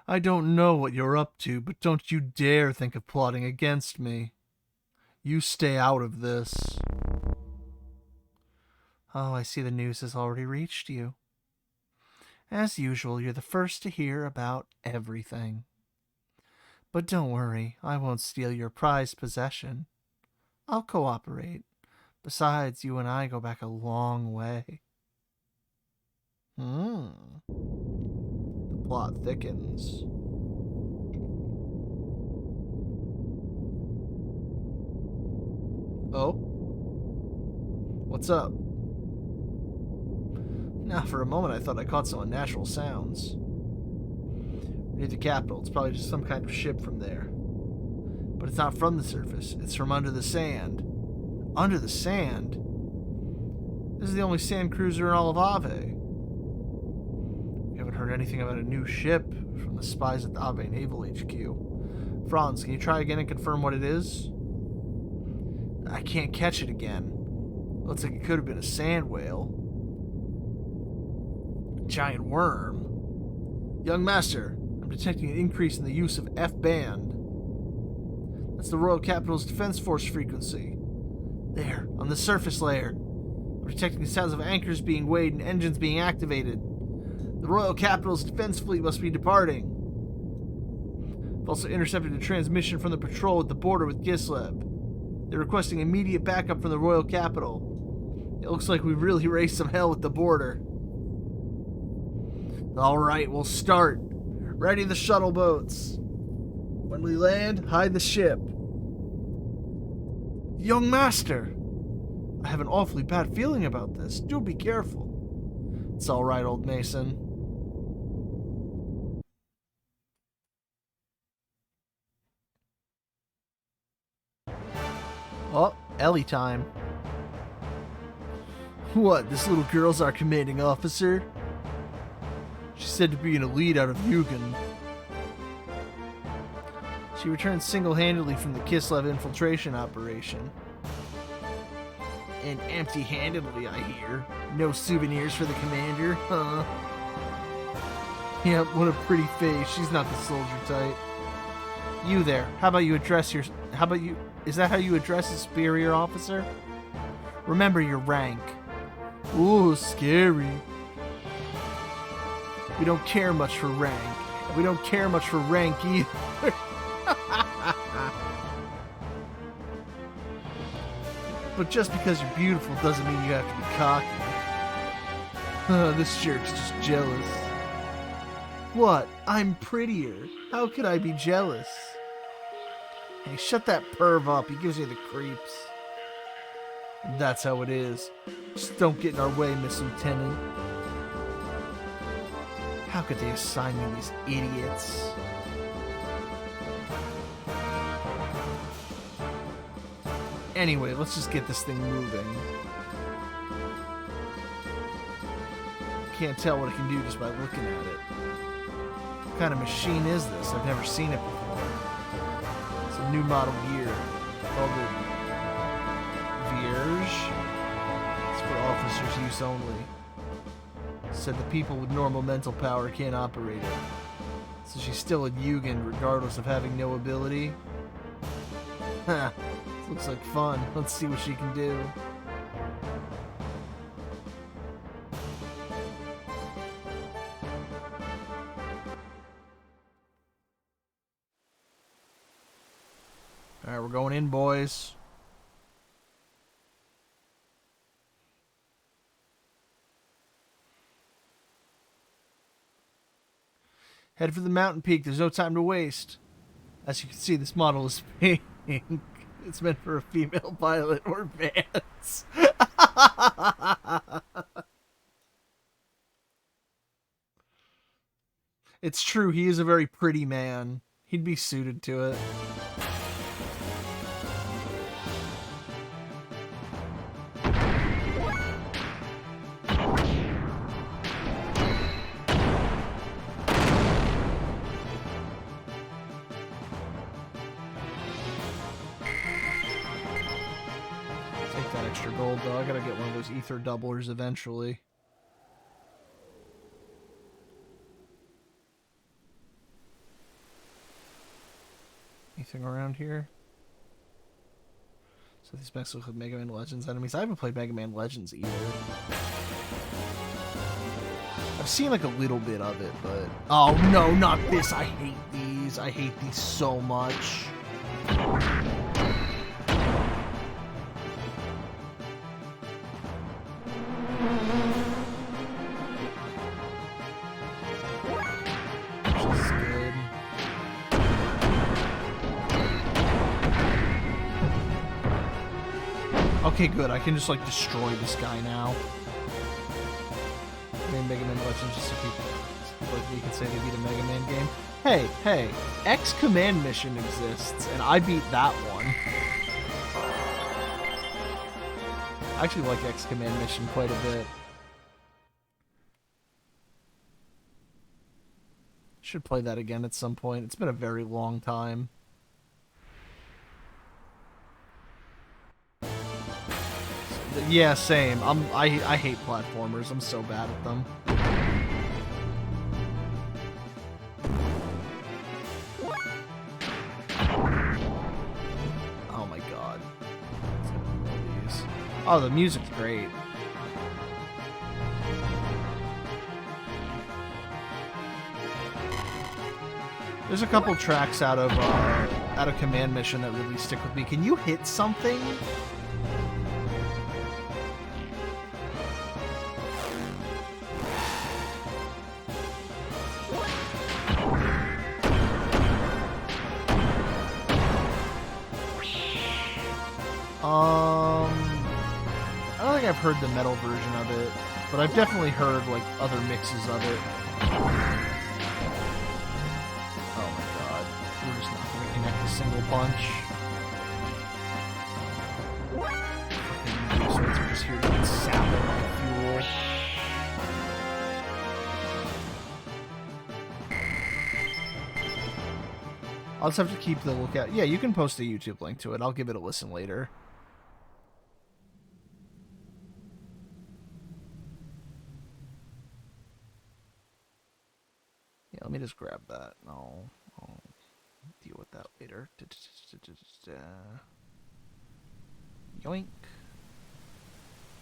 I don't know what you're up to, but don't you dare think of plotting against me. You stay out of this. Oh, I see the news has already reached you. As usual, you're the first to hear about everything. But don't worry, I won't steal your prized possession. I'll cooperate. Besides, you and I go back a long way. The plot thickens. Oh? What's up? Now, for a moment, I thought I caught some unnatural sounds. Near the capital, it's probably just some kind of ship from there. But it's not from the surface, it's from under the sand. Under the sand? This is the only sand cruiser in all of Ave. We haven't heard anything about a new ship from the spies at the Ave Naval HQ. Franz, can you try again and confirm what it is? I can't catch it again. Looks like it could have been a sand whale. A giant worm. Young Master, I'm detecting an increase in the use of F-band. That's the Royal Capital's Defense Force frequency. There, on the surface layer. I'm detecting the sounds of anchors being weighed and engines being activated. The Royal Capital's defense fleet must be departing. I've also intercepted a transmission from the patrol at the border with Gislev. They're requesting immediate backup from the Royal Capital. It looks like we've really raised some hell at the border. Alright, we'll start. Ready the shuttle boats. When we land, hide the ship. Young Master! I have an awfully bad feeling about this. Do be careful. It's alright, old Mason. Oh, Ellie time. What, this little girl's our commanding officer? She's said to be an elite out of Yugen. She returned single-handedly from the Kislev infiltration operation. And empty-handedly, I hear. No souvenirs for the commander, huh? Yep, what a pretty face. She's not the soldier type. You there, how about you address your... Is that how you address a superior officer? Remember your rank. Ooh, scary. We don't care much for rank. We don't care much for rank either. But just because you're beautiful doesn't mean you have to be cocky. This jerk's just jealous. What? I'm prettier. How could I be jealous? Hey, shut that perv up. He gives me the creeps. And that's how it is. Just don't get in our way, Miss Lieutenant. How could they assign me these idiots? Anyway, let's just get this thing moving. Can't tell what it can do just by looking at it. What kind of machine is this? I've never seen it before. It's a new model gear called the Vierge. It's for officers' use only. Said the people with normal mental power can't operate it. So she's still a Yugen regardless of having no ability. Ha! Looks like fun. Let's see what she can do. Alright, we're going in, boys. Head for the mountain peak. There's no time to waste. As you can see, this model is pink. It's meant for a female pilot or vans. It's true, he is a very pretty man. He'd be suited to it. Take that extra gold, though. I gotta get one of those ether doublers eventually. Anything around here? So these mechs look like Mega Man Legends enemies. I haven't played Mega Man Legends either. I've seen like a little bit of it, but... Oh no, not this! I hate these. I hate these so much. Okay, good. I can just, like, destroy this guy now. I mean, Mega Man Legends, just so people like me can say they beat a Mega Man game. Hey, hey, X Command Mission exists, and I beat that one. I actually like X Command Mission quite a bit. Should play that again at some point. It's been a very long time. Yeah, same. I hate platformers. I'm so bad at them. Oh my god. Oh, the music's great. There's a couple tracks out of Command Mission that really stick with me. Can you hit something? I don't think I've heard the metal version of it, but I've definitely heard, like, other mixes of it. Oh my god. We're just not going to connect a single bunch. Fucking swords are just here to get sapping like fuel. I'll just have to keep the lookout. Yeah, you can post a YouTube link to it. I'll give it a listen later. Yeah, let me just grab that. I'll deal with that later. Yoink.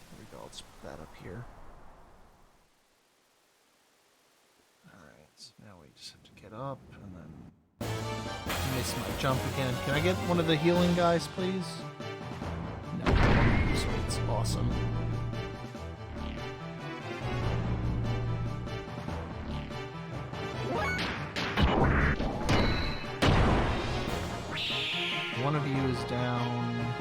There we go. Let's put that up here. Alright, so now we just have to get up and then... Miss my jump again. Can I get one of the healing guys, please? No. So it's awesome. One of you is down.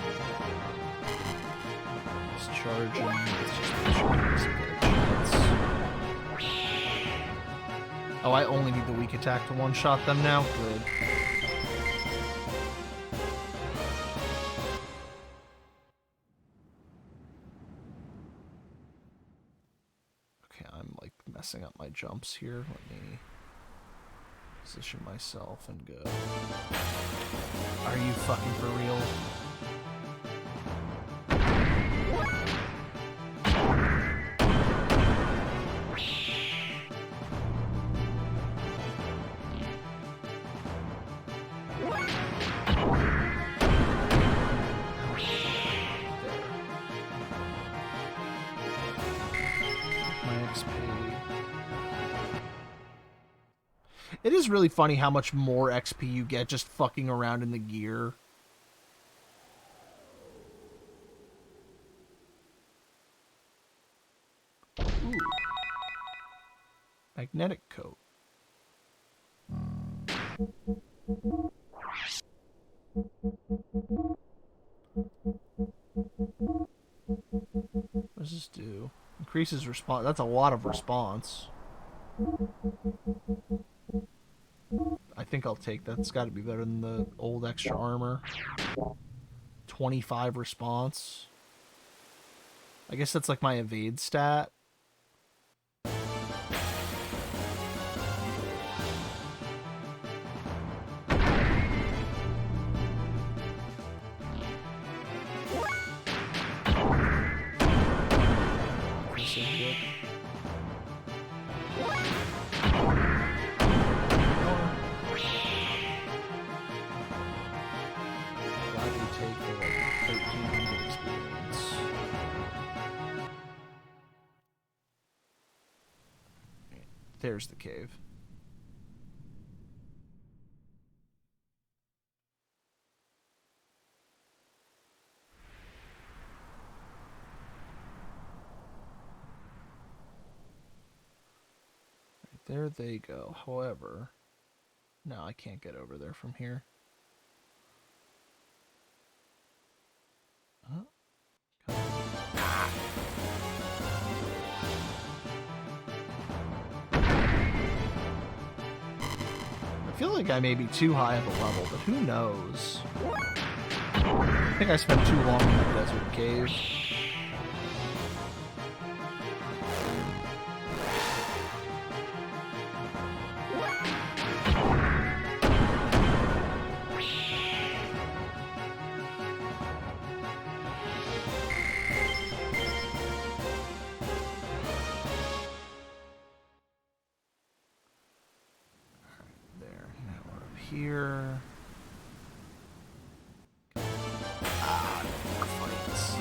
It's charging. Let's just make sure he doesn't get a chance. Oh, I only need the weak attack to one-shot them now? Good. Okay, I'm, like, messing up my jumps here. Let me position myself and go. Are you fucking for real? It is really funny how much more XP you get just fucking around in the gear. Ooh. Magnetic coat. What does this do? Increases response. That's a lot of response. I think I'll take that. It's got to be better than the old extra armor. 25 response. I guess that's like my evade stat. There's the cave. Right there they go. However, no, I can't get over there from here. Huh? I feel like I may be too high of a level, but who knows? I think I spent too long in that desert cave. Here. More fights.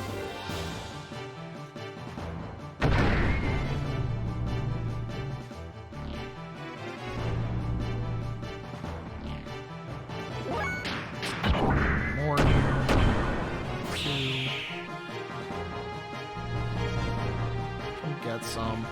More here. 2. Come get some.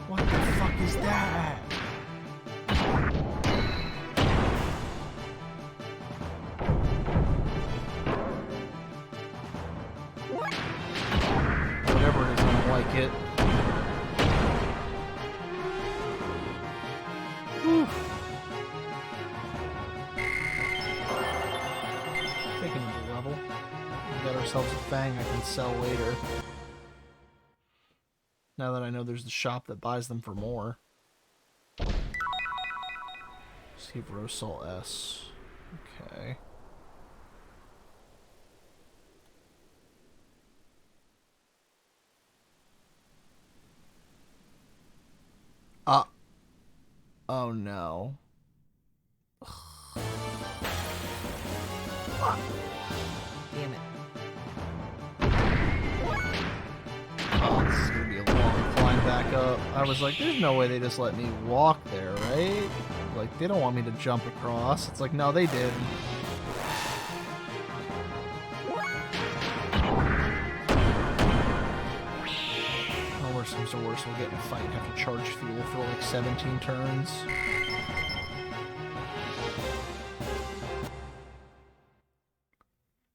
What the fuck is that? Whatever it is, I don't like it. Whew. Taking a level. We got ourselves a Fang I can sell later. Now that I know there's the shop that buys them for more. Save Rosal S. Okay. Oh no. Ugh. Fuck. Damn it. Oh, this is gonna be a long climb back up. I was like, there's no way they just let me walk there, right? Like, they don't want me to jump across. It's like, no, they did. Oh, worst comes to worst, we'll get in a fight and have to charge fuel for like 17 turns.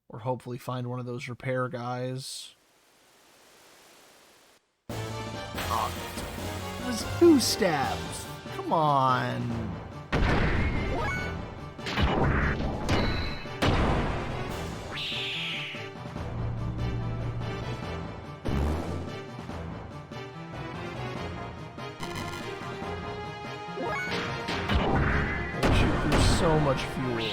Or hopefully find one of those repair guys. Oh, it was 2 stabs. Come on. There's so much fuel.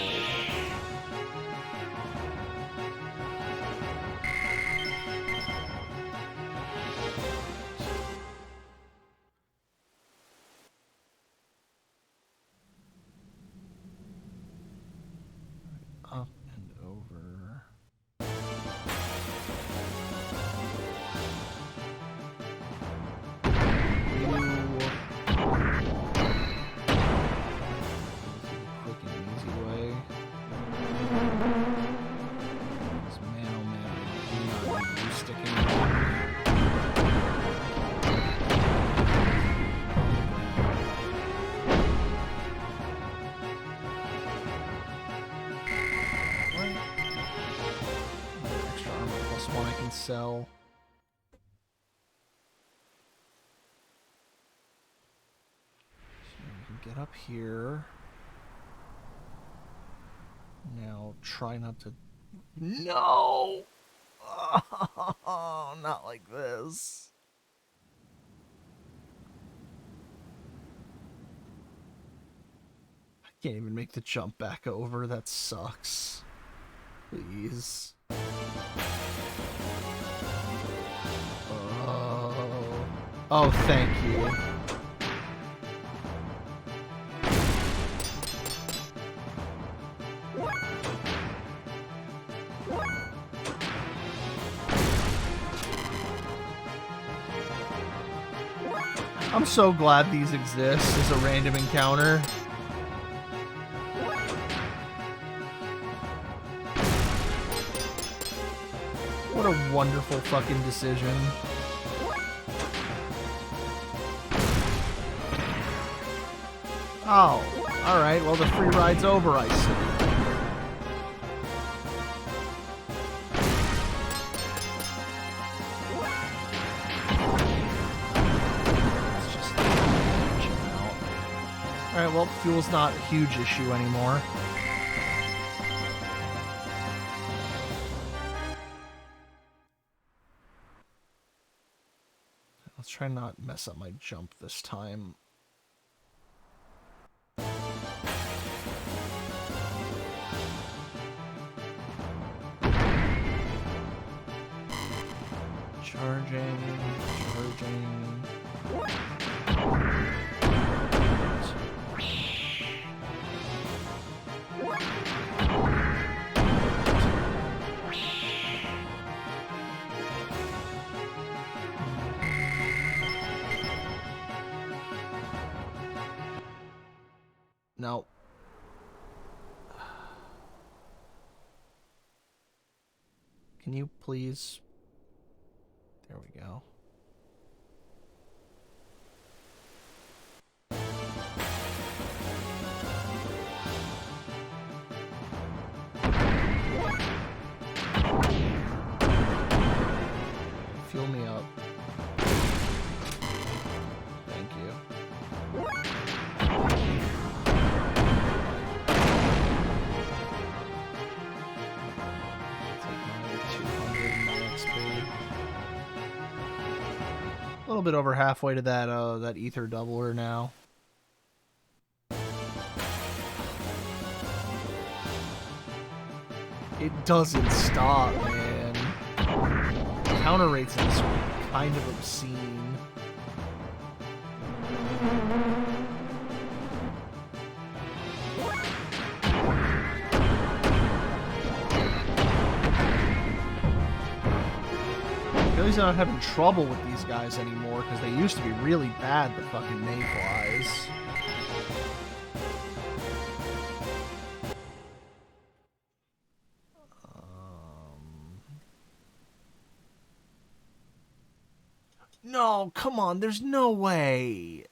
this one I can sell. So we can get up here. Now try not to... No! Oh, not like this. I can't even make the jump back over. That sucks. Please. Oh, thank you. I'm so glad these exist as a random encounter. What a wonderful fucking decision. Oh, alright, well the free ride's over, I see. Let's just chill out. Alright, well, fuel's not a huge issue anymore. Let's try not mess up my jump this time. Charging. No. Can you please... There we go. Fuel me up. Thank you. A little bit over halfway to that that ether doubler now. It doesn't stop, man. Counter rates in this are kind of obscene. He's not having trouble with these guys anymore because they used to be really bad, the fucking mayflies. No, come on, there's no way.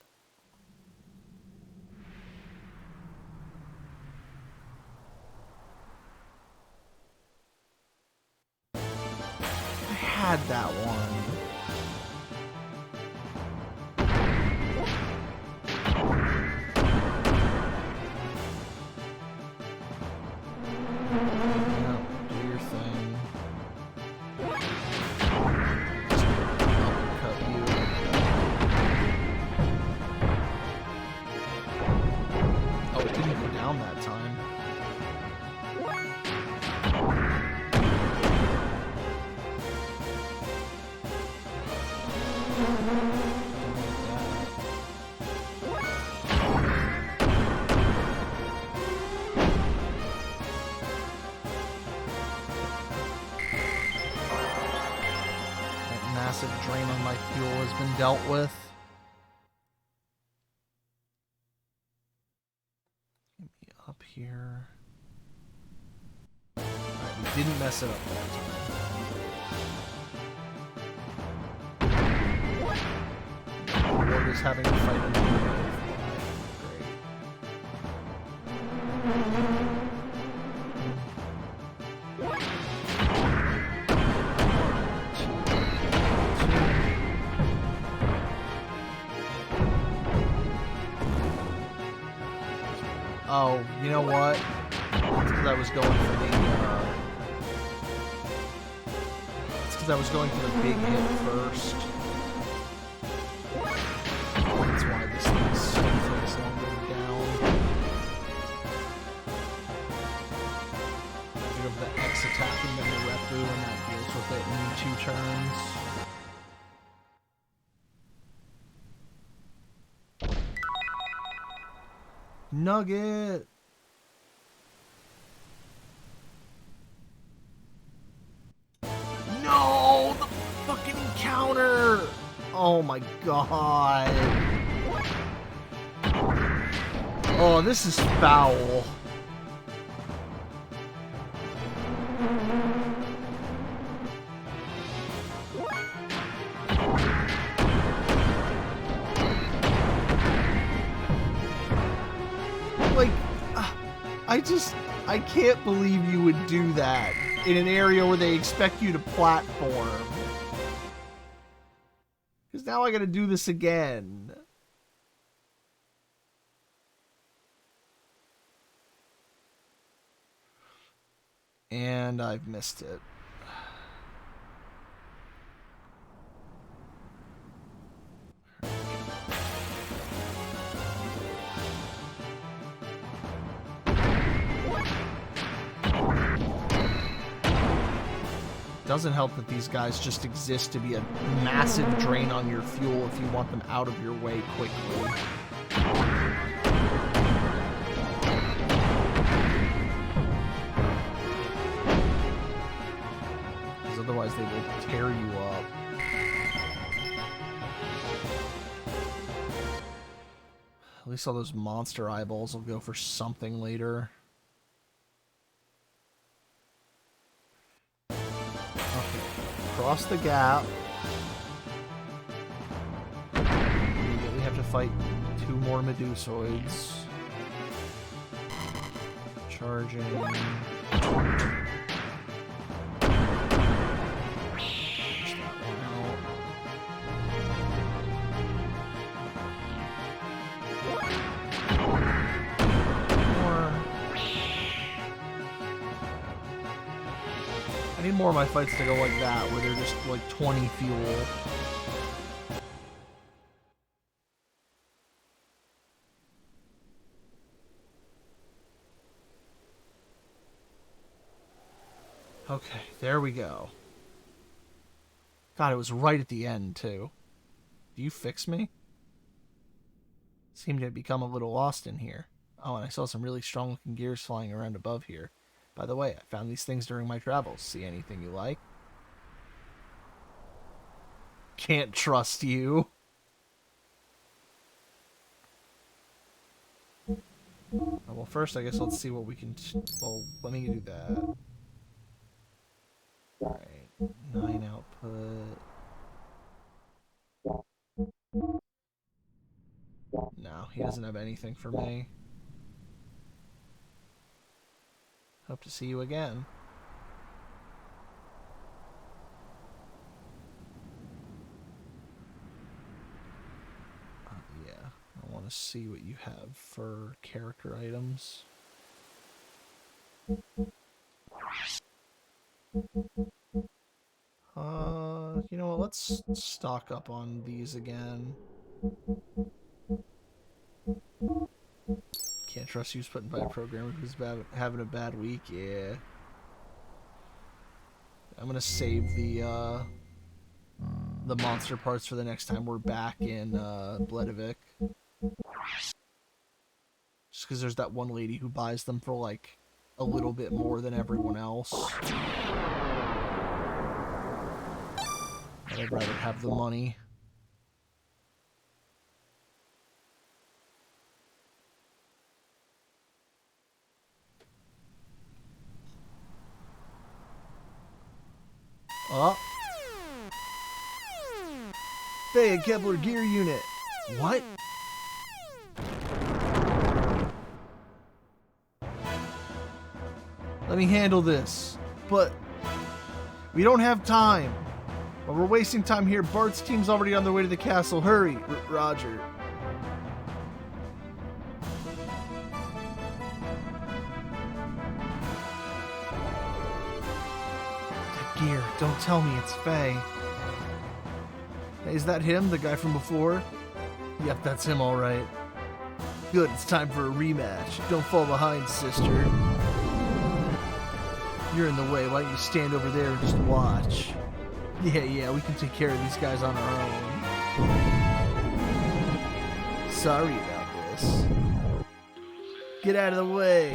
Had that one. Yeah, do your thing. Uppercut you. Oh, it didn't go down that time. Massive drain on my fuel has been dealt with. Get me up here. Alright, we didn't mess it up that time. We're just having to fight in the middle. Great. Oh, you know what? It's because I was going for the, it's because I was going for the big hit first. That's why this thing's takes longer down. You have the X attack and then the Repu, and that deals with it in 2 turns. Nugget! No! The fucking encounter! Oh my god. Oh, this is foul. Like, I can't believe you would do that in an area where they expect you to platform. Because now I gotta do this again. And I've missed it. Doesn't help that these guys just exist to be a massive drain on your fuel if you want them out of your way quickly. Because otherwise they will tear you up. At least all those monster eyeballs will go for something later. Cross the gap. Immediately have to fight 2 more Medusoids. Charging. Push that one out. I need more of my fights to go like that, where they're just like 20 fuel. Okay, there we go. God, it was right at the end, too. Do you fix me? Seem to have become a little lost in here. Oh, and I saw some really strong-looking gears flying around above here. By the way, I found these things during my travels. See anything you like? Can't trust you. Well, first, I guess let's see what we can... Well, let me do that. Alright, 9 output. No, he doesn't have anything for me. Hope to see you again. Yeah, I want to see what you have for character items. You know what, let's stock up on these again. Can't trust you putting by a programmer who's having a bad week, yeah. I'm gonna save the monster parts for the next time we're back in Bledavik. Just because there's that one lady who buys them for like a little bit more than everyone else. But I'd rather have the money. Oh. Fhey, a Kepler gear unit. What? Let me handle this. But we don't have time. While we're wasting time here, Bart's team's already on their way to the castle. Hurry, Roger. gear. Don't tell me it's Fhey. Hey, is that him, the guy from before? Yep, that's him, all right. Good, it's time for a rematch. Don't fall behind, sister. You're in the way. Why don't you stand over there and just watch? Yeah, we can take care of these guys on our own. Sorry about this. Get out of the way.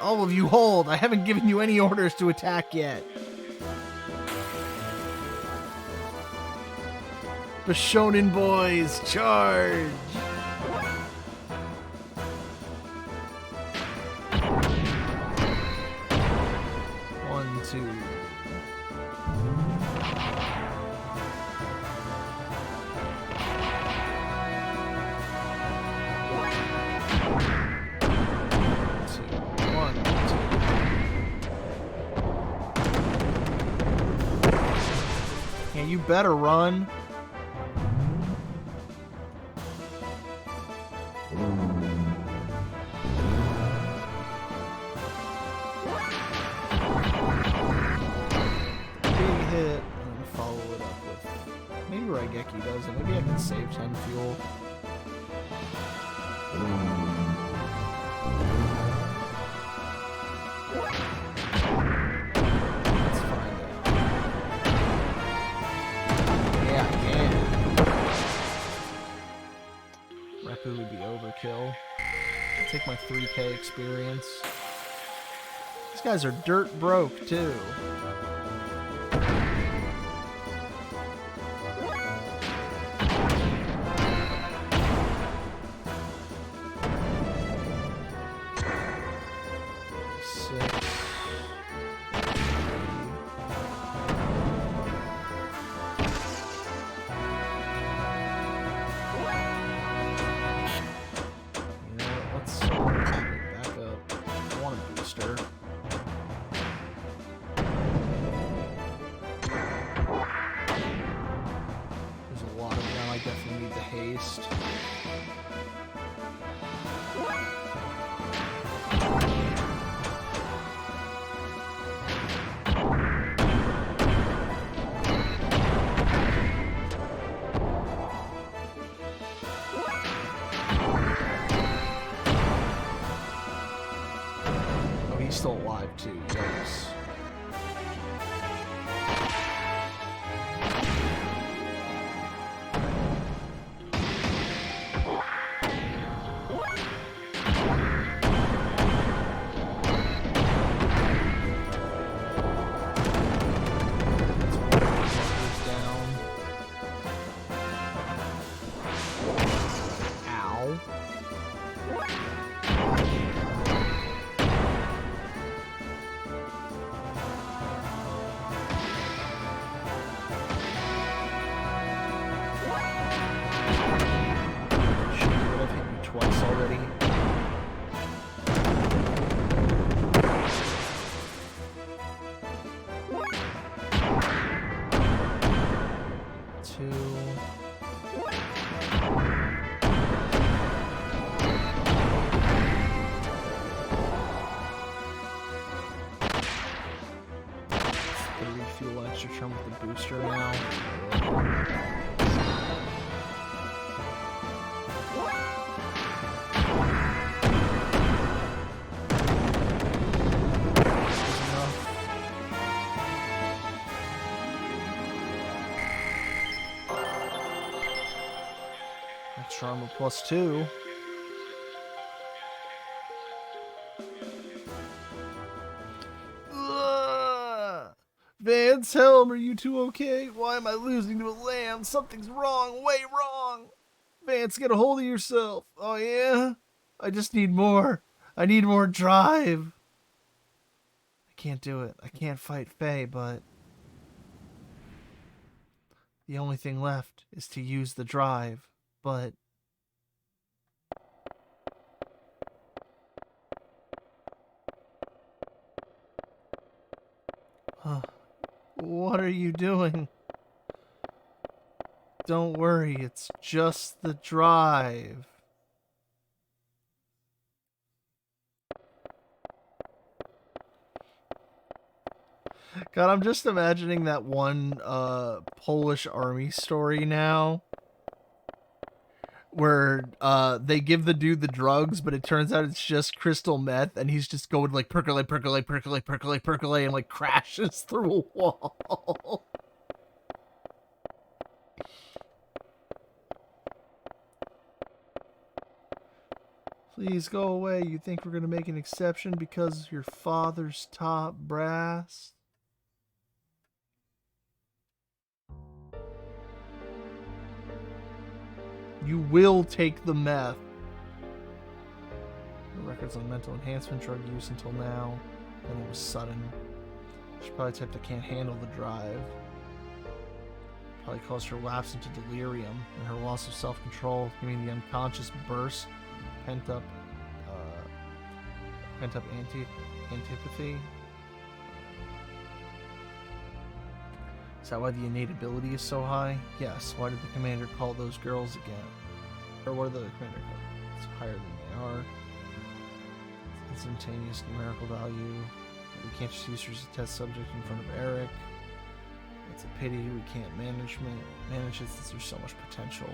All of you hold. I haven't given you any orders to attack yet. The Shonen boys, charge! One, two. Yeah, you better run. Raigeki does it. Maybe I can save 10 fuel. Let's find out. Yeah, I can. Repu would be overkill. I'll take my 3k experience. These guys are dirt broke, too. He's still alive too, yes. Refuel extra charm with the booster now. Extra armor +2. Vance, Helm, are you two okay? Why am I losing to a lamb? Something's wrong, way wrong. Vance, get a hold of yourself. Oh yeah? I just need more. I need more drive. I can't do it. I can't fight Fhey, but the only thing left is to use the drive. But what are you doing? Don't worry, it's just the drive. God, I'm just imagining that one Polish army story now, where they give the dude the drugs, but it turns out it's just crystal meth, and he's just going like percolate, percolate, percolate, percolate, percolate, and like crashes through a wall. Please go away. You think we're gonna make an exception because your father's top brass? You will take the meth. No records on mental enhancement drug use until now. Then it was sudden. She's probably the type that can't handle the drive. Probably caused her lapse into delirium and her loss of self-control, giving the unconscious burst, pent-up antipathy. Is that why the innate ability is so high? Yes. Why did the commander call those girls again? Or what did the commander call them? It's higher than they are. Instantaneous numerical value. We can't just use her as a test subject in front of Eric. It's a pity we can't manage it since there's so much potential.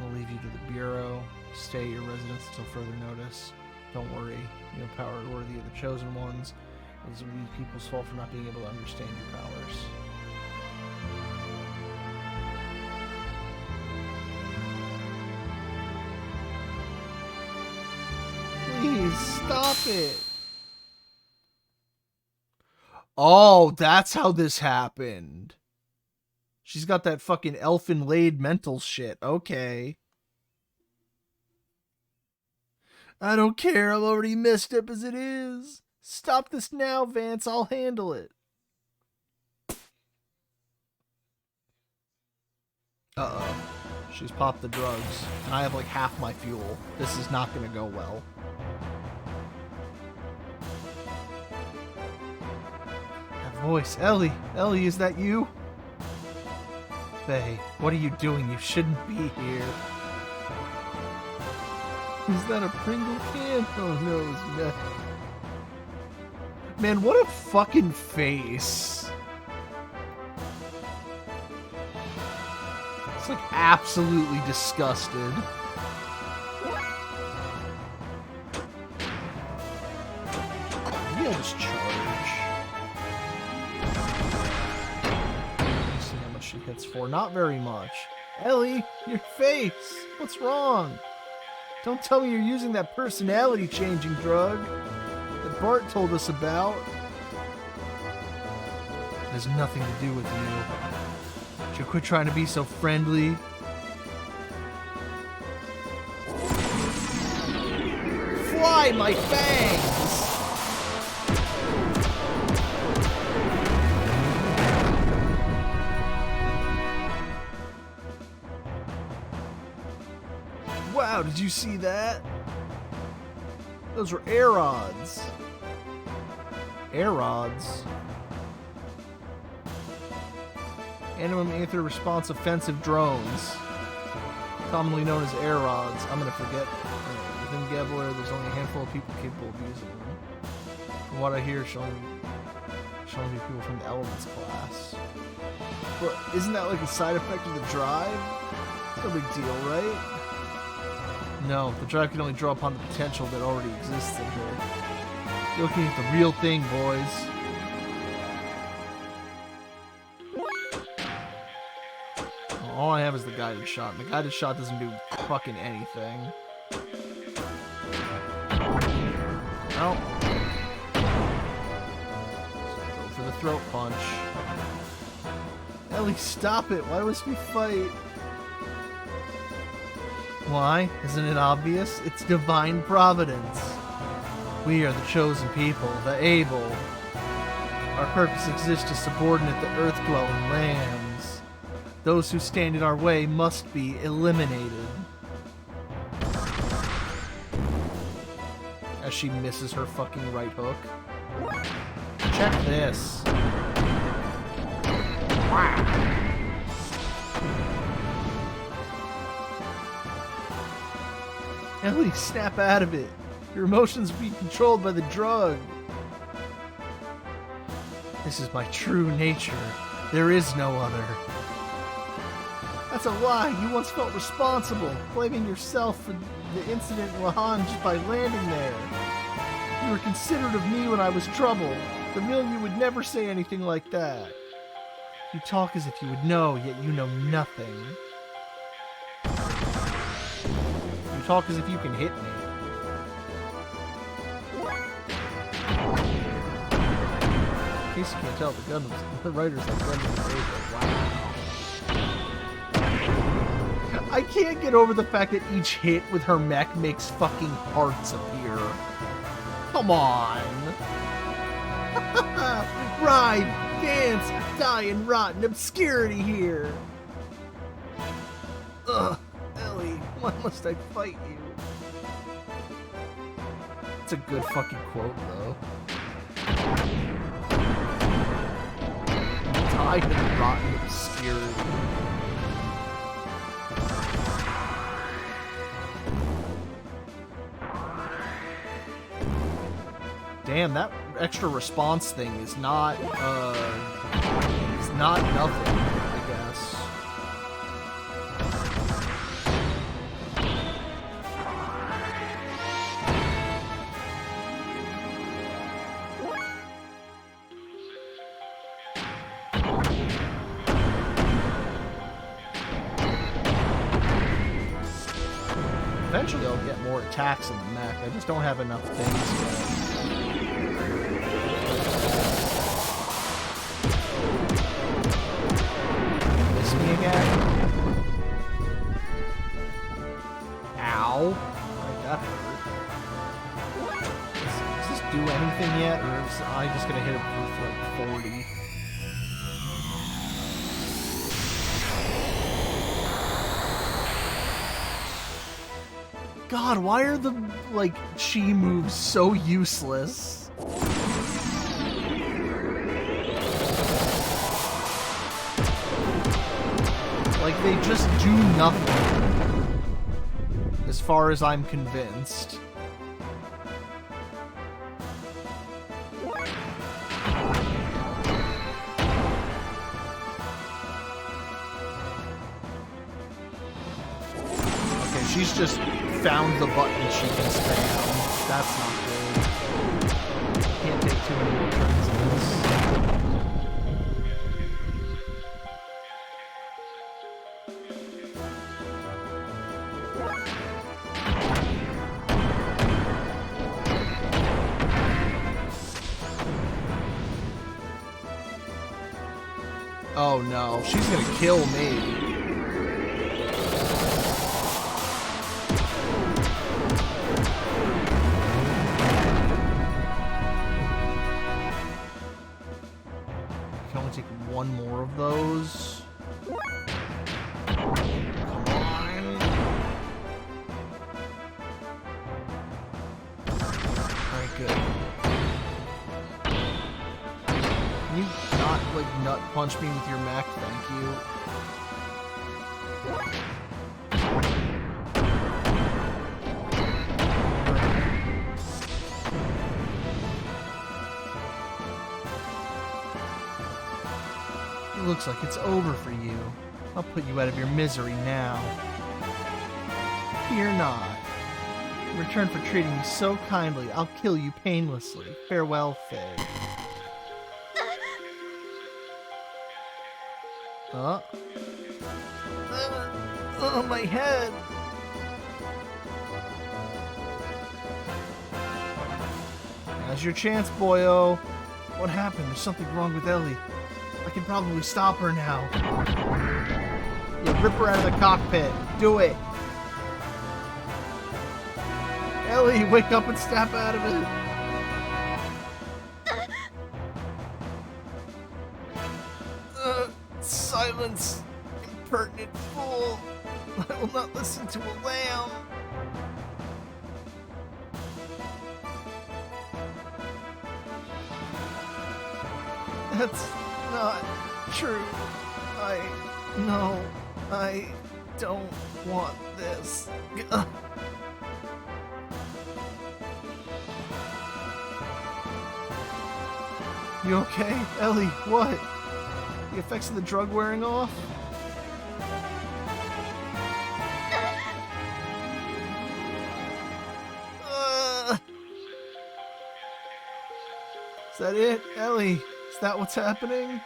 We'll leave you to the Bureau. Stay at your residence until further notice. Don't worry. You have power worthy of the chosen ones. It is we people's fault for not being able to understand your powers. Please stop it. Oh, that's how this happened. She's got that fucking elfin laid mental shit. Okay. I don't care. I'm already messed up as it is. Stop this now, Vance. I'll handle it. Uh-oh. She's popped the drugs. And I have like half my fuel. This is not going to go well. That voice. Ellie. Ellie, is that you? Fhey, what are you doing? You shouldn't be here. Is that a Pringle can? Oh no, it's meth. Man, what a fucking face. It's like absolutely disgusted. Maybe I'll just charge. Let's see how much she hits for. Not very much. Ellie, your face. What's wrong? Don't tell me you're using that personality-changing drug that Bart told us about. It has nothing to do with you. Should you quit trying to be so friendly? Fly, my fangs! Wow, did you see that? Those were air rods. Air rods. Animum Aether Response Offensive Drones. Commonly known as air rods. I'm gonna forget. Within Gebler, there's only a handful of people capable of using them. From what I hear, showing me people from the Elements class. But isn't that like a side effect of the drive? It's no big deal, right? No, the drive can only draw upon the potential that already exists in her. You're looking at the real thing, boys. All I have is the guided shot, and the guided shot doesn't do fucking anything. No. Go for the throat punch. Ellie, stop it. Why must we fight? Why? Isn't it obvious? It's divine providence. We are the chosen people, the able. Our purpose exists to subordinate the earth-dwelling lands. Those who stand in our way must be eliminated. As she misses her fucking right hook. Check this. Wow. Ellie, snap out of it. Your emotions are being controlled by the drug. This is my true nature. There is no other. That's a lie. You once felt responsible, blaming yourself for the incident in Lahan just by landing there. You were considerate of me when I was troubled. Familia would never say anything like that. You talk as if you would know, yet you know nothing. You talk as if you can hit me. In case you can't tell, the writers have Gundam's favorite. Wow. I can't get over the fact that each hit with her mech makes fucking hearts appear. Come on. Ride, dance, die, and rot in obscurity here. Ugh, Ellie, why must I fight you? It's a good fucking quote, though. Die and rot in obscurity. Damn, that extra response thing is not nothing, I guess. Eventually I'll get more attacks in the mech. I just don't have enough things yet. Me again. Ow. Right, that hurt. Does this do anything yet, or is I just gonna hit it for like 40? God, why are the, like, chi moves so useless? Like, they just do nothing, as far as I'm convinced. Okay, she's just found the button she can spam. That's not good. Can't take too many more turns in this. Oh no, she's gonna kill me. I can only take one more of those. Come on. Alright, good. Can you not, like, nut punch me with your mech? Thank you. It looks like it's over for you. I'll put you out of your misery now. Fear not. In return for treating me so kindly, I'll kill you painlessly. Farewell, Fhey. Oh, my head! Now's your chance, boyo. What happened? There's something wrong with Ellie. I can probably stop her now. Yeah, rip her out of the cockpit. Do it! Ellie, wake up and snap out of it! Silence, impertinent fool! I will not listen to a lamb! That's not true. No, I don't want this. You okay? Ellie, what? The effects of the drug wearing off? Is that it? Ellie, is that what's happening?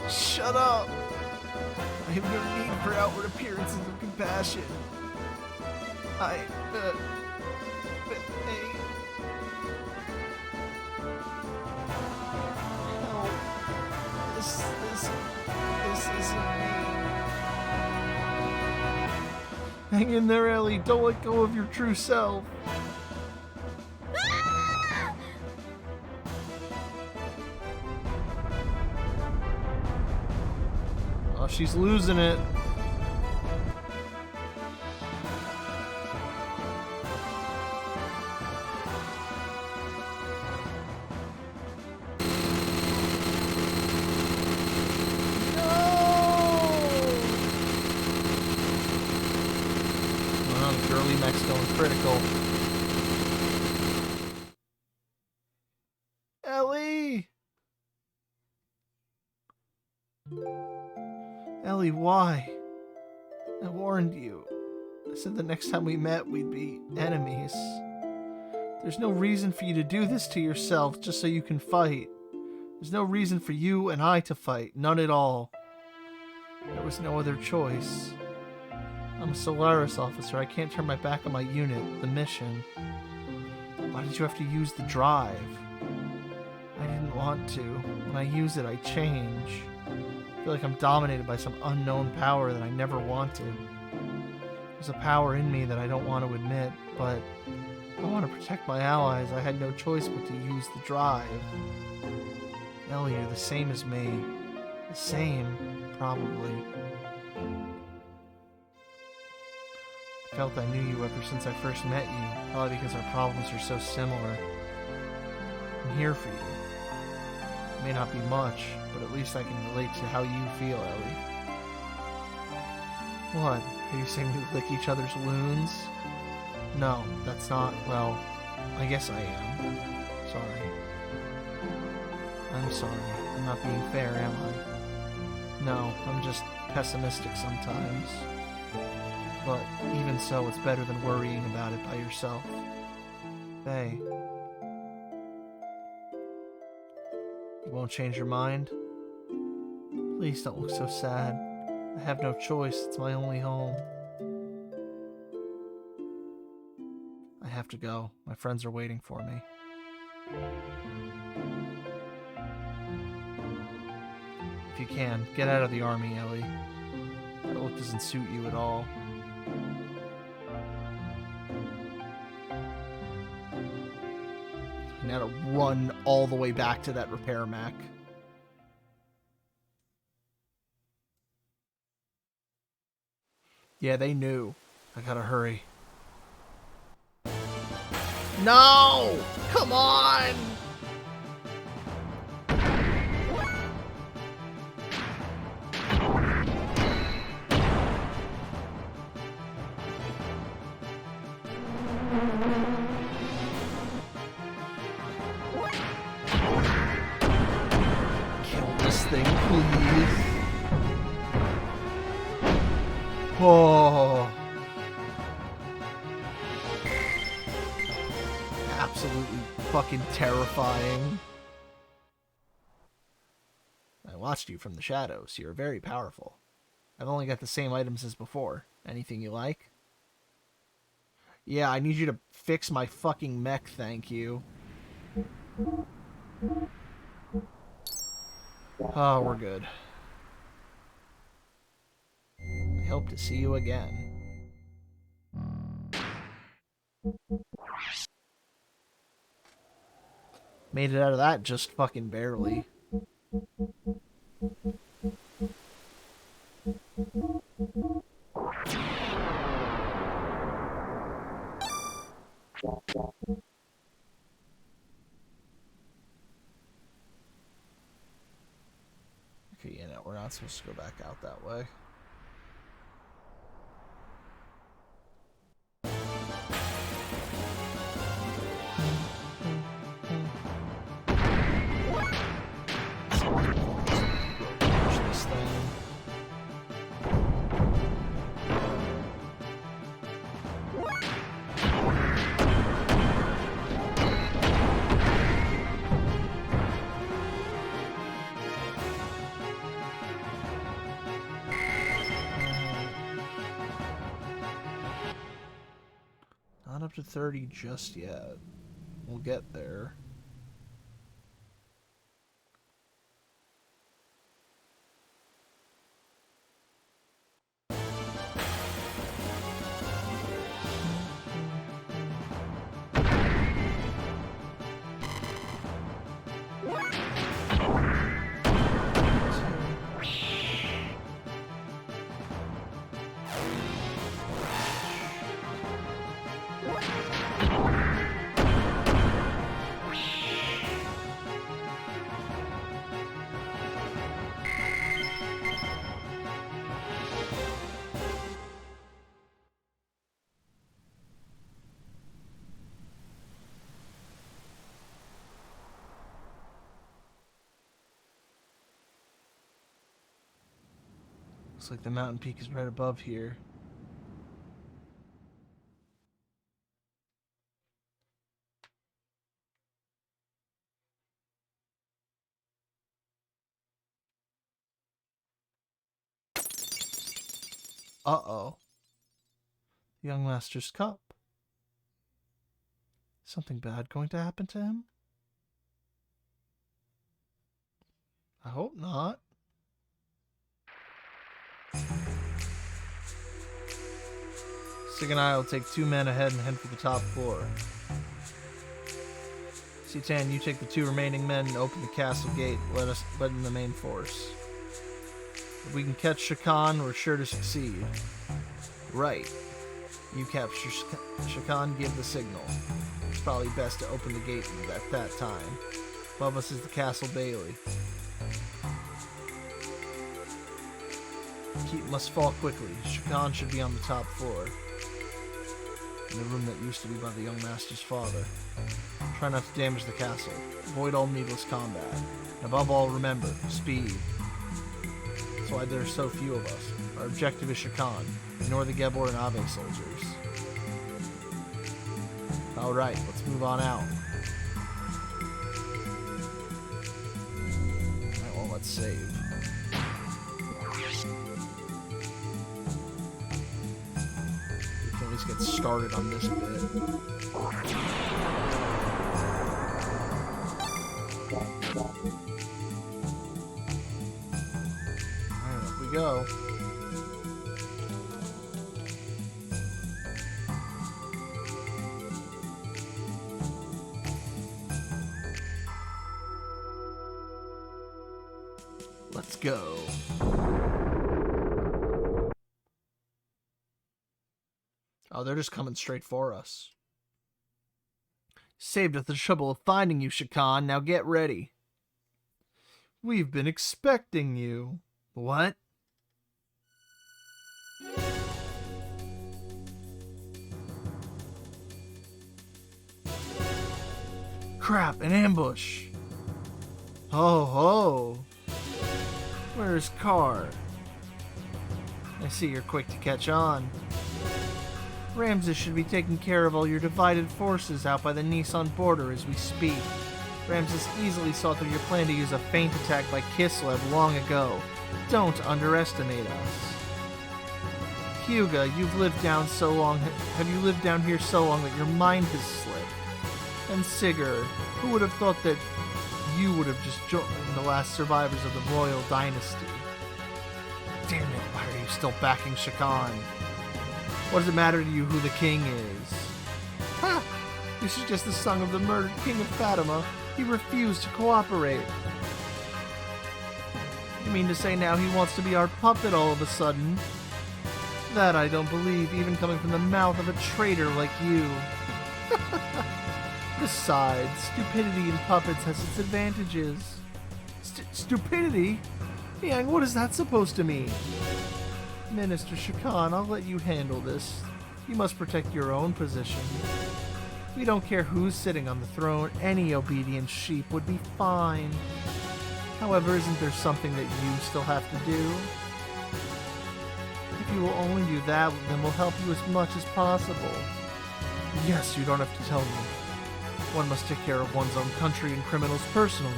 Shut up! I have no need for outward appearances of compassion. Help. This isn't me. Hang in there, Ellie. Don't let go of your true self. Oh, she's losing it. Girly mech's going critical. Ellie! Ellie, why? I warned you. I said the next time we met, we'd be enemies. There's no reason for you to do this to yourself just so you can fight. There's no reason for you and I to fight. None at all. There was no other choice. I'm a Solaris officer. I can't turn my back on my unit, the mission. Why did you have to use the drive? I didn't want to. When I use it, I change. I feel like I'm dominated by some unknown power that I never wanted. There's a power in me that I don't want to admit, but I want to protect my allies. I had no choice but to use the drive. Ellie, you're the same as me. The same, probably. I felt I knew you ever since I first met you, probably because our problems are so similar. I'm here for you. It may not be much, but at least I can relate to how you feel, Ellie. What? Are you saying we lick each other's wounds? No, that's not, well, I guess I am. Sorry. I'm sorry. I'm not being fair, am I? No, I'm just pessimistic sometimes. But even so, it's better than worrying about it by yourself. Hey. You won't change your mind? Please don't look so sad. I have no choice. It's my only home. I have to go. My friends are waiting for me. If you can, get out of the army, Ellie. That look doesn't suit you at all. Now to run all the way back to that repair mech. Yeah, they knew. I gotta hurry. No! Come on! Thing, please. Oh. Absolutely fucking terrifying. I watched you from the shadows. You're very powerful. I've only got the same items as before. Anything you like? Yeah, I need you to fix my fucking mech, thank you. Oh, we're good. I hope to see you again. Made it out of that just fucking barely. Okay, yeah, no, we're not supposed to go back out that way. Not up to 30 just yet. We'll get there. Looks like the mountain peak is right above here. Uh-oh. The young master's cup. Something bad going to happen to him? I hope not. Sig and I will take 2 men ahead and head for the top floor. C-Tan, you take the 2 remaining men and open the castle gate. Let in the main force. If we can catch Shakan, we're sure to succeed. Right. You capture Shakan, give the signal. It's probably best to open the gate at that time. Above us is the castle bailey. Keep must fall quickly. Shakan should be on the top floor. In the room that used to be by the young master's father. Try not to damage the castle. Avoid all needless combat. And above all, remember, speed. That's why there are so few of us. Our objective is Shakan. Ignore the Gebor and Ave soldiers. Alright, let's move on out. Alright, well, let's save. We can at least get started on this bit. Alright, up we go. Let's go. Oh, they're just coming straight for us. Saved us the trouble of finding you, Shakan. Now get ready. We've been expecting you. What? Crap, an ambush. Ho ho. Where's Carr? I see you're quick to catch on. Ramses should be taking care of all your divided forces out by the Nissan border as we speak. Ramses easily saw through your plan to use a feint attack by Kislev long ago. Don't underestimate us. Hugo, you've lived down so long. Have you lived down here so long that your mind has slipped? And Sigurd, who would have thought that you would have just joined the last survivors of the royal dynasty? Damn it, why are you still backing Shakan? What does it matter to you who the king is? Ha! You should just the son of the murdered king of Fatima. He refused to cooperate. You mean to say now he wants to be our puppet all of a sudden? That I don't believe, even coming from the mouth of a traitor like you. Besides, stupidity in puppets has its advantages. Stupidity? Yang, what is that supposed to mean? Minister Shakan, I'll let you handle this. You must protect your own position. We don't care who's sitting on the throne, any obedient sheep would be fine. However, isn't there something that you still have to do? If you will only do that, then we'll help you as much as possible. Yes, you don't have to tell me. One must take care of one's own country and criminals personally.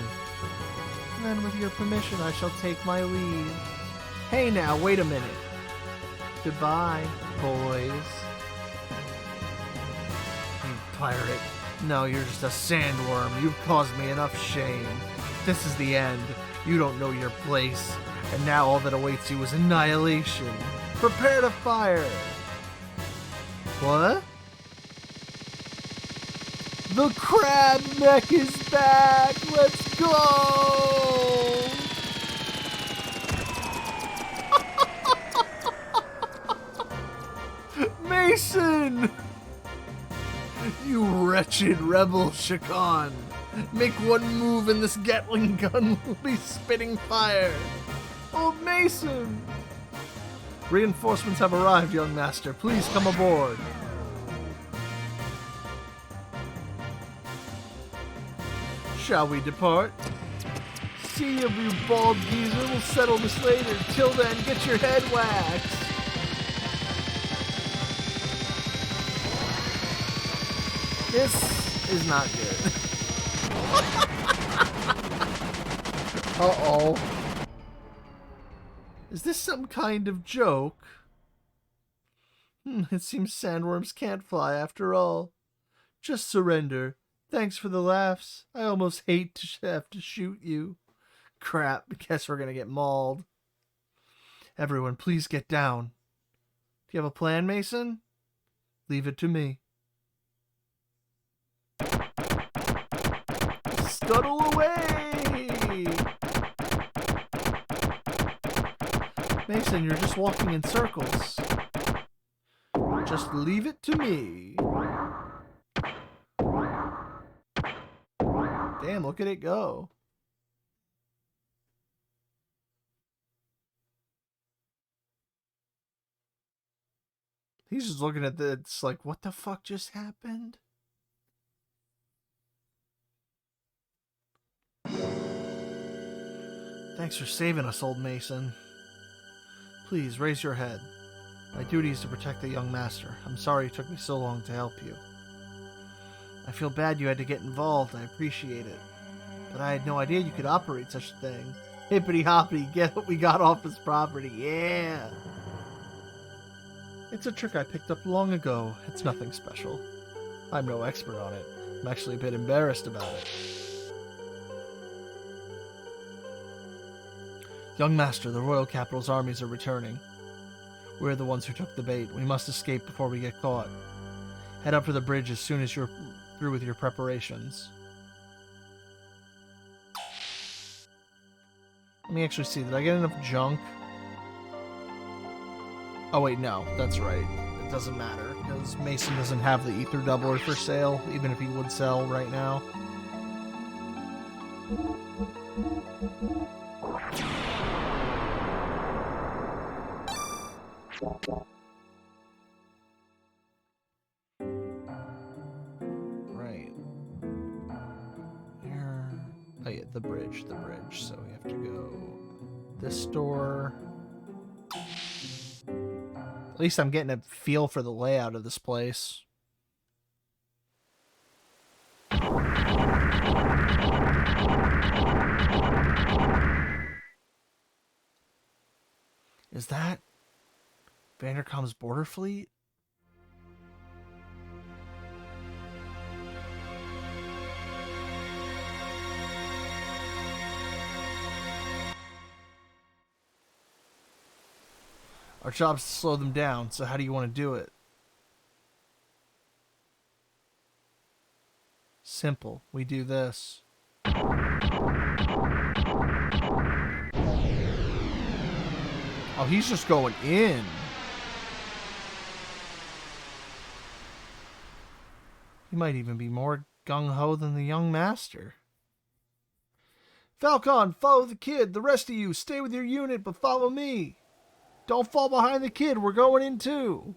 Then, with your permission, I shall take my leave. Hey now, wait a minute. Goodbye, boys. pirate. No, you're just a sandworm. You've caused me enough shame. This is the end. You don't know your place. And now all that awaits you is annihilation. Prepare to fire. What? The crab mech is back! Let's go! Mason! You wretched rebel Shakan! Make one move and this Gatling gun will be spitting fire! Old Mason! Reinforcements have arrived, young master. Please come aboard. Shall we depart? See you, you bald geezer. We'll settle this later. Till then, get your head waxed. This is not good. Uh-oh. Is this some kind of joke? It seems sandworms can't fly after all. Just surrender. Thanks for the laughs. I almost hate to have to shoot you. Crap, guess we're gonna get mauled. Everyone, please get down. Do you have a plan, Mason? Leave it to me. Scuttle away! Mason, you're just walking in circles. Just leave it to me. Damn, look at it go. He's just looking at it's like, what the fuck just happened? Thanks for saving us, old Mason. Please, raise your head. My duty is to protect the young master. I'm sorry it took me so long to help you. I feel bad you had to get involved. I appreciate it. But I had no idea you could operate such a thing. Hippity hoppity, get what we got off his property. Yeah! It's a trick I picked up long ago. It's nothing special. I'm no expert on it. I'm actually a bit embarrassed about it. Young master, the royal capital's armies are returning. We're the ones who took the bait. We must escape before we get caught. Head up to the bridge as soon as you're through with your preparations. Let me actually see. Did I get enough junk? Oh wait, no. That's right. It doesn't matter, because Mason doesn't have the ether doubler for sale, even if he would sell right now. Right. Here. Oh yeah, the bridge. So we have to go this door. At least I'm getting a feel for the layout of this place. Is that Vanderkam's border fleet? Our job's to slow them down, so how do you want to do it? Simple. We do this. Oh, he's just going in. He might even be more gung-ho than the young master. Falcon, follow the kid. The rest of you, stay with your unit, but follow me. Don't fall behind the kid. We're going in too.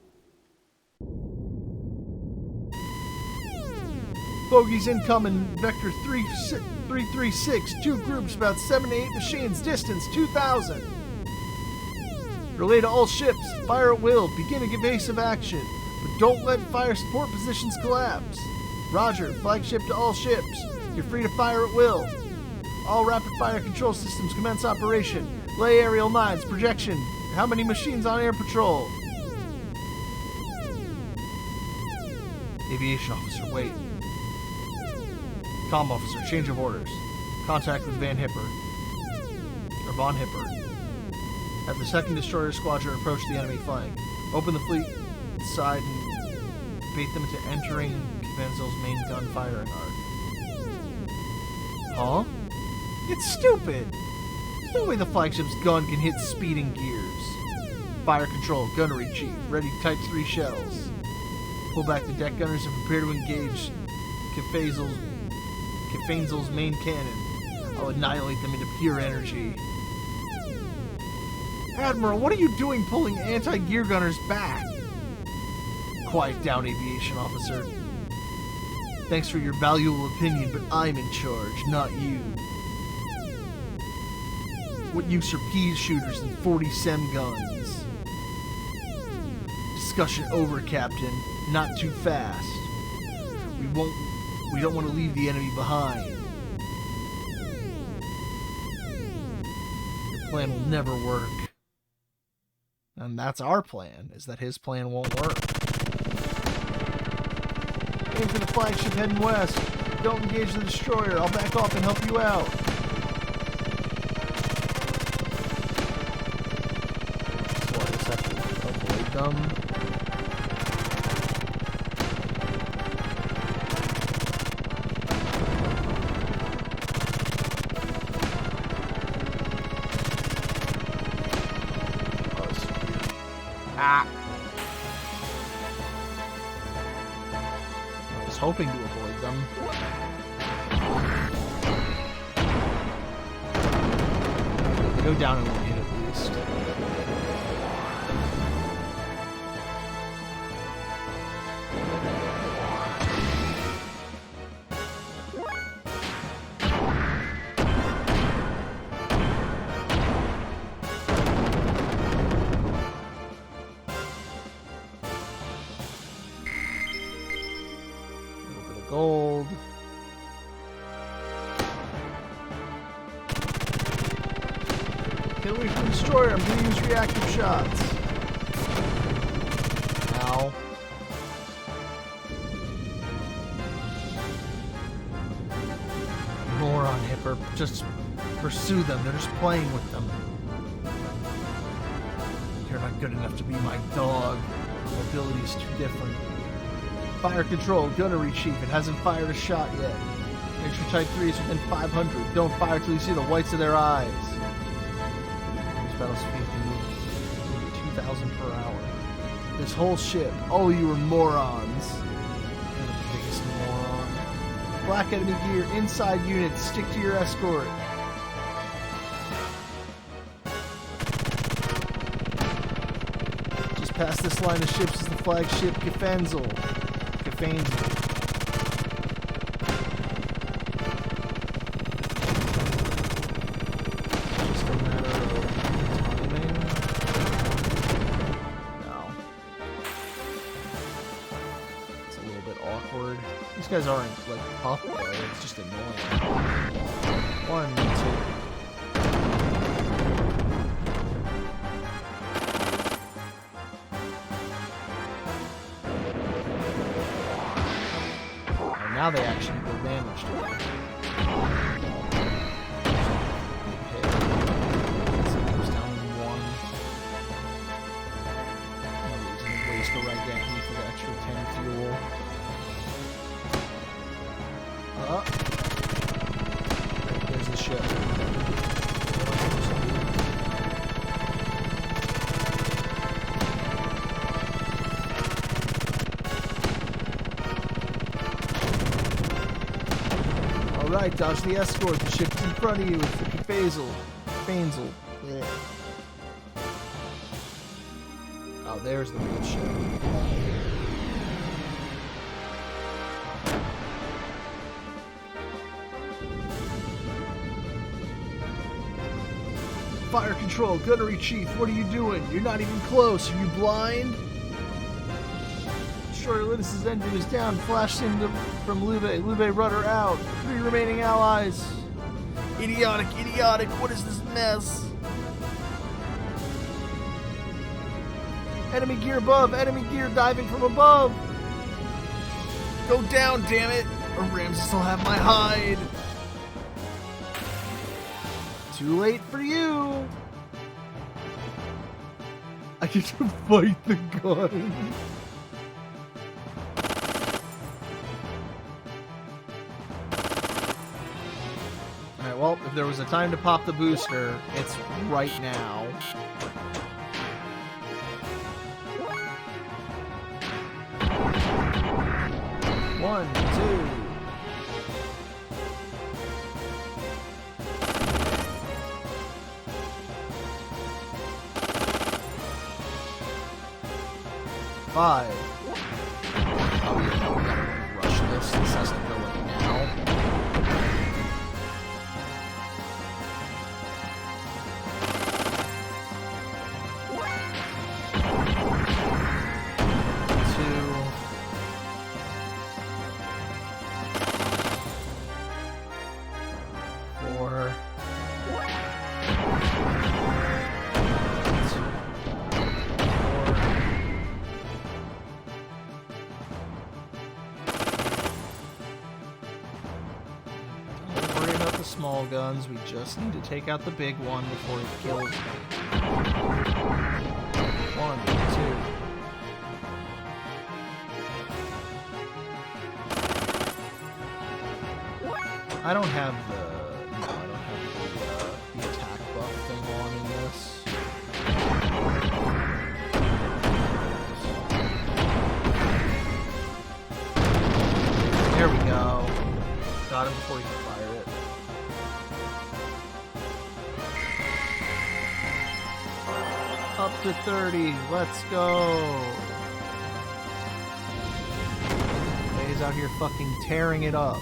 Bogies incoming. Vector 336. 2 groups, about 7 to 8 machines. Distance 2,000. Relay to all ships. Fire at will. Begin evasive action. But don't let fire support positions collapse. Roger. Flagship to all ships. You're free to fire at will. All rapid fire control systems commence operation. Lay aerial mines. Projection. How many machines on air patrol? Aviation officer, wait. Comm officer, change of orders. Contact with Von Hipper. Have the 2nd Destroyer Squadron approach the enemy flank. Open the fleet side and bait them into entering Kvenzel's main gun firing arc. Huh? It's stupid! There's no way the flagship's gun can hit speeding gears. Fire control, gunnery chief, ready Type 3 shells. Pull back the deck gunners and prepare to engage Kvenzel's main cannon. I'll annihilate them into pure energy. Admiral, what are you doing pulling anti-gear gunners back? Quiet down, aviation officer. Thanks for your valuable opinion, but I'm in charge, not you. What use are pea shooters and 40 SEM guns? Discussion over, Captain. Not too fast. We don't want to leave the enemy behind. Your plan will never work. And that's our plan, is that his plan won't work. Aim for the flagship heading west. Don't engage the destroyer. I'll back off and help you out. So I just have to avoid them. I was hoping to avoid them. They go down in one hit at least. Gold. Get away from the destroyer. I'm going to use reactive shots. Ow. Moron Hipper. Just pursue them. They're just playing with them. You're not good enough to be my dog. Mobility's too different. Fire control, gunnery chief. It hasn't fired a shot yet. Make sure Type 3 is within 500. Don't fire till you see the whites of their eyes. These battle speed can move 2,000 per hour. This whole ship, all you are morons. You're the biggest moron. Black enemy gear, inside units. Stick to your escort. Just past this line of ships is the flagship Kvenzel. Just a matter of timing. No. It's a little bit awkward. These guys aren't like tough though, it's just annoying. 1, 2. Now they actually do damage to it. Okay. So it goes down in 1. No reason to waste a right gas for the extra 10 fuel. There's the ship. Alright, dodge the escort. The ship is in front of you. It's the Kvenzel. Yeah. Oh, there's the real ship. Fire control, gunnery chief, what are you doing? You're not even close. Are you blind? Destroyer Linus' engine is down. Flash sim from Lube. Lube rudder out. 3 remaining allies. Idiotic. What is this mess? Enemy gear above. Enemy gear diving from above. Go down, damn it! Or Ramses will have my hide. Too late for you. I get to fight the gun. Alright, well, if there was a time to pop the booster, it's right now. One, two. Five. Oh, yeah, no, we gotta rush this. This has to go like now. Two. Four. Small guns, we just need to take out the big one before it kills me. One, two. I don't have the attack buff thing on in this. There we go. Got him before he could fire it. Up to 30. Let's go. He's out here fucking tearing it up.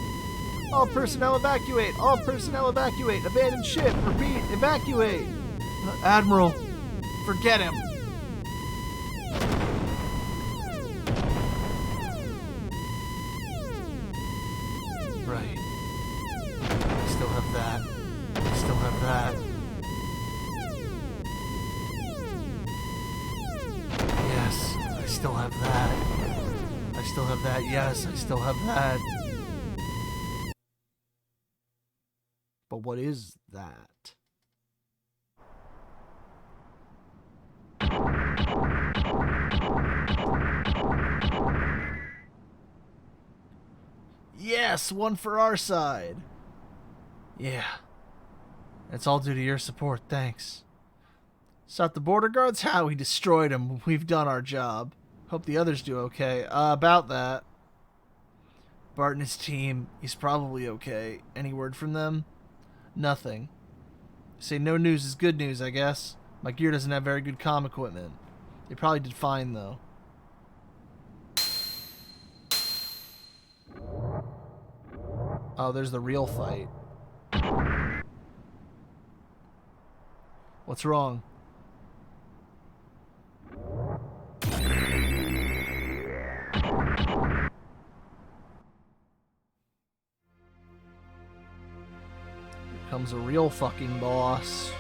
All personnel evacuate. All personnel evacuate. Abandon ship. Repeat. Evacuate. Admiral, forget him. Right. I still have that. I still have that. Yes, I still have that. I still have that. Yes, I still have that. But what is that? Yes, one for our side. Yeah. That's all due to your support, thanks. Stop the border guards? How? We destroyed them. We've done our job. Hope the others do okay. About that. Bart and his team, he's probably okay. Any word from them? Nothing. Say no news is good news, I guess. My gear doesn't have very good comm equipment. They probably did fine, though. Oh, there's the real fight. What's wrong? Here comes a real fucking boss.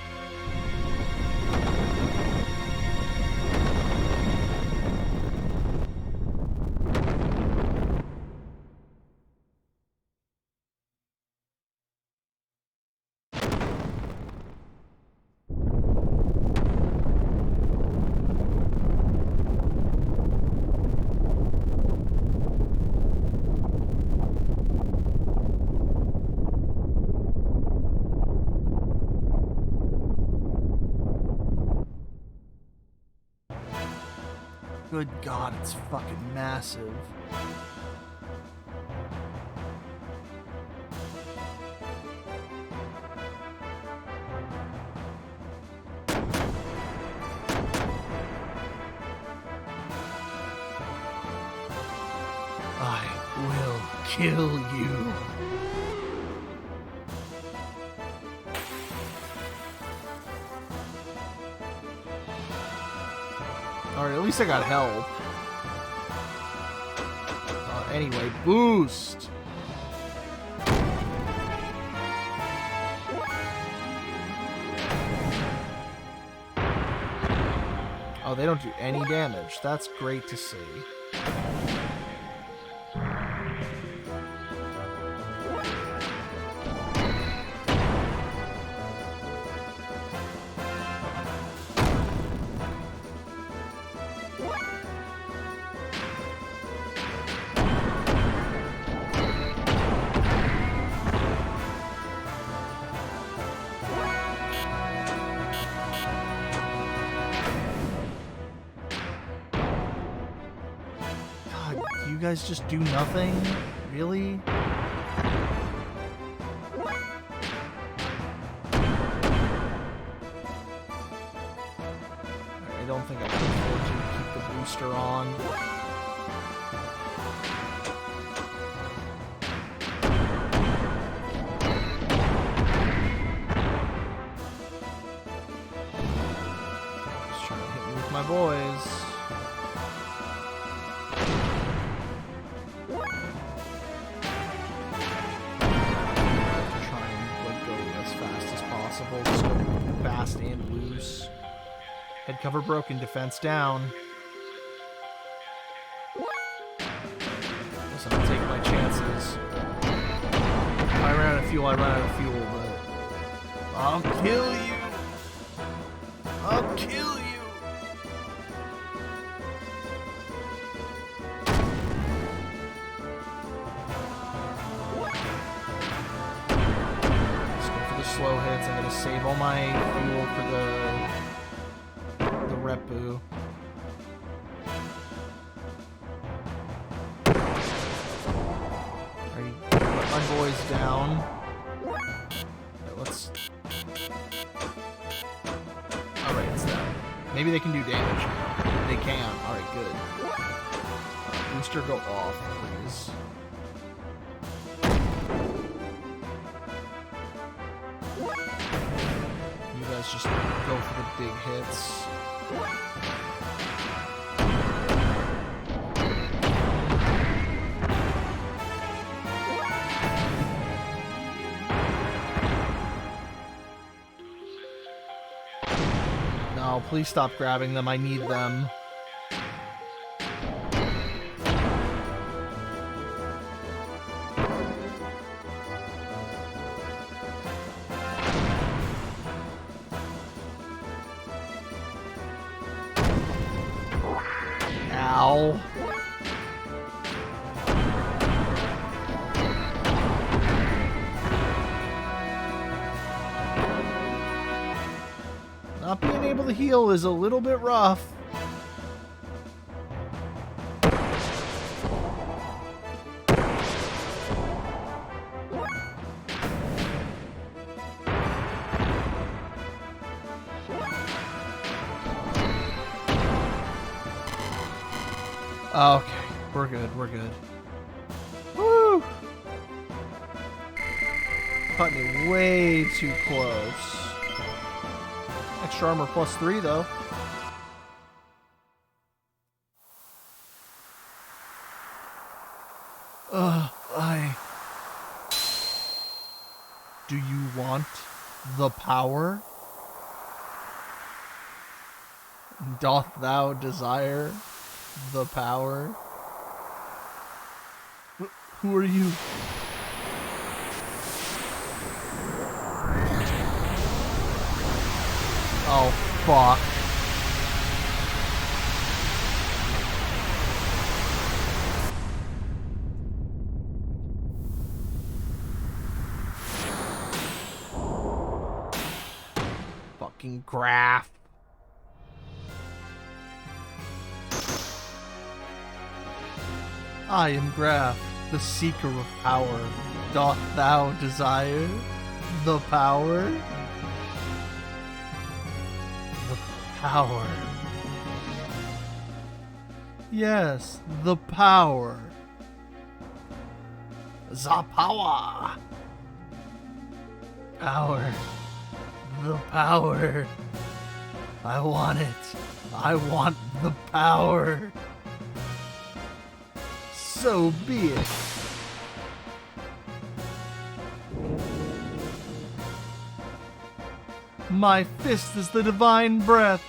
Good God, it's fucking massive. I will kill you. Alright, at least I got help. Anyway, boost! Oh, they don't do any damage. That's great to see. you guys just do nothing? Really? I don't think I can afford to keep the booster on. Just trying to hit me with my boys. Just go fast and loose. Head cover broken, defense down. Listen, I'll take my chances. If I run out of fuel, I run out of fuel, but I'll kill you! I'll kill you! Slow hits. I'm gonna save all my fuel for the repu. Alright, put my boys down. Right, let's. Alright, it's them. Maybe they can do damage. They can. Alright, good. Booster go off, please. Just go for the big hits. No, please stop grabbing them. I need them. Ow. Not being able to heal is a little bit rough. Okay, we're good, we're good. Woo! Cutting it way too close. Extra armor +3 though. Do you want the power? Doth thou desire the power? Who are you? Oh, fuck. Fucking graph. I am Graph, the seeker of power. Doth thou desire the power? The power. Yes, the power. The power. Power. The power. I want it. I want the power. So be it. My fist is the divine breath.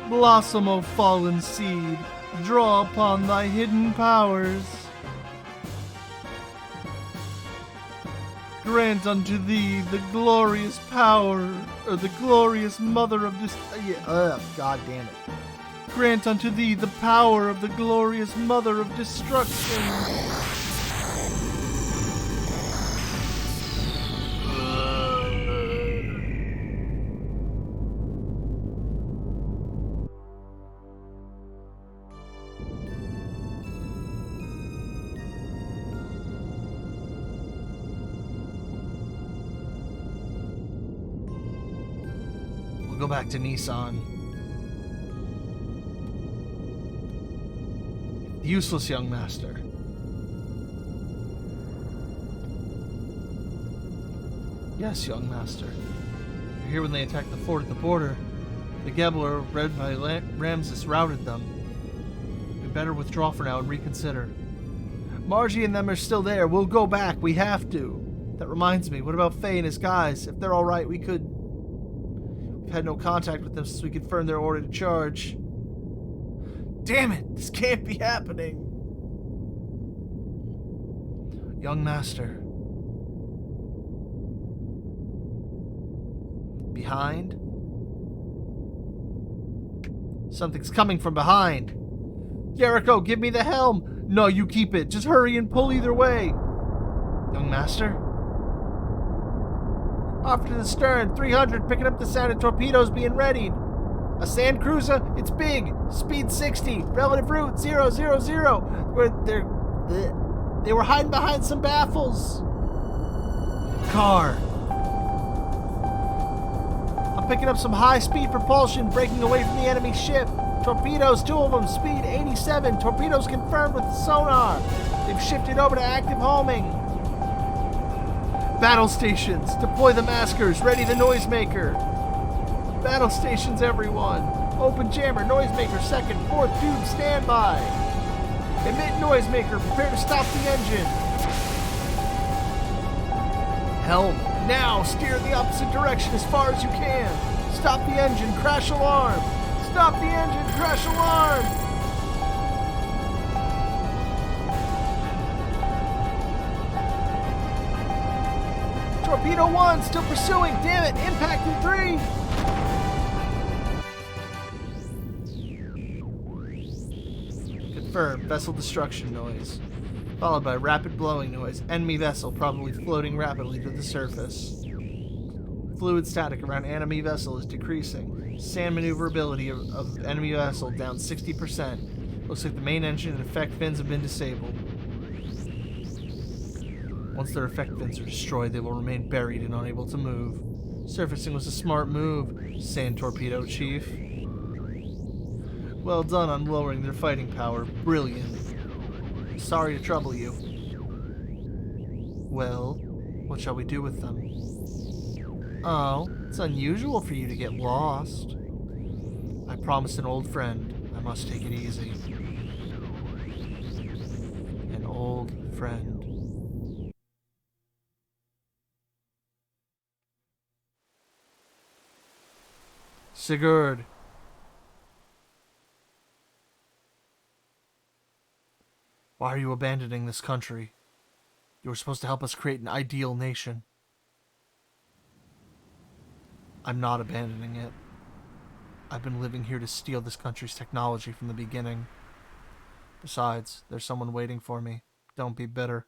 Blossom, O fallen seed, draw upon thy hidden powers. Grant unto thee the glorious power, or the glorious mother of this. God damn it. Grant unto thee the power of the glorious mother of destruction. go back to Nissan. Useless young master. Yes, young master. You're here when they attacked the fort at the border. The Gebler, led by Ramses, routed them. We better withdraw for now and reconsider. Margie and them are still there. We'll go back. We have to. That reminds me, what about Fhey and his guys? If they're alright, we could... We've had no contact with them since we confirmed their order to charge. Damn it! This can't be happening! Young master. Behind? Something's coming from behind. Jericho, give me the helm! No, you keep it. Just hurry and pull either way. Young master? Off to the stern, 300, picking up the sound of torpedoes being readied. A sand cruiser? It's big. Speed 60. Relative route 000. They were hiding behind some baffles. Car. I'm picking up some high-speed propulsion, breaking away from the enemy ship. Torpedoes, 2 of them, speed 87. Torpedoes confirmed with the sonar. They've shifted over to active homing. Battle stations. Deploy the maskers. Ready the noisemaker. Battle stations, everyone. Open jammer, noisemaker, second, 4th tube, standby. Emit noisemaker, prepare to stop the engine. Helm, now, steer the opposite direction as far as you can. Stop the engine, crash alarm. Stop the engine, crash alarm. Torpedo 1, still pursuing, damn it, impact in 3. Confirmed, vessel destruction noise. Followed by rapid blowing noise. Enemy vessel probably floating rapidly to the surface. Fluid static around enemy vessel is decreasing. Sand maneuverability of enemy vessel down 60%. Looks like the main engine and effect fins have been disabled. Once their effect fins are destroyed, they will remain buried and unable to move. Surfacing was a smart move, Sand Torpedo Chief. Well done on lowering their fighting power. Brilliant. Sorry to trouble you. Well, what shall we do with them? Oh, it's unusual for you to get lost. I promised an old friend. I must take it easy. An old friend. Sigurd. Why are you abandoning this country? You were supposed to help us create an ideal nation. I'm not abandoning it. I've been living here to steal this country's technology from the beginning. Besides, there's someone waiting for me. Don't be bitter.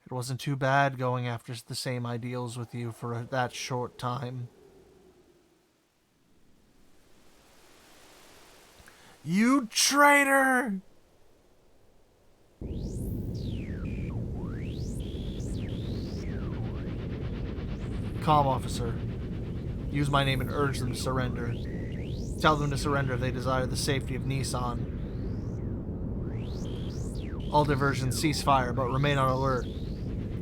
It wasn't too bad going after the same ideals with you for that short time. You traitor! Calm, officer. Use my name and urge them to surrender. Tell them to surrender if they desire the safety of Nissan. All diversions cease fire, but remain on alert.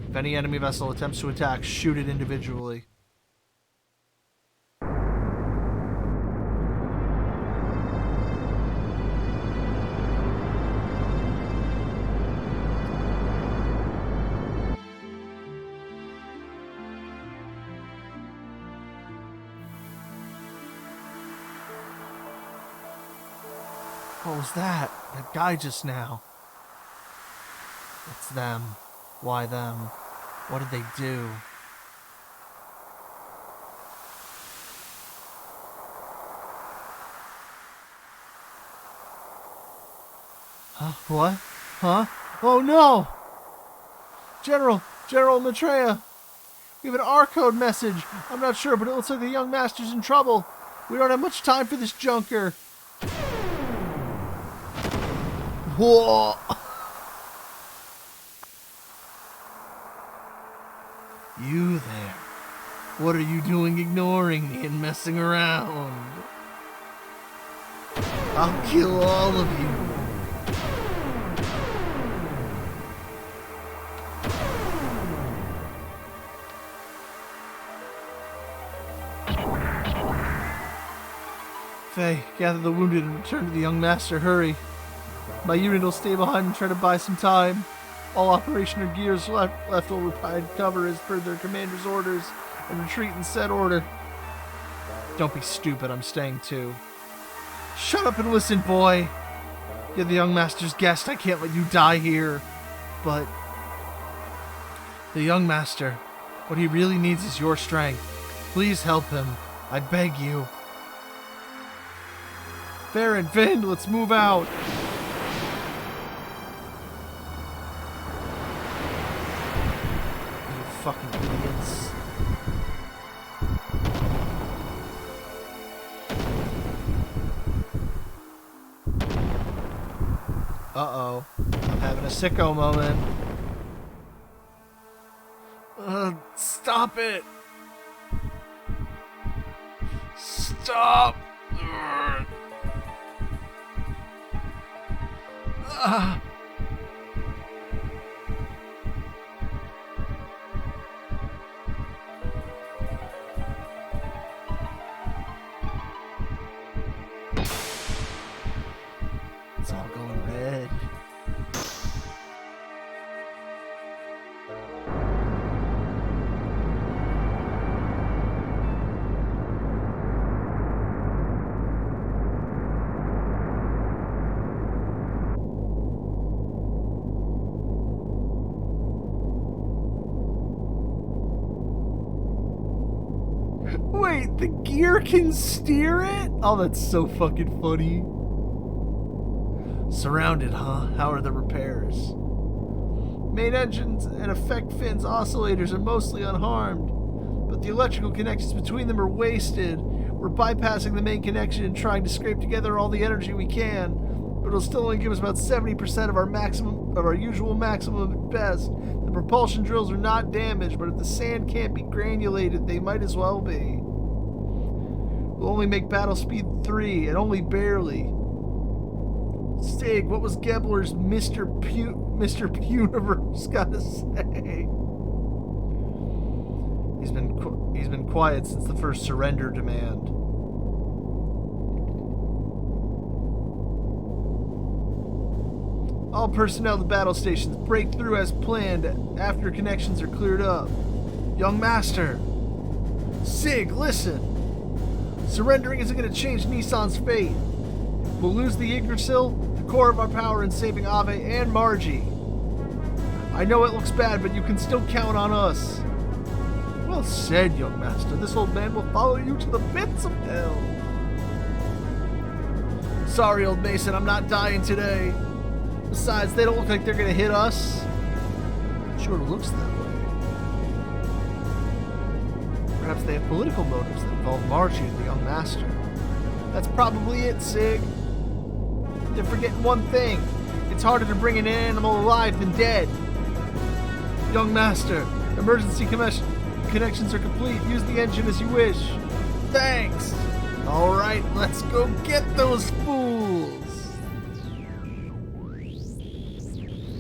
If any enemy vessel attempts to attack, shoot it individually. What was that? That guy just now. It's them. Why them? What did they do? Huh? What? Huh? Oh no! General Maitreya! We have an R-code message. I'm not sure, but it looks like the young master's in trouble. We don't have much time for this junker. Whoa! You there. What are you doing ignoring me and messing around? I'll kill all of you. Fhey, gather the wounded and return to the young master. Hurry. My unit will stay behind and try to buy some time. All operational gears left will provide cover as per their commander's orders and retreat in set order. Don't be stupid, I'm staying too. Shut up and listen, boy. You're the young master's guest. I can't let you die here. But the young master, what he really needs is your strength. Please help him. I beg you. Farron, Vind, let's move out. You fucking idiots. Uh-oh. I'm having a sicko moment. Stop it. Stop. It's all going red. Wait, the gear can steer it? Oh, that's so fucking funny. Surrounded, huh? How are the repairs? Main engines and effect fins oscillators are mostly unharmed, but the electrical connections between them are wasted. We're bypassing the main connection and trying to scrape together all the energy we can, but it'll still only give us about 70% of our usual maximum at best. The propulsion drills are not damaged, but if the sand can't be granulated, they might as well be. We'll only make battle speed 3, and only barely. Stig, what was Gebler's Mr. Universe gotta say? He's been quiet since the first surrender demand. All personnel to battle stations break through as planned after connections are cleared up. Young Master! Sig, listen! Surrendering isn't going to change Nissan's fate. We'll lose the Yggdrasil, the core of our power in saving Ave and Margie. I know it looks bad, but you can still count on us. Well said, young master. This old man will follow you to the pits of hell. Sorry, old Mason, I'm not dying today. Besides, they don't look like they're going to hit us. Sure looks that way. Perhaps they have political motives that involve Margie and the young master. That's probably it, Sig. They're forgetting one thing. It's harder to bring an animal alive than dead. Young master, emergency connections are complete. Use the engine as you wish. Thanks. All right, let's go get those fools.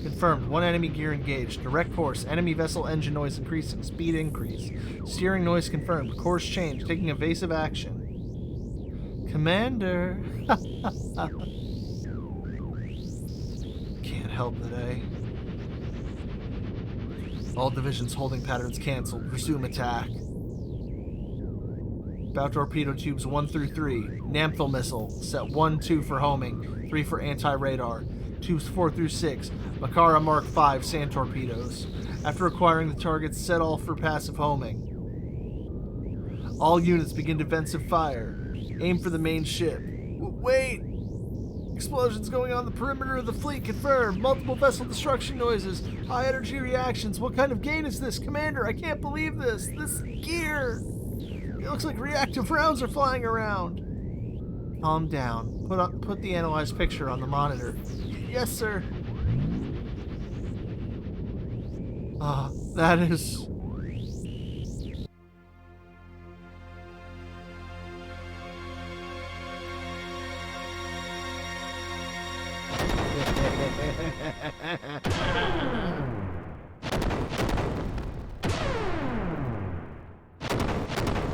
Confirmed. One enemy gear engaged. Direct course. Enemy vessel engine noise increasing. Speed increase. Steering noise confirmed. Course change. Taking evasive action. Commander. Can't help today. All divisions holding patterns canceled. Resume attack. Bow torpedo tubes 1 through 3. Namphil missile. Set 1, 2 for homing. 3 for anti-radar. Tubes 4 through 6. Makara Mark 5 sand torpedoes. After acquiring the targets, set all for passive homing. All units begin defensive fire. Aim for the main ship. Wait! Explosions going on the perimeter of the fleet confirmed. Multiple vessel destruction noises. High energy reactions. What kind of gain is this? Commander, I can't believe this. This gear. It looks like reactive rounds are flying around. Calm down. Put the analyzed picture on the monitor. Yes, sir. That is...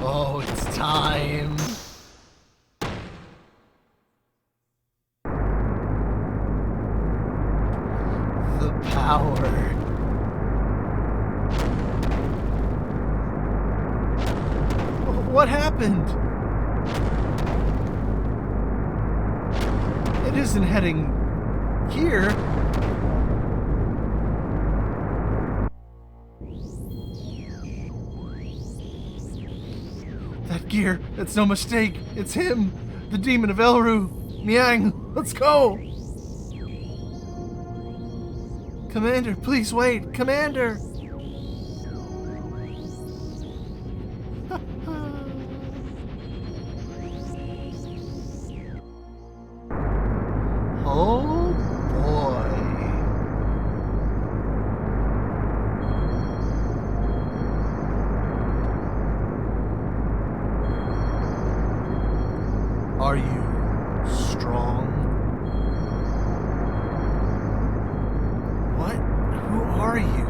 Oh, it's time. The power. What happened? It isn't heading here. That gear, it's no mistake. It's him, the demon of Elru. Miang, let's go. Commander, please wait. Commander. Oh boy. Are you strong? What? Who are you?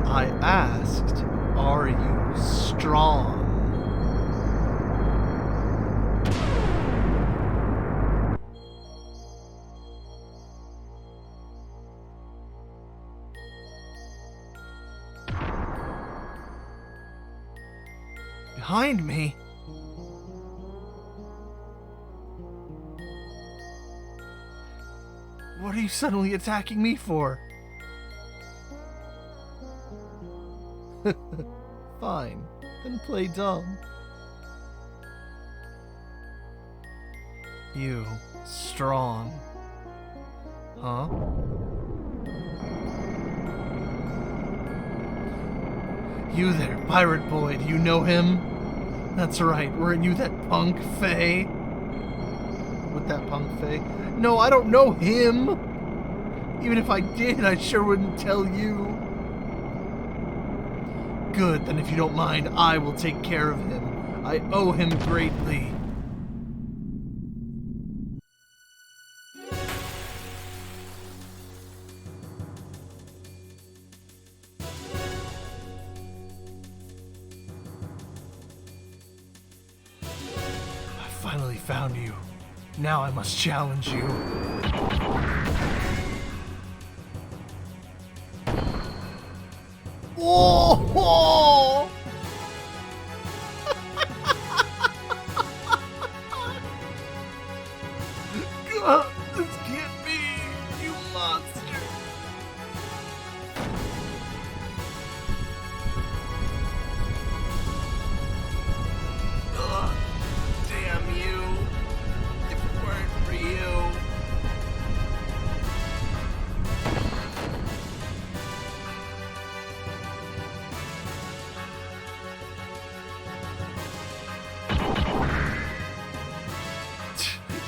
I asked, are you strong? Behind me? What are you suddenly attacking me for? Fine, then play dumb. You, strong. Huh? You there, pirate boy, do you know him? That's right, weren't you that punk Fhey? What, that punk Fhey? No, I don't know him! Even if I did, I sure wouldn't tell you. Good, then if you don't mind, I will take care of him. I owe him greatly. Finally found you. Now I must challenge you. Oh! God, this can't be, you monster. Ugh. Damn you. If it weren't for you.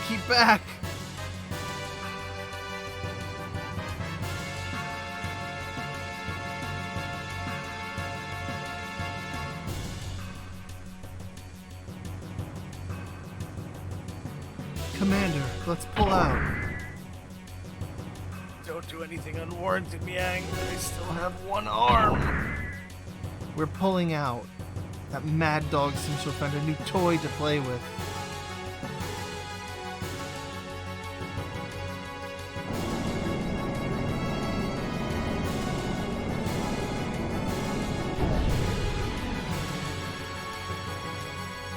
Keep back. Commander, let's pull out. Don't do anything unwarranted, Miang. I still have one arm. We're pulling out. That mad dog seems to have found a new toy to play with.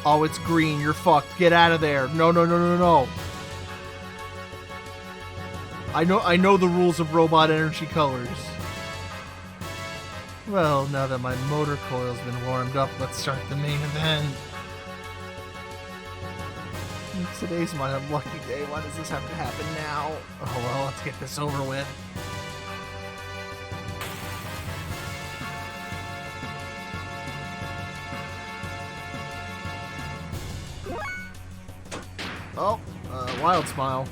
Oh, it's green. You're fucked. Get out of there. No, no, no, no, no. I know the rules of robot energy colors. Well, now that my motor coil's been warmed up, let's start the main event. Today's my unlucky day. Why does this have to happen now? Oh well, let's get this over with. Oh, wild smile.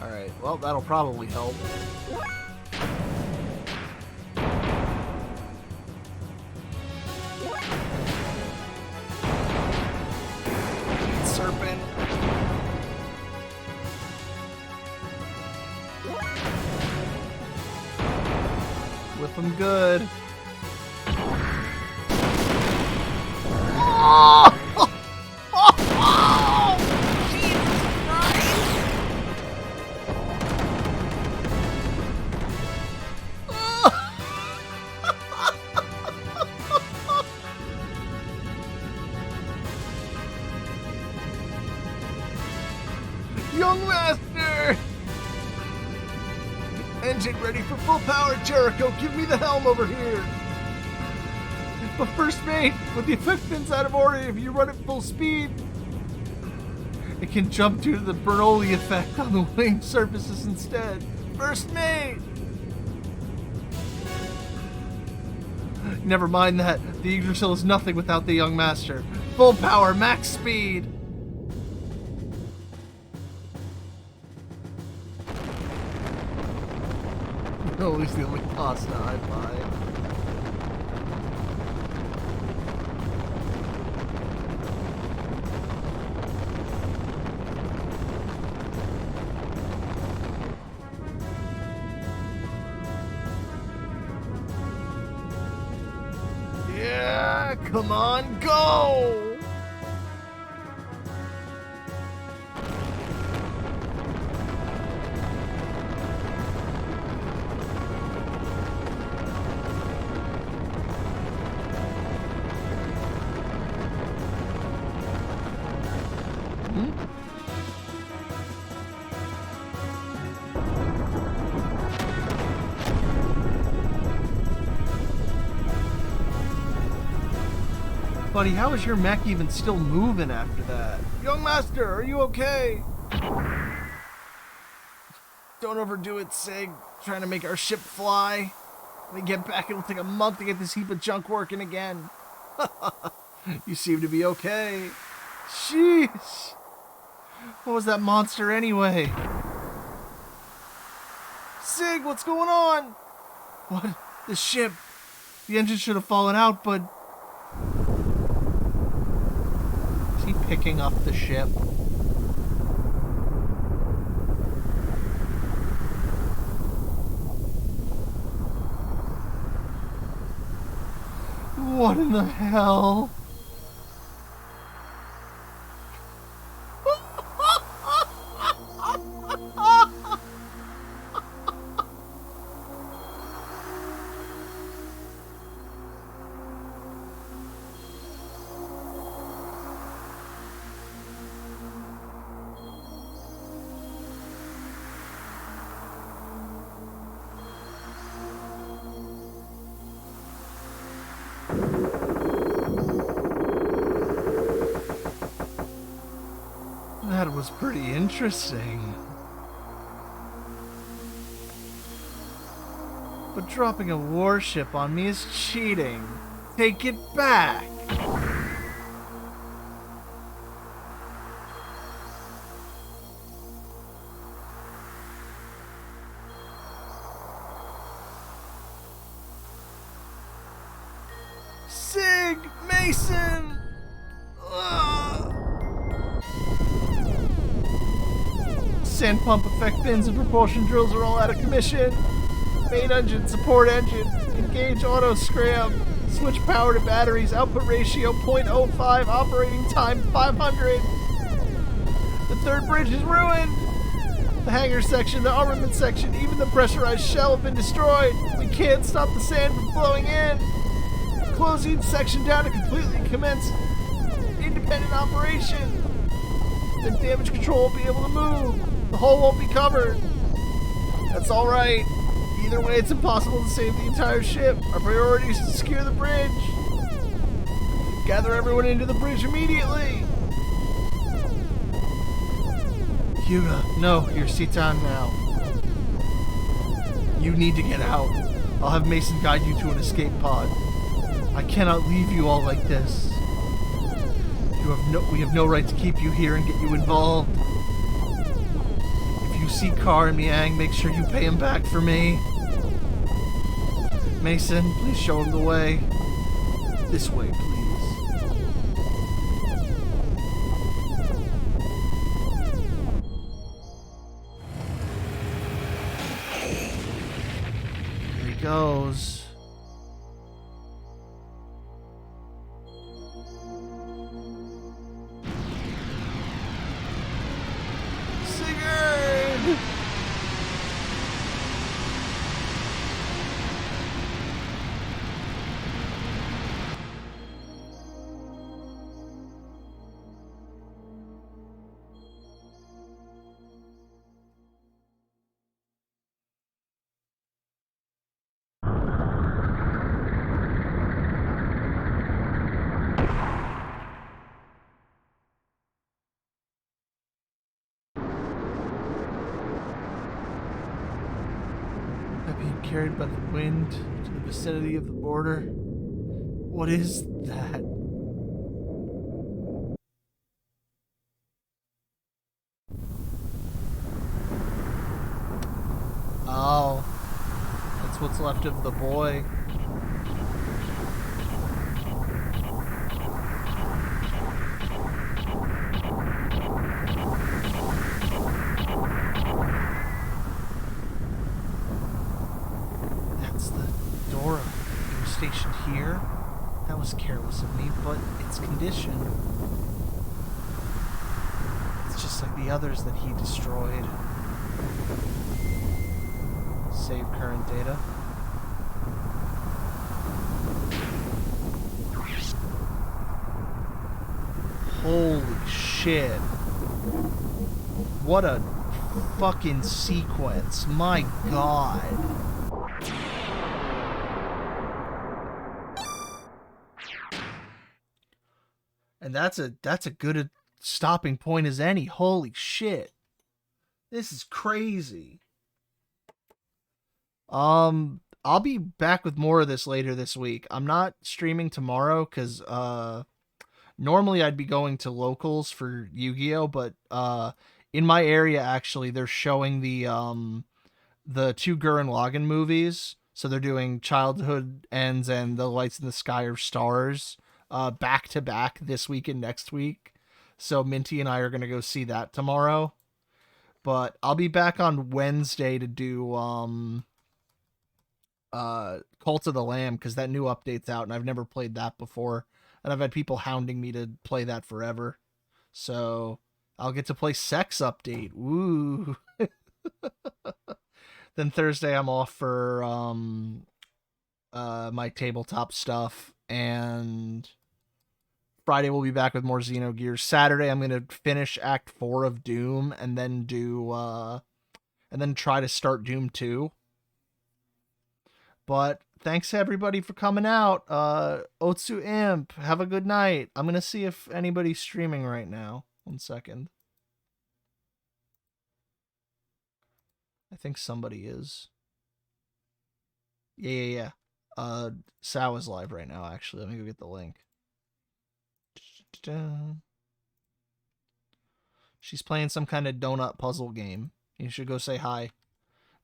Alright, well, that'll probably help. Whip him good. Oh! Jesus Christ! Young Master! Engine ready for full power, Jericho. Give me the helm over here. But first, mate, with the effect pins out of order, if you run at full speed, it can jump due to the Bernoulli effect on the wing surfaces instead. First, mate! Never mind that. The Yggdrasil is nothing without the young master. Full power, max speed. Always the only pasta I buy. Yeah, come on, go! Buddy, how is your mech even still moving after that? Young Master, are you okay? Don't overdo it, Sig. Trying to make our ship fly. When we get back, it'll take a month to get this heap of junk working again. You seem to be okay. Sheesh. What was that monster anyway? Sig, what's going on? What? The ship. The engine should have fallen out, but... Is he picking up the ship? What in the hell? That was pretty interesting. But dropping a warship on me is cheating. Take it back! Sig! Mason! Ugh. Sand pump effect pins and propulsion drills are all out of commission. Main engine, support engine, engage auto scram, switch power to batteries, output ratio 0.05, operating time 500. The third bridge is ruined. The hangar section, the armament section, even the pressurized shell have been destroyed. We can't stop the sand from flowing in. Close each section down to completely commence independent operation. Then damage control won't be able to move. The hull won't be covered. That's alright. Either way, it's impossible to save the entire ship. Our priority is to secure the bridge. Gather everyone into the bridge immediately. Hugo, no, your seat's on now. You need to get out. I'll have Mason guide you to an escape pod. I cannot leave you all like this. We have no right to keep you here and get you involved. If you see Carr and Miang, make sure you pay him back for me. Mason, please show him the way. This way, please. There you goes. Sigurd! Being carried by the wind to the vicinity of the border. What is that? Oh, that's what's left of the boy. That's the Dora. He was stationed here. That was careless of me, but its condition. It's just like the others that he destroyed. Save current data. Holy shit. What a fucking sequence. My god. And that's a good stopping point as any. Holy shit. This is crazy. I'll be back with more of this later this week. I'm not streaming tomorrow because normally I'd be going to locals for Yu-Gi-Oh, but in my area actually they're showing the two Gurren Lagann movies. So they're doing Childhood Ends and The Lights in the Sky Are Stars back to back this week and next week. So Minty and I are going to go see that tomorrow. But I'll be back on Wednesday to do Cult of the Lamb because that new update's out and I've never played that before. And I've had people hounding me to play that forever. So I'll get to play Sex Update. Woo! Then Thursday I'm off for my tabletop stuff, and Friday we'll be back with more Xenogears. Saturday I'm gonna finish Act 4 of Doom and then do and then try to start Doom 2. But thanks everybody for coming out. Otsu Imp, have a good night. I'm gonna see if anybody's streaming right now. 1 second. I think somebody is. Yeah. Sao is live right now, actually. Let me go get the link. She's playing some kind of donut puzzle game. You should go say hi.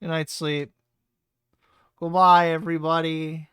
Good night, sleep. Goodbye, everybody.